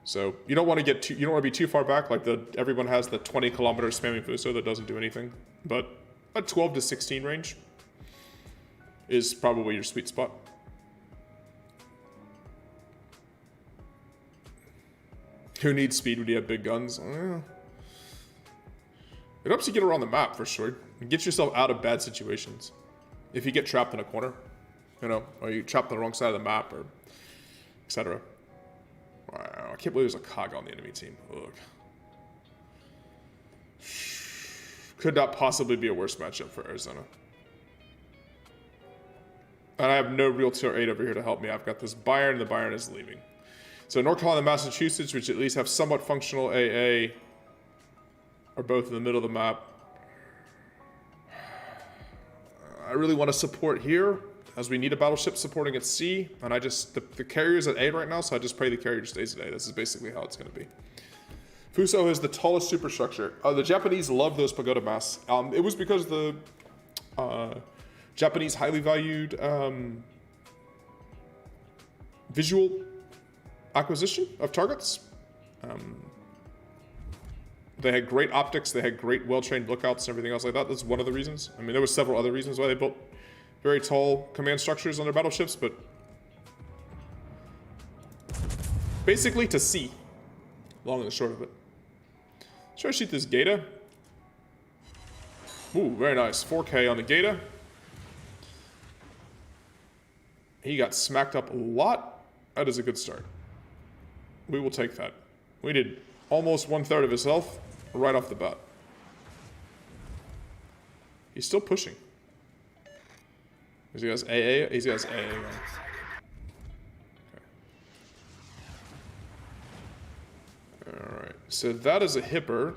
So you don't want to be too far back. Like everyone has the 20 kilometer spamming Fuso that doesn't do anything, but a 12 to 16 range is probably your sweet spot. Who needs speed when you have big guns? It helps you get around the map for sure. And get yourself out of bad situations. If you get trapped in a corner, or you trapped on the wrong side of the map, or etc. Wow, I can't believe there's a Kaga on the enemy team. Ugh. Could not possibly be a worse matchup for Arizona. And I have no real tier 8 over here to help me. I've got this Bayern, and the Bayern is leaving. So North Carolina and Massachusetts, which at least have somewhat functional AA, are both in the middle of the map. I really want to support here, as we need a battleship supporting at sea, and the carrier's at A right now, so I just pray the carrier stays at A. This is basically how it's going to be. Fuso is the tallest superstructure. The Japanese love those pagoda masts. It was because the Japanese highly valued visual acquisition of targets. They had great optics, they had great well-trained lookouts and everything else like that. That's one of the reasons. I mean, there were several other reasons why they built very tall command structures on their battleships, but basically to see, long and the short of it. Try to shoot this Gaeta. Ooh, very nice. 4K on the Gaeta. He got smacked up a lot. That is a good start. We will take that. We did almost 1/3 of his health right off the bat. He's still pushing. He has AA. He has AA. Okay. Alright, so that is a Hipper.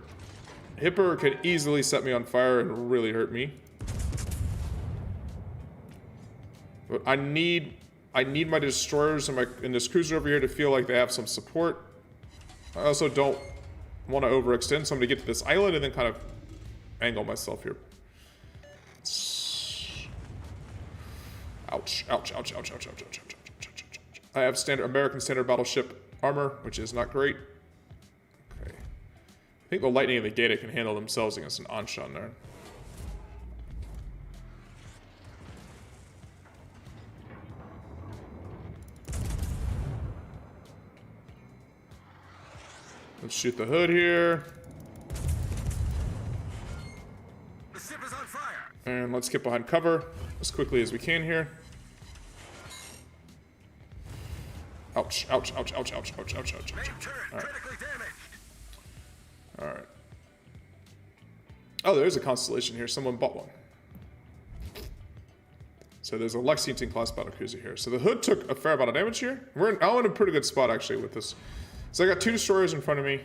Hipper could easily set me on fire and really hurt me. But I need my destroyers and this cruiser over here to feel like they have some support. I also don't want to overextend, so I'm going to get to this island and then kind of angle myself here. Ouch, ouch, ouch, ouch, ouch, ouch, ouch, ouch, ouch, ouch, ouch. I have American standard battleship armor, which is not great. Okay. I think the Lightning and the Gaeta can handle themselves against an Anshan there. Let's shoot the hood here. The ship is on fire. And let's get behind cover as quickly as we can here. Ouch, ouch, ouch, ouch, ouch, ouch, ouch, ouch, ouch. Main turret All right. critically damaged. Alright. Oh, there is a constellation here. Someone bought one. So there's a Lexington class battlecruiser here. So the Hood took a fair amount of damage here. I'm in a pretty good spot actually with this. So I got 2 destroyers in front of me.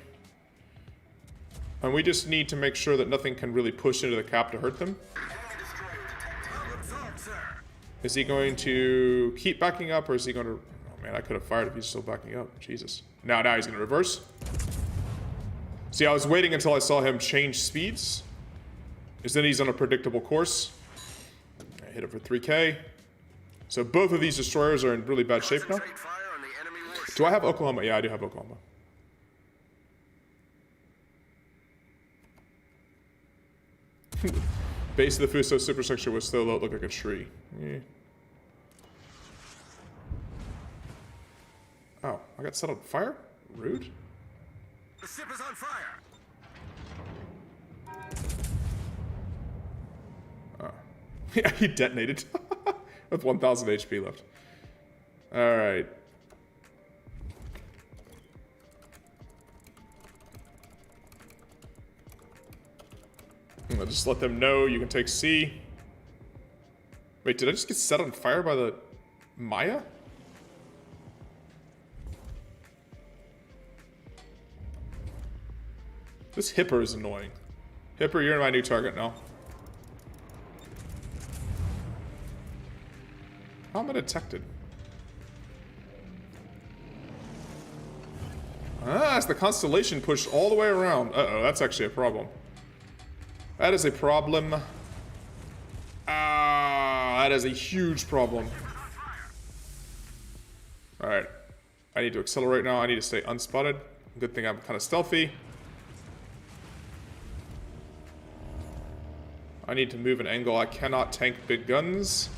And we just need to make sure that nothing can really push into the cap to hurt them. Is he going to keep backing up, or is he going to... Oh man, I could have fired if he's still backing up. Jesus. Now he's going to reverse. See, I was waiting until I saw him change speeds. Because then he's on a predictable course. I hit him for 3k. So both of these destroyers are in really bad shape now. Do I have Oklahoma? Yeah, I do have Oklahoma. Base of the Fuso superstructure was so low it looked like a tree. Yeah. Oh, I got set on fire? Rude. The ship is on fire. Oh. Yeah, he detonated. With 1,000 HP left. Alright. I'll just let them know you can take C. Wait, did I just get set on fire by the Maya? This Hipper is annoying. Hipper, you're my new target now. How am I detected? Ah, it's the constellation pushed all the way around. Uh-oh, that's actually a problem. That is a problem. Ah, that is a huge problem. Alright. I need to accelerate now. I need to stay unspotted. Good thing I'm kind of stealthy. I need to move an angle. I cannot tank big guns.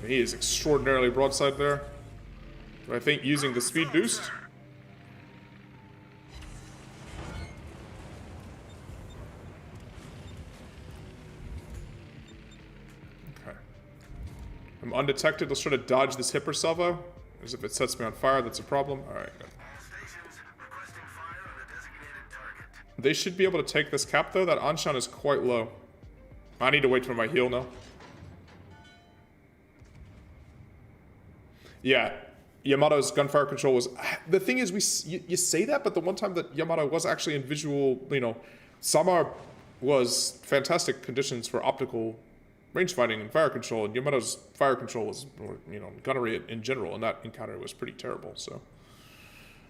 He is extraordinarily broadside there. But I think using the speed boost... Okay. I'm undetected. Let's try to dodge this Hipper salvo. As if it sets me on fire, that's a problem. Alright, good. They should be able to take this cap though. That Anshan is quite low. I need to wait for my heal now. Yeah, Yamato's gunfire control was... The thing is, you say that, but the one time that Yamato was actually in visual, you know, Samar was fantastic conditions for optical range fighting and fire control, and Yamato's fire control was, you know, gunnery in general, and that encounter was pretty terrible, so...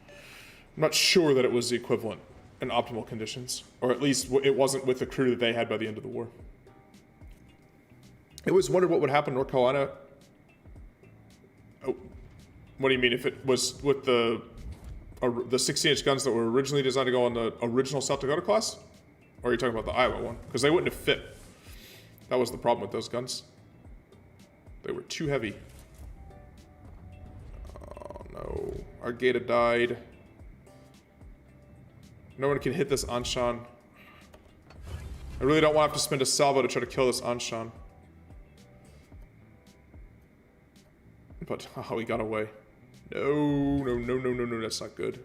I'm not sure that it was the equivalent in optimal conditions, or at least it wasn't with the crew that they had by the end of the war. I always wondered what would happen in North Carolina. Oh, what do you mean if it was with the 16-inch guns that were originally designed to go on the original South Dakota class? Or are you talking about the Iowa one? Because they wouldn't have fit. That was the problem with those guns. They were too heavy. Oh no, our Gata died. No one can hit this Anshan. I really don't want to have to spend a salvo to try to kill this Anshan. But, oh, he got away. No, that's not good.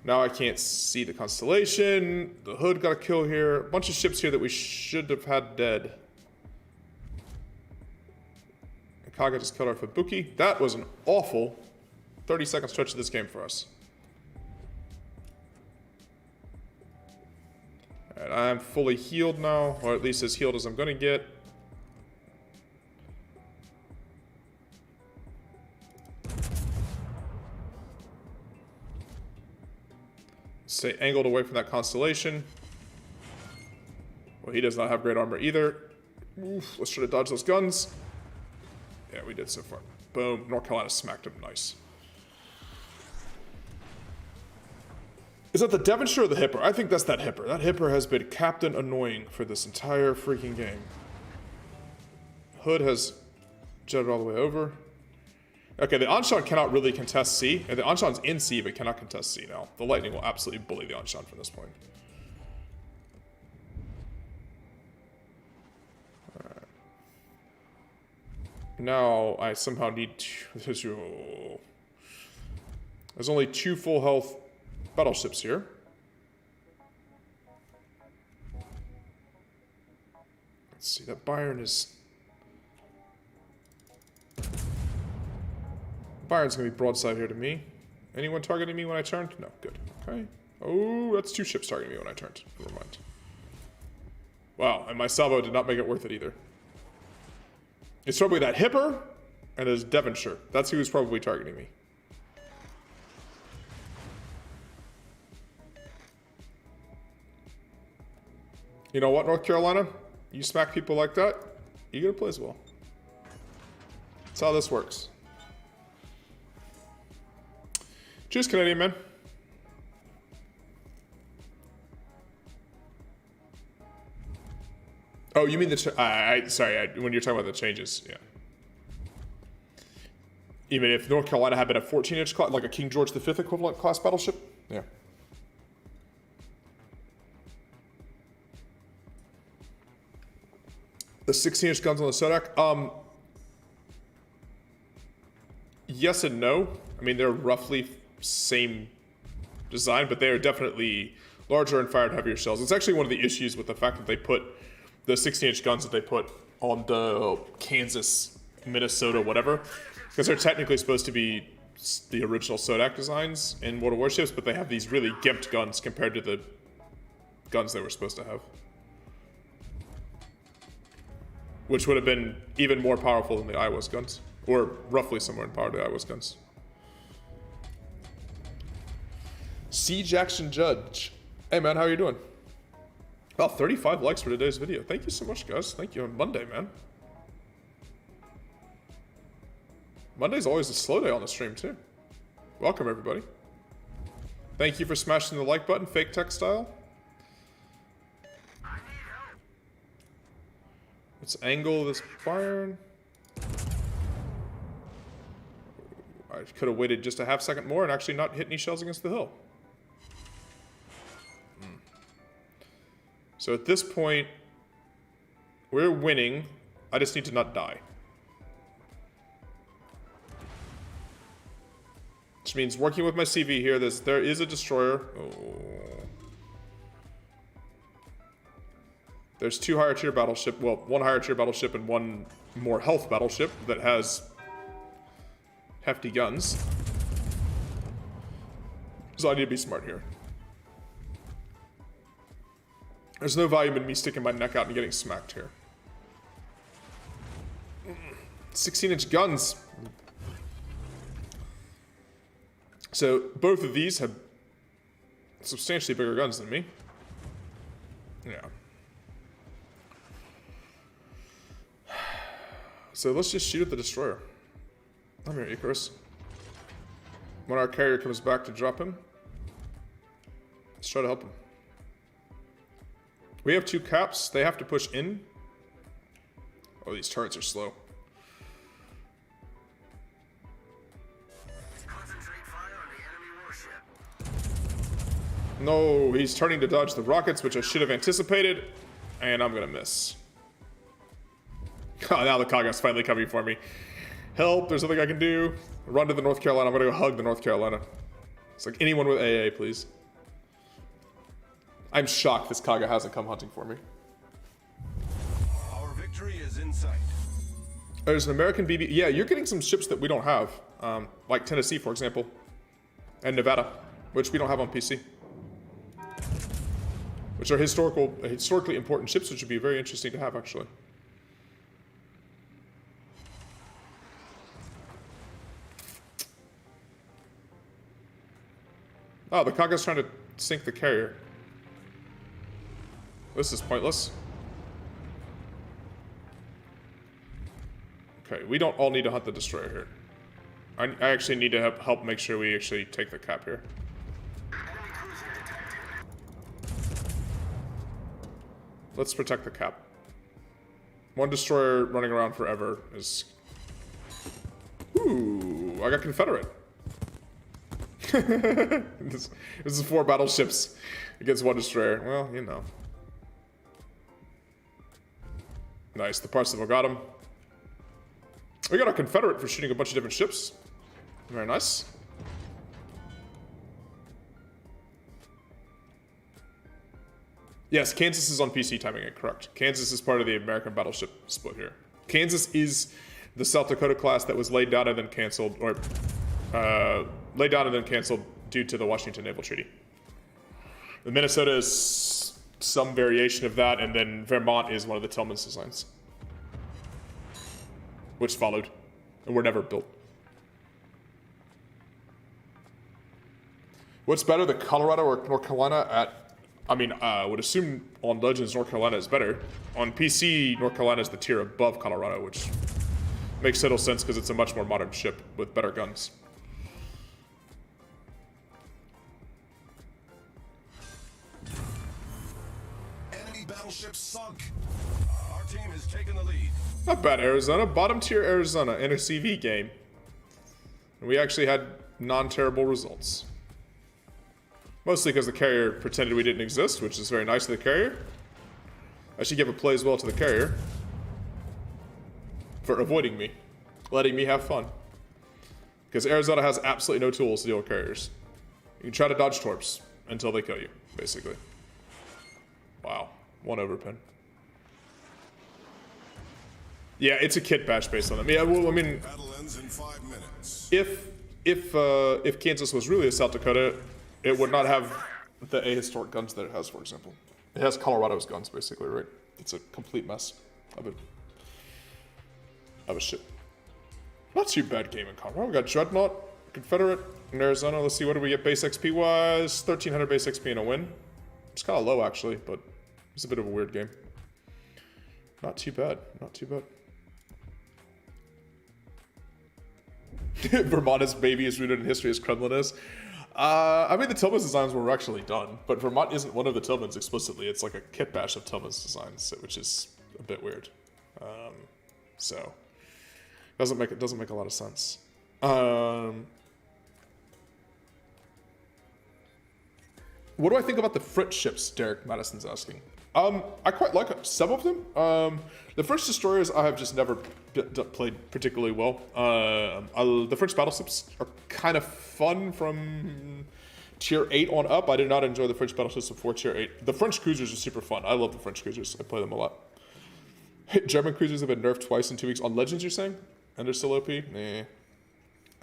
Now I can't see the constellation. The Hood got a kill here. A bunch of ships here that we should have had dead. Kaga just killed our Fubuki. That was an awful 30-second stretch of this game for us. Alright, I'm fully healed now, or at least as healed as I'm gonna get. Stay angled away from that constellation. Well, he does not have great armor either. Oof, let's try to dodge those guns. Yeah, we did so far. Boom, North Carolina smacked him, nice. Is that the Devonshire or the Hipper? I think that's that Hipper. That Hipper has been Captain Annoying for this entire freaking game. Hood has jetted all the way over. Okay, the Anshan cannot really contest C. And the Anshan's in C, but cannot contest C now. The Lightning will absolutely bully the Anshan from this point. Alright. Now, I somehow need to... There's only 2 full health battleships here. Let's see, that Byron is... Byron's gonna be broadside here to me. Anyone targeting me when I turned? No, good. Okay. Oh, that's 2 ships targeting me when I turned. Never mind. Wow, and my salvo did not make it worth it either. It's probably that Hipper and there's Devonshire. That's who's probably targeting me. You know what, North Carolina? You smack people like that, you get to play as well. That's how this works. Cheers, Canadian man. Oh, you mean the... sorry, when you're talking about the changes, yeah. Even if North Carolina had been a 14-inch class, like a King George V equivalent class battleship? Yeah. The 16-inch guns on the Sodak? Yes and no. I mean, they're roughly same design, but they are definitely larger and fired heavier shells. It's actually one of the issues with the fact that they put the 16-inch guns that they put on the Kansas, Minnesota, whatever, because they're technically supposed to be the original Sodak designs in World of Warships, but they have these really gimped guns compared to the guns they were supposed to have, which would have been even more powerful than the Iowa's guns, or roughly somewhere in power to the Iowa's guns. C. Jackson Judge. Hey man, how are you doing? About 35 likes for today's video. Thank you so much, guys. Thank you on Monday, man. Monday's always a slow day on the stream, too. Welcome, everybody. Thank you for smashing the like button, Fake Textile. Let's angle this Byron. I could have waited just a half second more and actually not hit any shells against the hill. So at this point, we're winning. I just need to not die. Which means working with my CV here, there is a destroyer. Oh. There's 2 higher tier battleship, well, 1 higher tier battleship and 1 more health battleship that has hefty guns. So I need to be smart here. There's no value in me sticking my neck out and getting smacked here. 16-inch guns. So both of these have substantially bigger guns than me. Yeah. So let's just shoot at the destroyer. I'm here, Icarus. When our carrier comes back to drop him, let's try to help him. We have 2 caps. They have to push in. Oh, these turrets are slow. Concentrate fire on the enemy warship. No, he's turning to dodge the rockets, which I should have anticipated, and I'm gonna miss. Oh, now the Kaga's finally coming for me. Help, there's nothing I can do. Run to the North Carolina. I'm gonna go hug the North Carolina. It's like anyone with AA, please. I'm shocked this Kaga hasn't come hunting for me. Our victory is in sight. There's an American BB. Yeah, you're getting some ships that we don't have. Like Tennessee, for example. And Nevada, which we don't have on PC. Which are historically important ships, which would be very interesting to have, actually. Oh, the Kaga's trying to sink the carrier. This is pointless. Okay, we don't all need to hunt the destroyer here. I actually need to help make sure we actually take the cap here. Let's protect the cap. 1 destroyer running around forever is... Ooh, I got Confederate. This is 4 battleships against 1 destroyer. Well, you know. Nice, the Parseval got him. We got a Confederate for shooting a bunch of different ships. Very nice. Yes, Kansas is on PC timing it, correct. Kansas is part of the American battleship split here. Kansas is the South Dakota class that was laid down and then canceled, or laid down and then canceled due to the Washington Naval Treaty. The Minnesota is some variation of that, and then Vermont is one of the Tillman's designs, which followed and were never built. What's better, the Colorado or North Carolina at... I mean, I would assume on Legends, North Carolina is better. On PC, North Carolina is the tier above Colorado, which makes little sense because it's a much more modern ship with better guns. Enemy battleship sunk. Our team has taken the lead. Not bad, Arizona. Bottom tier Arizona in a CV game. And we actually had non-terrible results. Mostly because the carrier pretended we didn't exist, which is very nice of the carrier. I should give a play as well to the carrier for avoiding me, letting me have fun. Because Arizona has absolutely no tools to deal with carriers. You can try to dodge torps until they kill you, basically. Wow, one overpin. Yeah, it's a kit bash based on them. Yeah, well, I mean, Battle ends in 5 minutes. if Kansas was really a South Dakota, it would not have the ahistoric guns that it has, for example. It has Colorado's guns, basically, right? It's a complete mess of a ship. Not too bad game in Colorado. We got Dreadnought, Confederate, and Arizona. Let's see, what do we get base XP wise? 1300 base XP and a win. It's kind of low, actually, but it's a bit of a weird game. Not too bad. Not too bad. Vermont's baby is rooted in history as Kremlin is. I mean, the Tillman's designs were actually done, but Vermont isn't one of the Tillman's explicitly. It's like a kit bash of Tillman's designs, which is a bit weird. So doesn't make a lot of sense. What do I think about the Fritz ships? Derek Madison's asking. I quite like some of them. The French destroyers I have just never played particularly well. The French battleships are kind of fun from tier 8 on up. I did not enjoy the French battleships before tier 8. The French cruisers are super fun. I love the French cruisers. I play them a lot. German cruisers have been nerfed twice in 2 weeks. On Legends, you're saying? And they're still OP? Nah.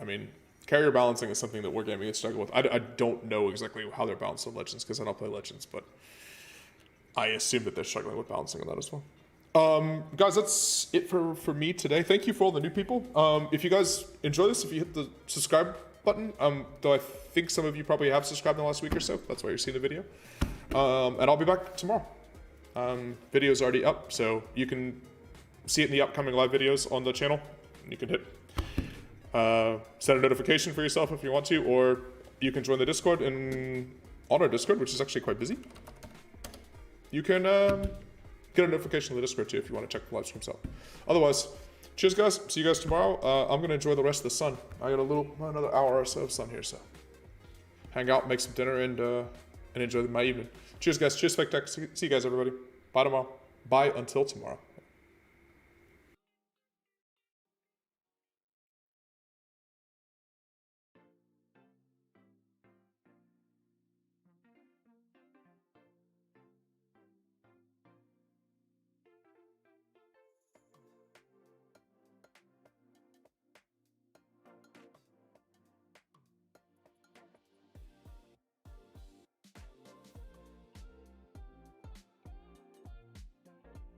I mean, carrier balancing is something that Wargaming has struggled with. I don't know exactly how they're balanced on Legends because I don't play Legends, but I assume that they're struggling with balancing on that as well. Guys, that's it for me today. Thank you for all the new people. If you guys enjoy this, if you hit the subscribe button, though I think some of you probably have subscribed in the last week or so. That's why you're seeing the video. And I'll be back tomorrow. Video's already up, so you can see it in the upcoming live videos on the channel. You can hit set a notification for yourself if you want to, or you can join the Discord and on our Discord, which is actually quite busy. You can get a notification on the Discord too if you want to check the live streams out. Otherwise, cheers guys. See you guys tomorrow. I'm gonna enjoy the rest of the sun. I got another hour or so of sun here, so hang out, make some dinner, and enjoy my evening. Cheers guys. Cheers, Spectac. See you guys, everybody. Bye tomorrow. Bye until tomorrow.